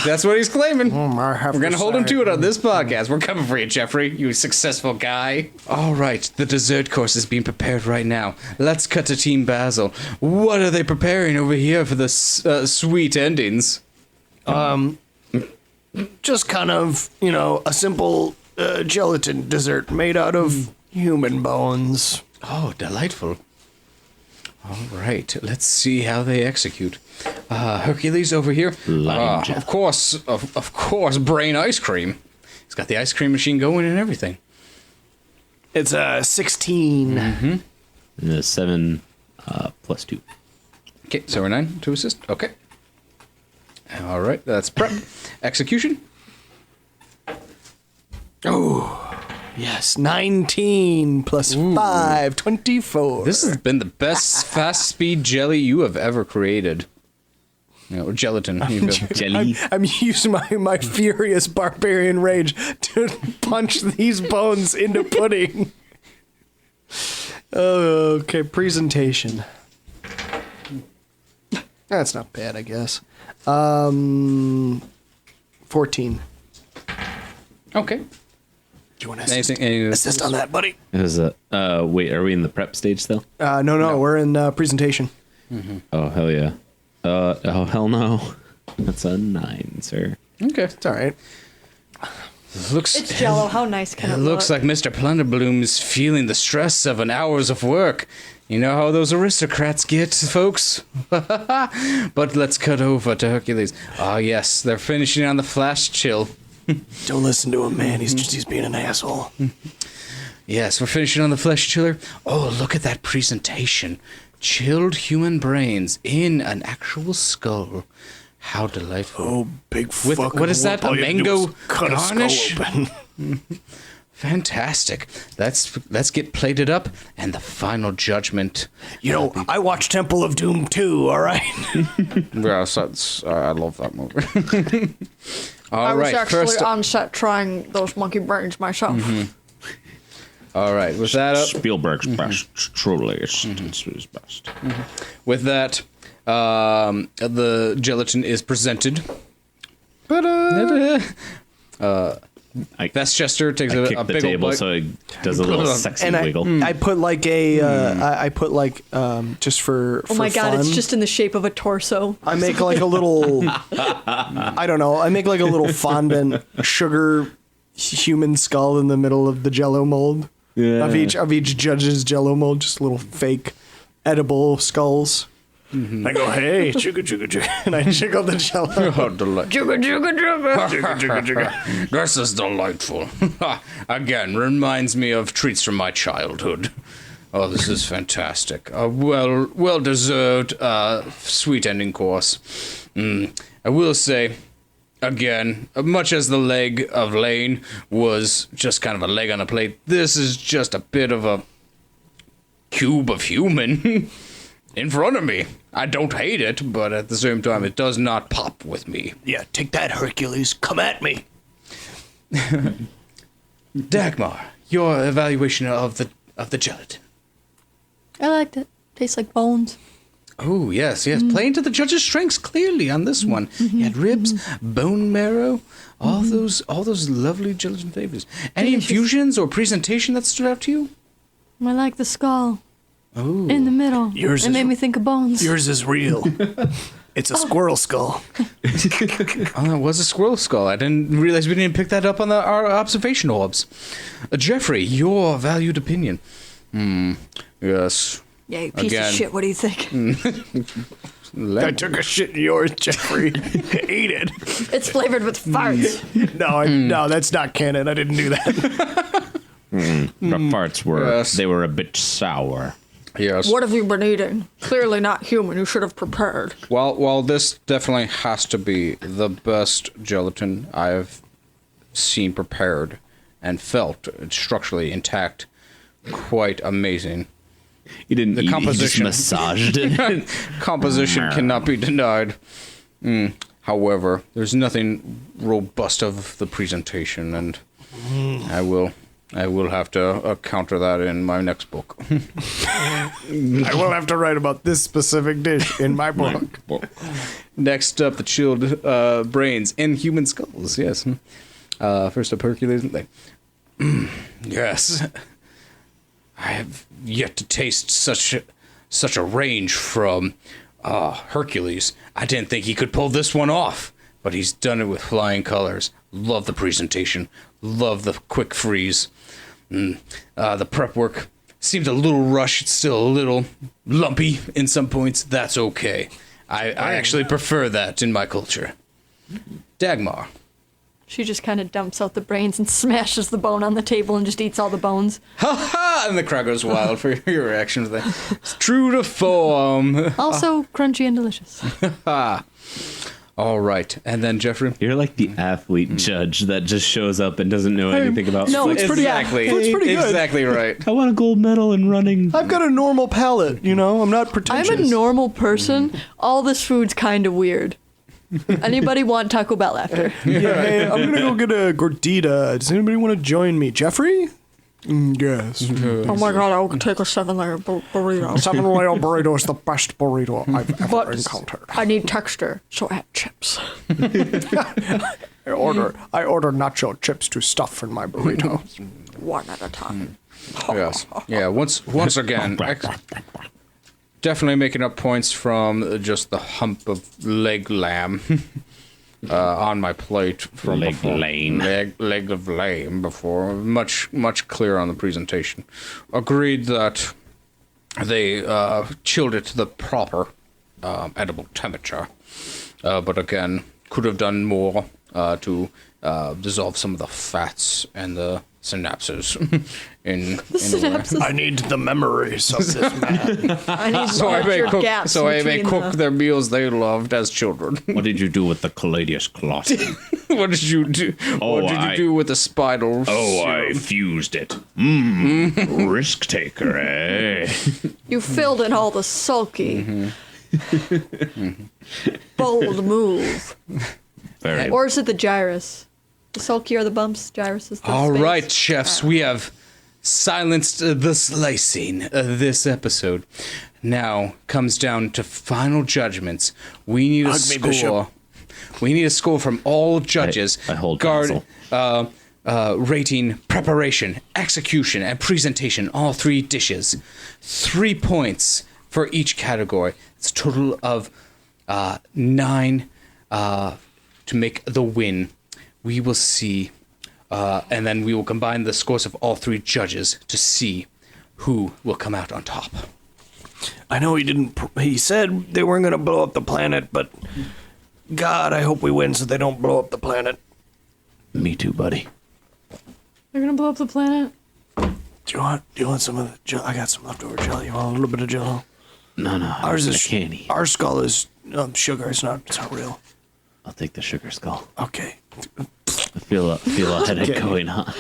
S2: That's what he's claiming. We're gonna hold him to it on this podcast. We're coming for you, Jeffrey, you successful guy. All right, the dessert course is being prepared right now. Let's cut to Team Basil. What are they preparing over here for the sweet endings?
S4: Just kind of, a simple gelatin dessert made out of human bones.
S2: Oh, delightful. All right, let's see how they execute. Hercules over here. Of course, brain ice cream. He's got the ice cream machine going and everything.
S4: It's a 16.
S3: And a 7 plus 2.
S2: Okay, so we're 9 to assist. Okay. All right, that's prep. Execution.
S4: Yes, 19 plus 5, 24.
S2: This has been the best fast speed jelly you have ever created. Or gelatin.
S3: Jelly.
S4: I'm using my furious barbarian rage to punch these bones into pudding. Okay, presentation. That's not bad, I guess. 14.
S2: Okay.
S4: Do you want to assist,
S2: Anything?
S4: assist on that, buddy?
S3: It was a. Wait, are we in the prep stage still?
S4: No, we're in presentation.
S3: Oh, hell yeah. Oh, hell no. That's a 9, sir.
S2: Okay.
S4: It's all right.
S2: Looks.
S5: It's Jello. How nice can it
S2: It looks
S5: look?
S2: like Mr. Plunderbloom is feeling the stress of an hours of work. You know how those aristocrats get, folks? But let's cut over to Hercules. Ah, yes, they're finishing on the flash chill.
S4: Don't listen to him, man. He's being an asshole.
S2: Yes, we're finishing on the flesh chiller. Oh, look at that presentation. Chilled human brains in an actual skull. How delightful.
S4: Oh, big
S2: With,
S4: fucking
S2: what is that, a
S4: whoop. All you had to do
S2: mango
S4: was cut
S2: garnish?
S4: a skull open.
S2: Fantastic. Let's get plated up, and the final judgment.
S4: You know, I watched Temple of Doom too, all right?
S2: Yes, I love that movie. All
S5: I was
S2: right,
S5: actually
S2: first.
S5: on set trying those monkey brains myself.
S2: All right, with that up,
S3: Spielberg's best. Truly, it's his best.
S2: with that, the gelatin is presented. Westchester takes
S3: I
S2: a
S3: kicked the
S2: big old
S3: table
S2: bite.
S3: so it does a little sexy
S4: And
S3: wiggle.
S4: I put like a, I put like, just for
S5: Oh my god,
S4: fun,
S5: it's just in the shape of a torso.
S4: I make like a little, I don't know, I make like a little fondant sugar human skull in the middle of the Jello mold.
S3: Yeah.
S4: Of each judge's Jello mold, just little fake edible skulls. I go, hey, chugga chugga chugga, and I jiggle the Jello.
S2: Oh, delight.
S5: Jugga jugga jugga.
S2: This is delightful. Again, reminds me of treats from my childhood. Oh, this is fantastic. A well deserved sweet ending course. I will say, again, much as the leg of Lane was just kind of a leg on a plate, this is just a bit of a cube of human in front of me. I don't hate it, but at the same time, it does not pop with me.
S4: Yeah, take that, Hercules. Come at me.
S2: Dagmar, your evaluation of the gelatin.
S5: I liked it. Tastes like bones.
S2: Oh, yes. Playing to the judge's strengths clearly on this one. You had ribs, bone marrow, all those lovely gelatin flavors. Any
S5: Delicious.
S2: infusions or presentation that stood out to you?
S5: I like the skull
S2: Oh.
S5: in the middle.
S4: Yours
S5: it
S4: is-
S5: made me think of bones.
S4: Yours is real. It's a squirrel skull.
S2: Oh, that was a squirrel skull. I didn't realize we didn't pick that up on our observation orbs. Jeffrey, your valued opinion. Yes.
S5: Yeah, you piece
S2: Again.
S5: of shit. What do you think?
S4: I took a shit in yours, Jeffrey. Eat it.
S5: It's flavored with farts.
S4: No, that's not canon. I didn't do that.
S3: The farts were
S2: Yes.
S3: they were a bit sour.
S2: Yes.
S5: What have you been eating? Clearly not human. You should have prepared.
S2: While this definitely has to be the best gelatin I've seen prepared and felt structurally intact, quite amazing.
S3: You didn't
S2: The
S3: eat,
S2: composition.
S3: you just massaged it.
S2: Composition cannot be denied. However, there's nothing robust of the presentation, and I will have to counter that in my next book.
S4: I will have to write about this specific dish in my book.
S2: Next up, the chilled brains in human skulls. Yes. First up, Hercules. Yes. I have yet to taste such a range from Hercules. I didn't think he could pull this one off, but he's done it with flying colors. Love the presentation. Love the quick freeze. The prep work seemed a little rushed. It's still a little lumpy in some points. That's okay. I actually prefer that in my culture. Dagmar.
S5: She just kind of dumps out the brains and smashes the bone on the table and just eats all the bones.
S2: Ha ha! And the crowd goes wild for your reaction to that. It's true to form.
S5: Also crunchy and delicious.
S2: All right. And then Jeffrey.
S3: You're like the athlete judge that just shows up and doesn't know anything about.
S5: no,
S3: like,
S5: it's pretty-
S2: Exactly.
S4: It's pretty good.
S2: Exactly right.
S3: I want a gold medal in running.
S4: I've got a normal palate, you know? I'm not
S5: I'm
S4: pretentious.
S5: a normal person. All this food's kind of weird. Anybody want Taco Bell after?
S4: Yeah, hey, I'm gonna go get a gordita. Does anybody want to join me? Jeffrey? Yes.
S5: Oh my god, I'll take a 7-layer burrito.
S1: 7-layer burrito is the best burrito I've ever
S5: But
S1: encountered.
S5: I need texture, so I add chips.
S1: I order nacho chips to stuff in my burrito.
S5: One at a time.
S2: Yes. Yeah. Once again, Definitely making up points from just the hump of leg lamb on my plate from
S3: Leg
S2: before.
S3: lame.
S2: Leg of lamb before. Much clearer on the presentation. Agreed that they chilled it to the proper edible temperature. But again, could have done more to dissolve some of the fats and the synapses in
S5: Synapses.
S4: I need the memories of this man.
S5: I need
S2: So I may
S5: larger
S2: cook.
S5: gaps
S2: So I may
S5: between
S2: cook
S5: the-
S2: their meals they loved as children.
S3: What did you do with the Caladius cloth?
S2: What did you do?
S3: Oh,
S2: what did you
S3: I-
S2: do with the spinal?
S3: Oh, I
S2: serum?
S3: fused it. Risk taker, eh?
S5: You filled in all the sulky. Bold move.
S3: Very.
S5: Or is it the gyrus? The sulky are the bumps, gyrus is the
S2: All
S5: space.
S2: right, chefs, we have silenced the slicing of this episode. Now comes down to final judgments. We need a
S4: Hug me,
S2: score.
S4: Bishop.
S2: We need a score from all judges.
S3: I hold counsel.
S2: Rating, preparation, execution, and presentation. All 3 dishes. 3 points for each category. It's a total of 9 to make the win. We will see, and then we will combine the scores of all 3 judges to see who will come out on top.
S4: I know he didn't. He said they weren't going to blow up the planet, but God, I hope we win so they don't blow up the planet.
S3: Me too, buddy.
S5: They're gonna blow up the planet?
S4: Do you want some of the jelly? I got some leftover jelly. You want a little bit of jello?
S3: No,
S4: Ours
S3: I
S4: is
S3: can't eat.
S4: Our skull is sugar. It's not real.
S3: I'll take the sugar skull.
S4: Okay.
S3: I feel a headache going on.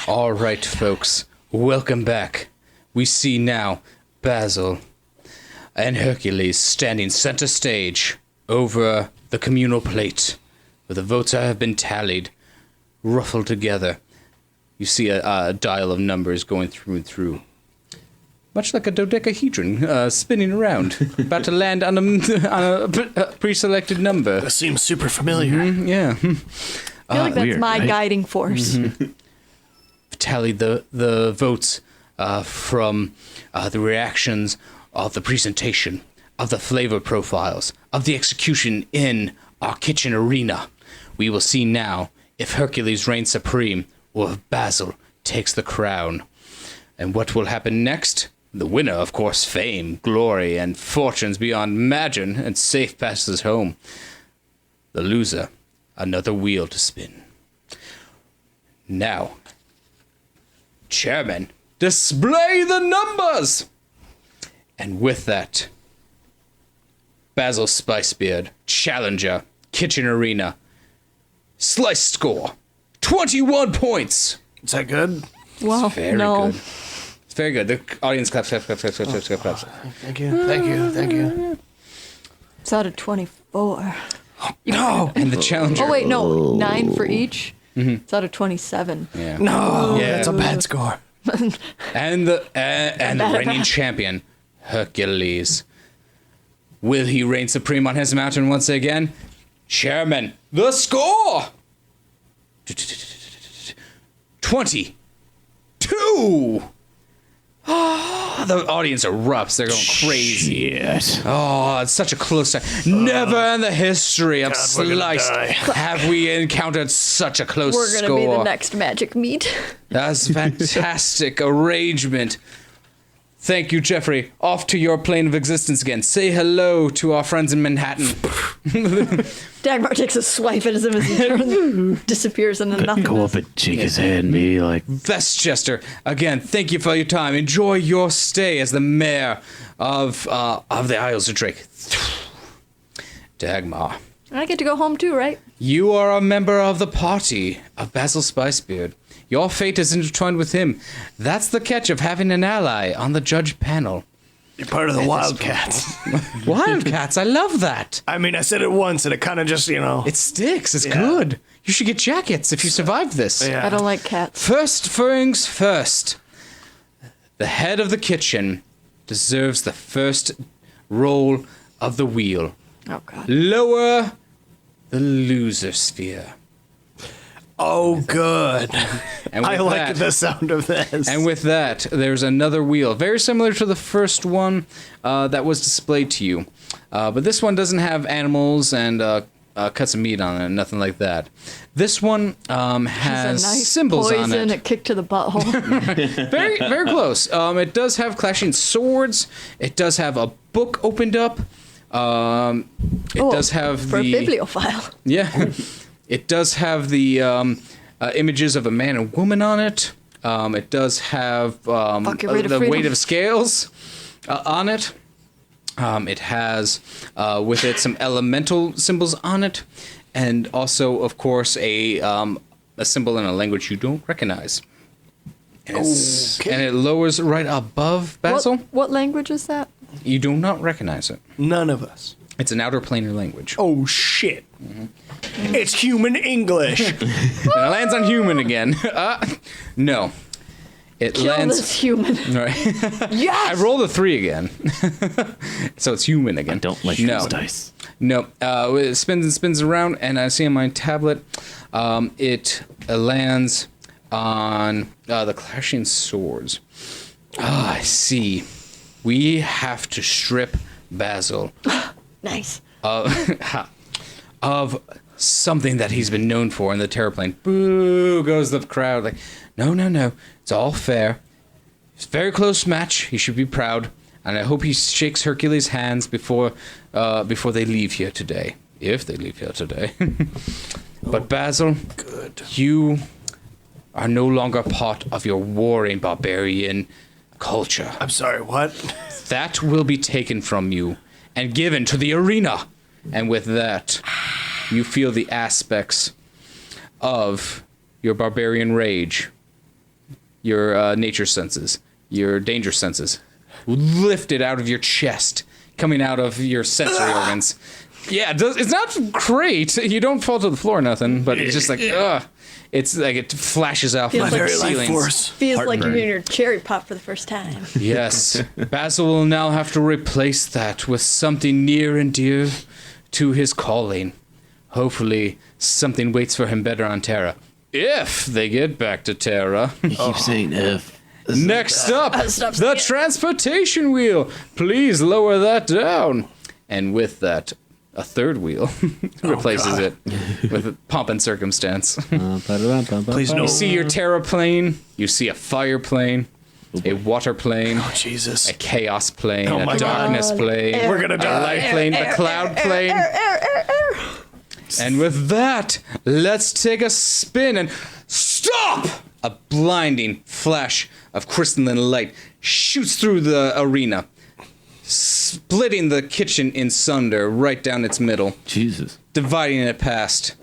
S2: All right, folks, welcome back. We see now Basil and Hercules standing center stage over the communal plate, where the votes have been tallied, ruffled together. You see a dial of numbers going through and through. Much like a dodecahedron spinning around, about to land on a pre-selected number.
S4: That seems super familiar.
S2: Yeah.
S5: I feel like that's
S3: weird,
S5: my
S3: right?
S5: guiding force.
S2: Tallied the votes from the reactions of the presentation, of the flavor profiles, of the execution in our kitchen arena. We will see now if Hercules reigns supreme or if Basil takes the crown. And what will happen next? The winner, of course, fame, glory, and fortunes beyond imagine, and safe passes home. The loser, another wheel to spin. Now, Chairman, display the numbers! And with that, Basil Spicebeard, challenger, kitchen arena, slice score, 21 points.
S4: Is that good?
S5: Wow.
S2: Very
S5: no.
S2: good. It's very good. The audience claps.
S4: Thank you.
S5: It's out of 24.
S4: No.
S2: And the challenger.
S5: Oh, wait, no. 9 for each? It's out of 27.
S2: Yeah.
S4: No.
S2: Yeah.
S4: That's a bad score.
S2: And the reigning champion, Hercules. Will he reign supreme on his mountain once again? Chairman, the score! 22! The audience erupts. They're going crazy.
S3: Shit.
S2: Oh, it's such a close time. Never in the history of
S4: God, we're gonna
S2: Slice
S4: die.
S2: have we encountered such a close
S5: We're going to
S2: score.
S5: be the next magic meat.
S2: That's fantastic arrangement. Thank you, Jeffrey. Off to your plane of existence again. Say hello to our friends in Manhattan.
S5: Dagmar takes a swipe at him as he disappears into nothing.
S3: Go up and shake his hand and be like,
S2: Westchester, again, thank you for your time. Enjoy your stay as the mayor of the Isles of Drake. Dagmar,
S5: I get to go home too, right?
S2: you are a member of the party of Basil Spicebeard. Your fate is intertwined with him. That's the catch of having an ally on the judge panel.
S4: You're part of the Wildcats.
S2: Wildcats, I love that.
S4: I mean, I said it once and it kind of just,
S2: It sticks. It's
S4: Yeah.
S2: good. You should get jackets if you survived this.
S4: Yeah.
S5: I don't like cats.
S2: First things first. The head of the kitchen deserves the first roll of the wheel.
S5: Oh, God.
S2: Lower the loser sphere.
S4: Oh, good.
S2: And
S4: I
S2: with
S4: like
S2: that-
S4: the sound of this.
S2: And with that, there's another wheel, very similar to the first one that was displayed to you. But this one doesn't have animals and cuts of meat on it, nothing like that. This one has
S5: a nice
S2: symbols
S5: poison,
S2: on it.
S5: a kick to the butthole.
S2: Very, very close. It does have clashing swords. It does have a book opened up. It does have
S5: for a bibliophile.
S2: Yeah. It does have the images of a man and woman on it. It does have
S5: Fuck, you're rid of
S2: the
S5: freedom.
S2: weight of scales on it. It has with it some elemental symbols on it, and also, of course, a symbol in a language you don't recognize. And, and it lowers right above Basil.
S5: What language is that?
S2: You do not recognize it.
S4: None of us.
S2: It's an outer planar language.
S4: Oh, shit. It's human English.
S2: And it lands on human again. No. It
S5: Kill
S2: lands.
S5: this human.
S2: Right.
S5: Yes!
S2: I rolled a 3 again. So it's human again.
S3: I don't like
S2: no.
S3: those dice.
S2: No. It spins and spins around, and I see on my tablet it lands on the clashing swords. I see. We have to strip Basil
S5: Nice.
S2: of something that he's been known for in the terraplane. Boo goes the crowd. Like, no. It's all fair. It's a very close match. He should be proud. And I hope he shakes Hercules' hands before they leave here today. If they leave here today. But Basil, you are no longer part of your warring barbarian culture.
S4: I'm sorry, what?
S2: That will be taken from you and given to the arena. And with that, you feel the aspects of your barbarian rage, your nature senses, your danger senses, lifted out of your chest, coming out of your sensory organs. Yeah, it's not great. You don't fall to the floor or nothing, but it's just like, ugh. It's like it flashes out from
S5: Feels
S2: the
S5: like
S2: ceilings.
S5: Feels like you're
S3: Heartburn.
S5: getting your cherry pop for the first time.
S2: Yes. Basil will now have to replace that with something near and dear to his calling. Hopefully, something waits for him better on Terra. If they get back to Terra.
S3: You keep saying if.
S2: Next up,
S5: Stop
S2: the transportation wheel. Please lower that down. And with that, a third wheel replaces it with pomp and circumstance.
S4: Please no.
S2: You see your Terra plane, you see a fire plane, a water plane,
S4: Oh, Jesus.
S2: a chaos plane,
S4: Oh
S2: a
S4: my
S2: darkness
S5: God.
S2: plane,
S4: We're gonna
S2: a
S4: die.
S2: light plane, the cloud plane. And with that, let's take a spin and stop! A blinding flash of crystalline light shoots through the arena, splitting the kitchen in sunder right down its middle,
S3: Jesus.
S2: dividing it past.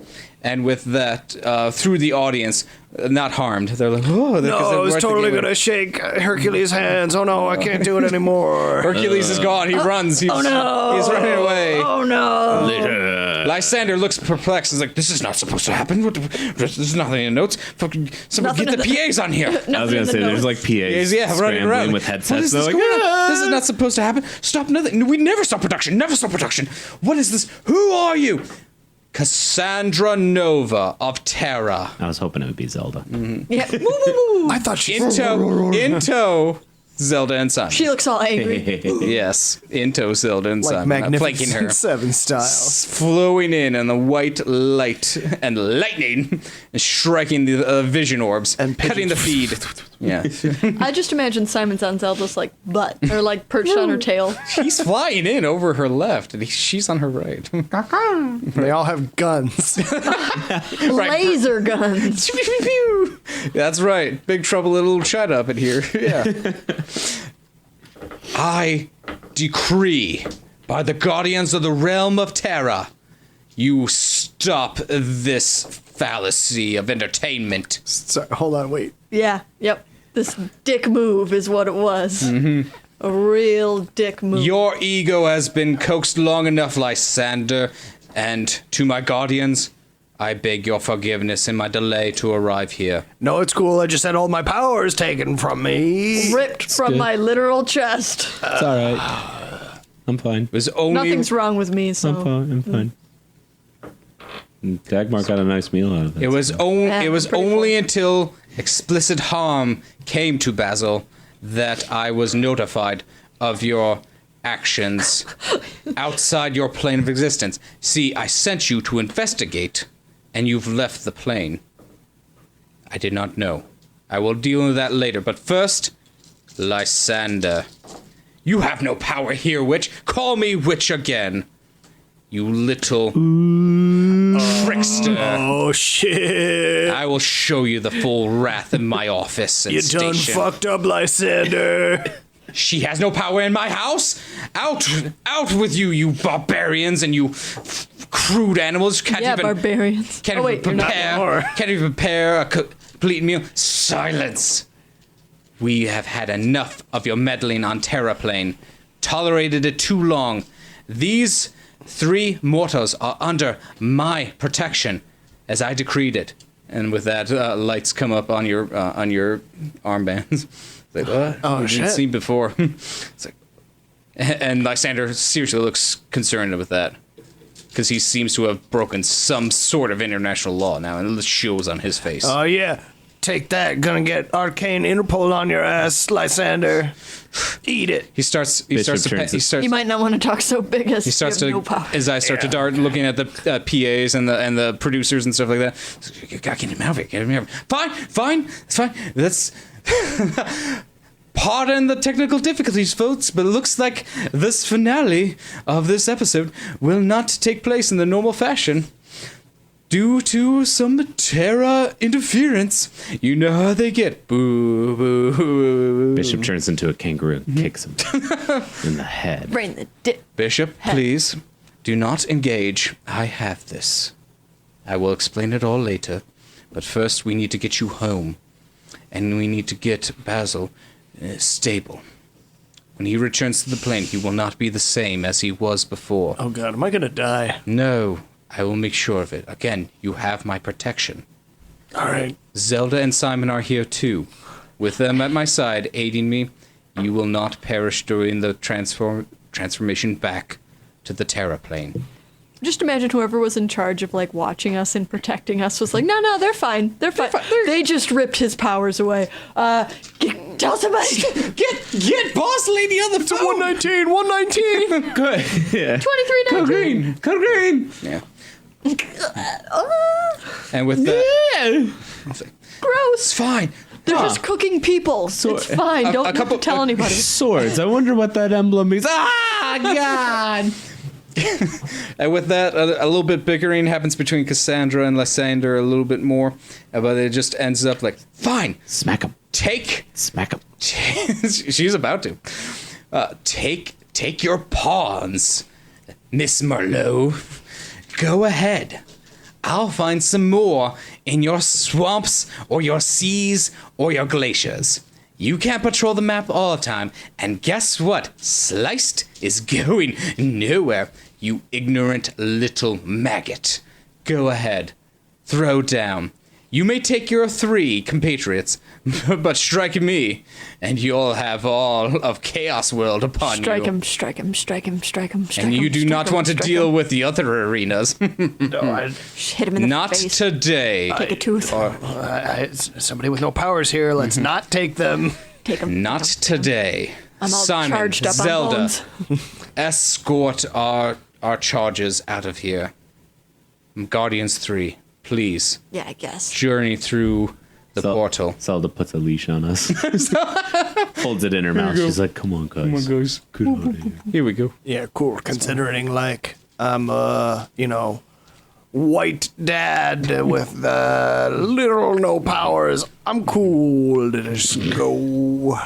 S2: And with that, through the audience, not harmed. They're like, oh,
S4: No, I was totally gonna shake Hercules' hands. Oh no, I can't do it anymore.
S2: Hercules is gone. He runs. He's,
S5: oh no!
S2: He's running away.
S5: Oh no!
S2: Lysander looks perplexed. He's like, this is not supposed to happen. This is nothing in the notes. Fucking, someone
S5: Nothing
S2: get the
S5: in
S2: PAs on here.
S3: I was gonna say there's like PAs
S2: Yeah, running
S3: scrambling
S2: around
S3: with
S2: What
S3: headsets.
S2: is
S3: They're
S2: this
S3: like,
S2: going on? This is not supposed to happen. Stop nothing. We never stop production. Never stop production. What is this? Who are you? Cassandra Nova of Terra.
S3: I was hoping it would be Zelda.
S5: Yeah. Woo, woo, woo.
S4: I thought she.
S2: In tow, Zelda and Simon.
S5: She looks all angry.
S2: Yes, in tow, Zelda and
S4: Like
S2: Simon. I'm flanking her.
S4: Magnificent Seven style.
S2: Flowing in on the white light and lightning, and striking the vision orbs,
S4: And
S2: cutting the feed. Yeah,
S5: I just imagine Simon's on Zelda's like butt or like perched on her tail.
S2: he's flying in over her left, and she's on her right.
S4: They all have guns.
S5: Laser guns.
S2: That's right. Big Trouble in Little China up in here. Yeah. I decree, by the guardians of the realm of Terra, you stop this fallacy of entertainment.
S4: Sorry, hold on, wait.
S5: Yeah. Yep. This dick move is what it was.
S2: Mm-hmm.
S5: A real dick move.
S2: Your ego has been coaxed long enough, Lysander, and to my guardians, I beg your forgiveness in my delay to arrive here.
S4: No, it's cool. I just had all my powers taken from me.
S5: Ripped from my literal chest.
S3: It's all right. I'm fine.
S2: It was only
S5: Nothing's wrong with me, so.
S3: I'm fine. Dagmar got a nice meal out of it.
S2: It was
S5: pretty
S2: only until explicit harm came to Basil that I was notified of your actions outside your plane of existence. See, I sent you to investigate, and you've left the plane. I did not know. I will deal with that later, but first, Lysander. You have no power here, witch. Call me witch again. You little trickster.
S1: Oh, shit.
S2: I will show you the full wrath in my office and
S1: You done
S2: station.
S1: fucked up, Lysander.
S2: She has no power in my house. Out with you, you barbarians and you crude animals.
S5: Barbarians.
S2: Can't even prepare a complete meal. Silence. We have had enough of your meddling on Terraplane. Tolerated it too long. These 3 mortals are under my protection, as I decreed it. And with that, lights come up on your armbands. It's like, what?
S4: Oh,
S2: We've
S4: shit.
S2: seen before. It's like, and Lysander seriously looks concerned with that, because he seems to have broken some sort of international law now, and it shows on his face.
S1: Oh, yeah. Take that. Gonna get arcane Interpol on your ass, Lysander. Eat it.
S2: He starts. He
S3: Bishop
S2: starts. To,
S3: turns
S2: he
S3: his-
S2: starts.
S5: You might not want to talk so big as
S2: He starts
S5: you
S2: to,
S5: have no power.
S2: as I start to dart, looking at the PAs and the producers and stuff like that. You gotta get him out of here. Get him out of here. Fine, it's fine. That's pardon the technical difficulties, folks, but it looks like this finale of this episode will not take place in the normal fashion. Due to some Terra interference. You know how they get. Boo, boo, boo.
S3: Bishop turns into a kangaroo and kicks him in the head.
S5: Brain the dip.
S2: Bishop, please, do not engage. I have this. I will explain it all later, but first we need to get you home, and we need to get Basil stable. When he returns to the plane, he will not be the same as he was before.
S1: Oh, God. Am I gonna die?
S2: No, I will make sure of it. Again, you have my protection.
S1: All right.
S2: Zelda and Simon are here too. With them at my side, aiding me, you will not perish during the transformation back to the Terra plane.
S5: Just imagine whoever was in charge of like watching us and protecting us was like, no, they're fine. They're fine. They just ripped his powers away. Tell somebody.
S2: Get boss lady on the phone.
S1: 119, 119.
S3: Good. Yeah.
S5: 2319.
S2: Go green. Yeah. And with that, it's
S5: Gross.
S2: fine.
S5: They're just cooking people. It's fine. Don't have to tell anybody.
S3: Swords. I wonder what that emblem means. Ah, God.
S2: And with that, a little bit bickering happens between Cassandra and Lysander, a little bit more, but it just ends up like, fine,
S3: Smack him. Smack him.
S2: She's about to. Take your pawns, Miss Merlot. Go ahead. I'll find some more in your swamps or your seas or your glaciers. You can't patrol the map all the time, and guess what? Sliced is going nowhere, you ignorant little maggot. Go ahead. Throw down. You may take your 3 compatriots, but strike me, and you'll have all of Chaos World upon
S5: Strike
S2: you.
S5: him, strike him, strike him, strike him, strike
S2: And
S5: him.
S2: you do
S5: strike
S2: not
S5: him,
S2: want to
S5: strike
S2: deal
S5: him.
S2: with the other arenas.
S1: No,
S5: Hit him in the
S2: Not
S5: face.
S2: today.
S5: Take a tooth.
S1: somebody with no powers here. Let's not take them.
S5: Take him.
S2: Not today.
S5: I'm all
S2: Simon,
S5: charged up
S2: Zelda,
S5: on bones.
S2: escort our charges out of here. Guardians 3, please.
S5: Yeah, I guess.
S2: Journey through the portal.
S3: Zelda puts a leash on us. Folds it in her mouth. She's like, come on, guys.
S2: Guys.
S3: Good idea.
S2: Here we go.
S1: Yeah, cool. Considering, like, I'm, white dad with literal no powers. I'm cool to just go.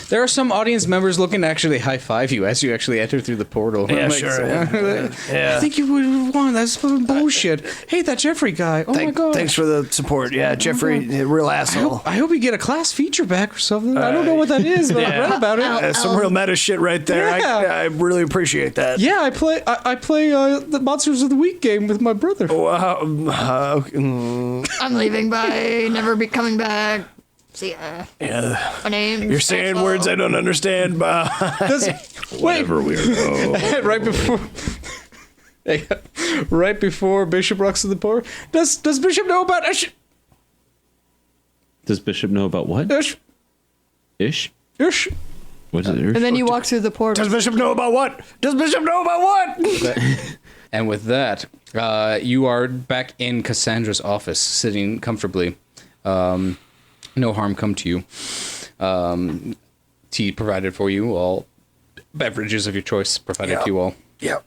S2: There are some audience members looking to actually high-five you as you actually enter through the portal.
S1: Yeah,
S2: I'm like,
S1: sure.
S2: I
S1: Yeah.
S2: think you would have won. That's fucking bullshit. Hey, that Jeffrey guy. Oh my god.
S1: Thanks for the support. Yeah, Jeffrey, real asshole.
S2: I hope you get a class feature back or something. I don't know what that is, but I read about it.
S1: Some real meta shit right there.
S2: Yeah.
S1: I really appreciate that.
S2: Yeah, I play the Monsters of the Week game with my brother.
S5: I'm leaving. Bye. Never be coming back. See ya.
S1: Yeah.
S5: My name.
S1: You're saying words I don't understand, but
S2: Wait,
S3: Whatever, weirdo.
S2: right before. right before Bishop rocks to the door. Does Bishop know about
S3: Does Bishop know about what?
S2: Ish?
S3: Ish? What is it?
S5: And then you walk through the portal.
S1: Does Bishop know about what? Does Bishop know about what?
S2: And with that, you are back in Cassandra's office, sitting comfortably. No harm come to you. Tea provided for you, all beverages of your choice provided to you all.
S1: Yep.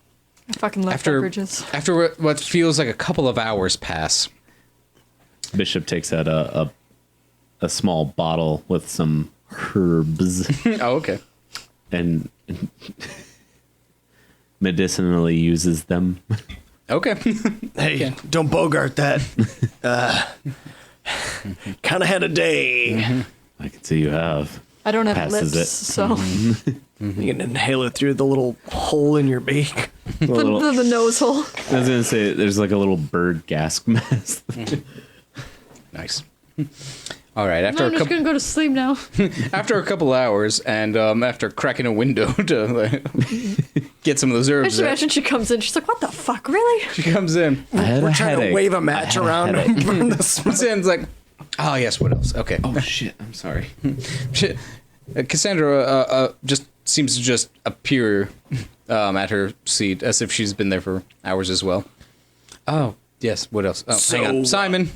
S5: I fucking love beverages.
S2: After what feels like a couple of hours pass,
S3: Bishop takes out a small bottle with some herbs
S2: oh, okay.
S3: and medicinally uses them.
S2: Okay.
S1: Hey, don't bogart that. Kind of had a day.
S3: I can see you have.
S5: I don't have
S3: Passes
S5: lips,
S3: it.
S5: so
S1: You can inhale it through the little hole in your beak.
S5: the nose hole.
S3: I was gonna say there's like a little bird gas mask.
S2: Nice. All right. After
S5: I'm just gonna go to sleep now.
S2: after a couple hours, and after cracking a window to get some of those
S5: I
S2: herbs,
S5: just imagine she comes in. She's like, "What the fuck, really?"
S2: she comes in.
S3: I had
S1: We're
S3: a
S1: trying
S3: headache.
S1: to wave a match around and burn the smoke.
S2: Comes in, like, oh yes, what else? Okay.
S3: Oh shit! I'm sorry.
S2: Shit. Cassandra just seems to just appear at her seat as if she's been there for hours as well. Oh yes, what else? Oh, hang on,
S1: So,
S2: Simon.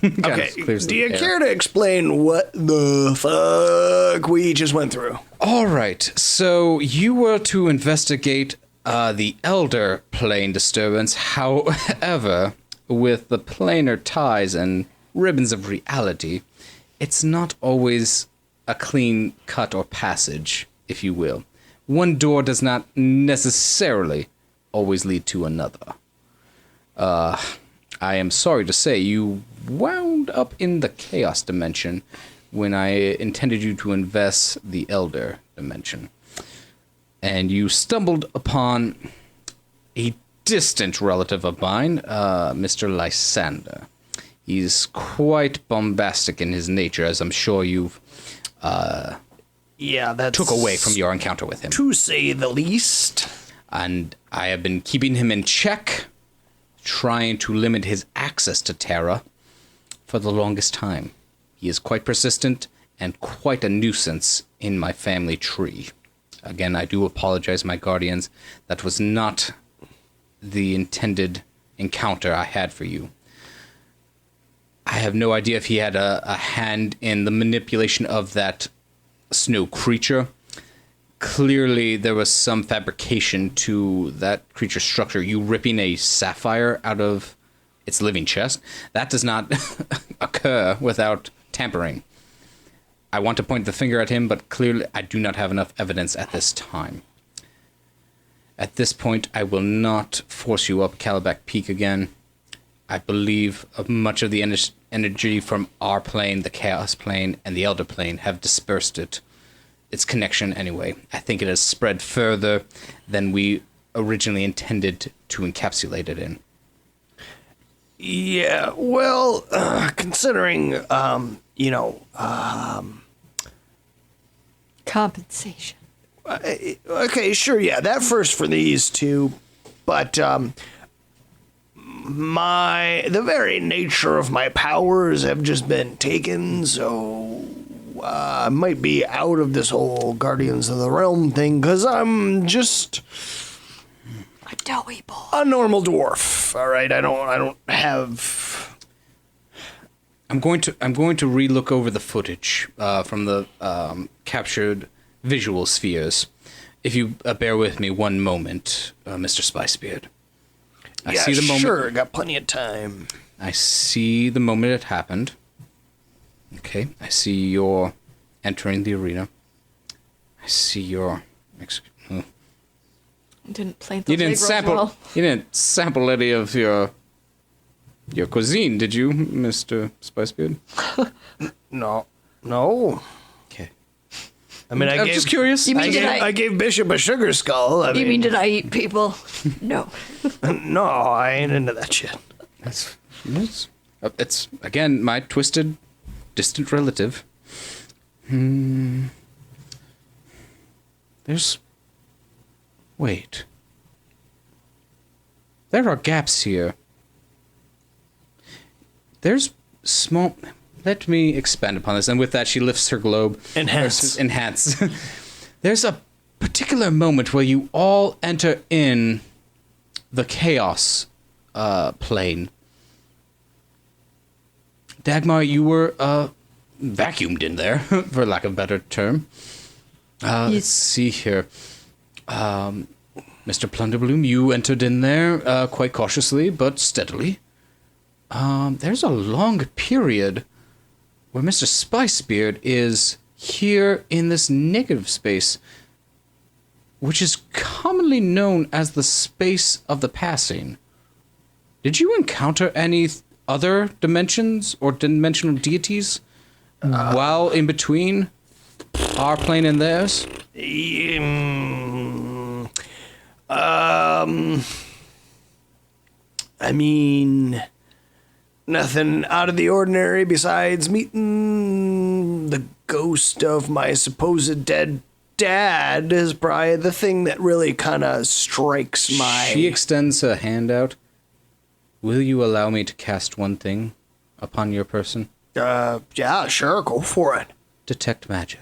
S1: Okay,
S2: Clears
S1: do
S2: the
S1: you
S2: air.
S1: care to explain what the fuck we just went through?
S2: All right, so you were to investigate the Elder Plane disturbance. However, with the planar ties and ribbons of reality, it's not always a clean cut or passage, if you will. One door does not necessarily always lead to another. I am sorry to say you wound up in the chaos dimension when I intended you to invest the elder dimension. And you stumbled upon a distant relative of mine, Mr. Lysander. He's quite bombastic in his nature, as I'm sure you've
S1: Yeah, that's
S2: took away from your encounter with him.
S1: to say the least.
S2: And I have been keeping him in check, trying to limit his access to Terra for the longest time. He is quite persistent and quite a nuisance in my family tree. Again, I do apologize, my guardians. That was not the intended encounter I had for you. I have no idea if he had a hand in the manipulation of that snow creature. Clearly, there was some fabrication to that creature's structure. You ripping a sapphire out of its living chest, that does not occur without tampering. I want to point the finger at him, but clearly I do not have enough evidence at this time. At this point, I will not force you up Calabac Peak again. I believe much of the energy from our plane, the Chaos Plane, and the Elder Plane have dispersed its connection anyway. I think it has spread further than we originally intended to encapsulate it in.
S1: Yeah, well, considering,
S5: Compensation.
S1: okay, sure, yeah, that first for these two, but the very nature of my powers have just been taken, so I might be out of this whole Guardians of the Realm thing, because I'm just
S5: A doughy boy.
S1: a normal dwarf. All right, I don't have.
S2: I'm going to relook over the footage from the captured visual spheres. If you bear with me one moment, Mr. Spicebeard. I see the moment.
S1: Sure, got plenty of time.
S2: I see the moment it happened. Okay, I see your entering the arena. I see your.
S5: Didn't plant the
S2: You didn't
S5: flavor
S2: sample.
S5: well.
S2: You didn't sample any of your cuisine, did you, Mr. Spicebeard?
S1: No.
S2: Okay.
S1: I mean,
S2: I'm just curious.
S5: You mean
S1: I gave Bishop a sugar skull.
S5: You mean did I eat people? No.
S1: No, I ain't into that shit.
S2: It's again my twisted, distant relative. There's. Wait. there are gaps here. There's small... Let me expand upon this. And with that, she lifts her globe. Enhance. There's a particular moment where you all enter in the chaos plane. Dagmar, you were vacuumed in there, for lack of a better term. Let's see here. Mr. Plunderbloom, you entered in there quite cautiously, but steadily. There's a long period where Mr. Spicebeard is here in this negative space, which is commonly known as the space of the passing. Did you encounter any other dimensions or dimensional deities while in between our plane and theirs?
S4: I mean, nothing out of the ordinary besides meeting the ghost of my supposed dead dad is probably the thing that really kind of strikes my...
S2: She extends a hand out. Will you allow me to cast one thing upon your person?
S4: Yeah, sure, go for it.
S2: Detect magic.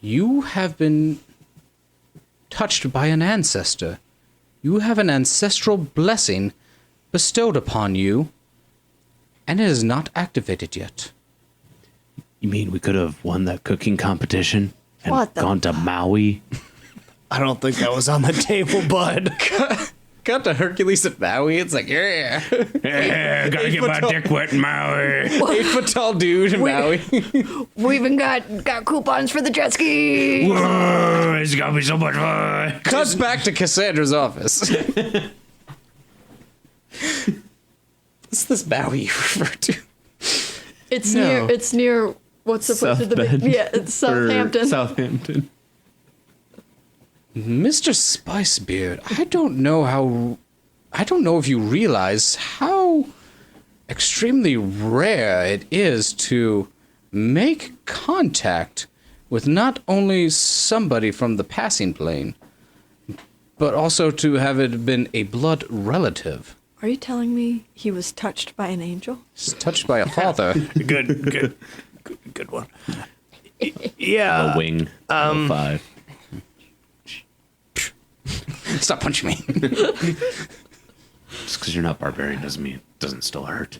S2: You have been touched by an ancestor. You have an ancestral blessing bestowed upon you, and it is not activated yet.
S3: You mean we could have won that cooking competition and
S5: What the
S3: gone to Maui?
S4: I don't think that was on the table, bud.
S2: Got to Hercules at Maui. It's like, yeah.
S3: Yeah, gotta get my dick wet in Maui.
S2: 8-foot tall dude in Maui.
S5: We even got coupons for the jet ski.
S3: Whoa, it's gonna be so much fun.
S2: Cuts back to Cassandra's office. What's this Maui you refer to?
S5: It's near what's the place with the big, yeah, it's Southampton.
S7: Southampton.
S2: Mr. Spicebeard, I don't know if you realize how extremely rare it is to make contact with not only somebody from the passing plane, but also to have it been a blood relative.
S5: Are you telling me he was touched by an angel?
S2: He's touched by a father.
S4: Good one. Yeah.
S3: A wing. 5.
S2: Stop punching me.
S3: Just because you're not barbarian doesn't mean it doesn't still hurt.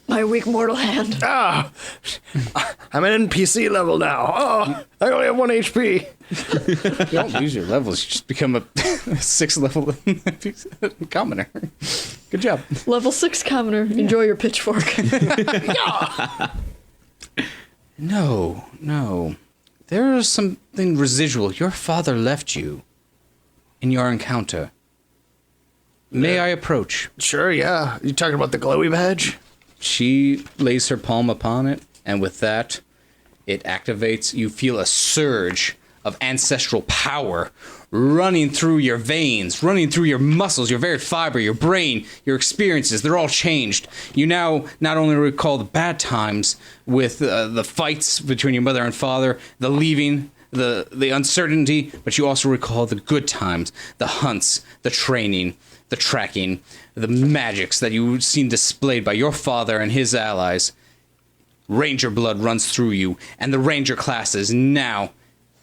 S5: My weak mortal hand.
S4: I'm an NPC level now. Oh, I only have 1 HP.
S2: You don't lose your levels, you just become a 6th level commoner. Good job.
S5: Level 6 commoner. Enjoy your pitchfork.
S2: No. There is something residual. Your father left you in your encounter. May I approach?
S4: Sure, yeah. You talking about the glowy badge?
S2: She lays her palm upon it, and with that, it activates. You feel a surge of ancestral power running through your veins, running through your muscles, your very fiber, your brain, your experiences. They're all changed. You now not only recall the bad times with the fights between your mother and father, the leaving, the uncertainty, but you also recall the good times, the hunts, the training, the tracking, the magics that you've seen displayed by your father and his allies. Ranger blood runs through you, and the Ranger class is now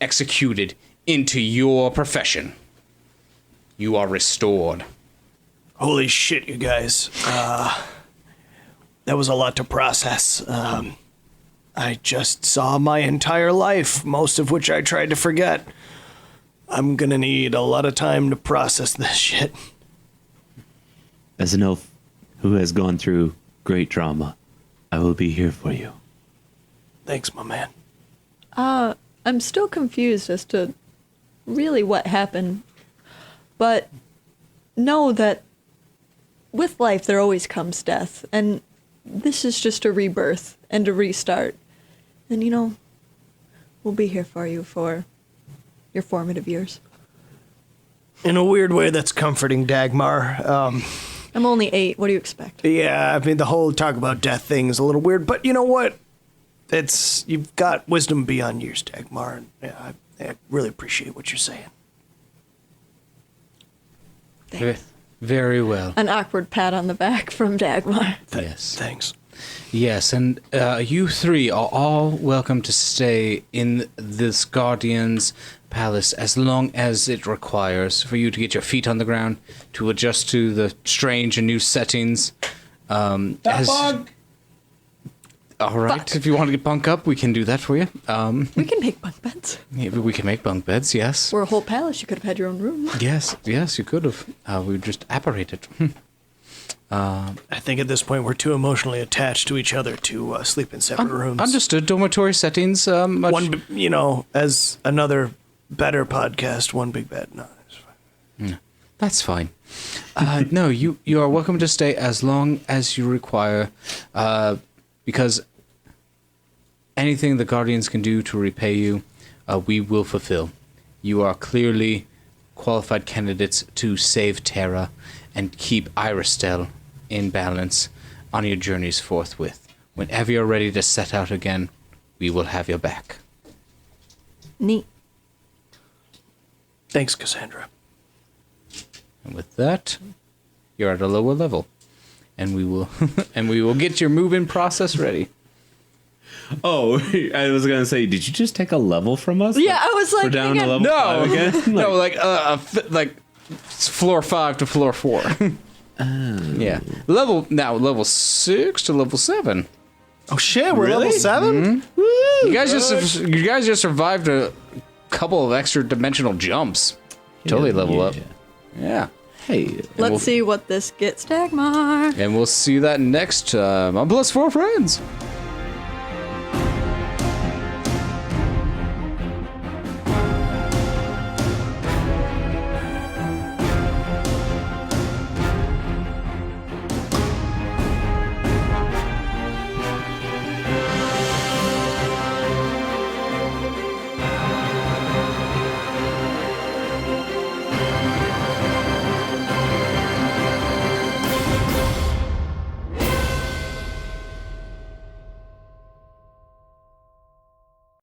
S2: executed into your profession. You are restored.
S4: Holy shit, you guys. That was a lot to process. I just saw my entire life, most of which I tried to forget. I'm gonna need a lot of time to process this shit.
S3: As an elf who has gone through great trauma, I will be here for you.
S4: Thanks, my man.
S5: I'm still confused as to really what happened, but know that with life there always comes death, and this is just a rebirth and a restart. And we'll be here for you for your formative years.
S4: In a weird way, that's comforting, Dagmar.
S5: I'm only 8. What do you expect?
S4: Yeah, I mean, the whole talk about death thing is a little weird, but you know what? You've got wisdom beyond years, Dagmar. And yeah, I really appreciate what you're saying.
S2: Very well.
S5: An awkward pat on the back from Dagmar.
S2: Yes.
S4: Thanks.
S2: Yes, and you three are all welcome to stay in this Guardian's palace as long as it requires for you to get your feet on the ground, to adjust to the strange and new settings. All right, if you want to bunk up, we can do that for you.
S5: We can make bunk beds.
S2: Yeah, we can make bunk beds, yes.
S5: We're a whole palace. You could have had your own room.
S2: Yes, you could have. We just apparated.
S4: I think at this point we're too emotionally attached to each other to sleep in separate rooms.
S2: Understood. Dormitory settings. Much...
S4: One, as another better podcast, one big bed. No, it's fine.
S2: That's fine. No, you are welcome to stay as long as you require, because anything the Guardians can do to repay you, we will fulfill. You are clearly qualified candidates to save Terra and keep Iristel in balance on your journeys forthwith. Whenever you're ready to set out again, we will have your back.
S5: Neat.
S4: Thanks, Cassandra.
S2: And with that, you're at a lower level, and we will get your move-in process ready.
S3: Oh, I was gonna say, did you just take a level from us?
S5: Yeah, I was like,
S3: we're down to
S5: hang on.
S3: level 5 again.
S2: No, like floor 5 to floor 4. Yeah, level 6 to level 7.
S4: Oh shit, we're level 7?
S2: Mm-hmm. You guys just survived a couple of extra dimensional jumps. Totally level up. Yeah.
S3: Hey,
S5: Let's see what this gets, Dagmar.
S2: And we'll see that next time on Plus 4 Friends.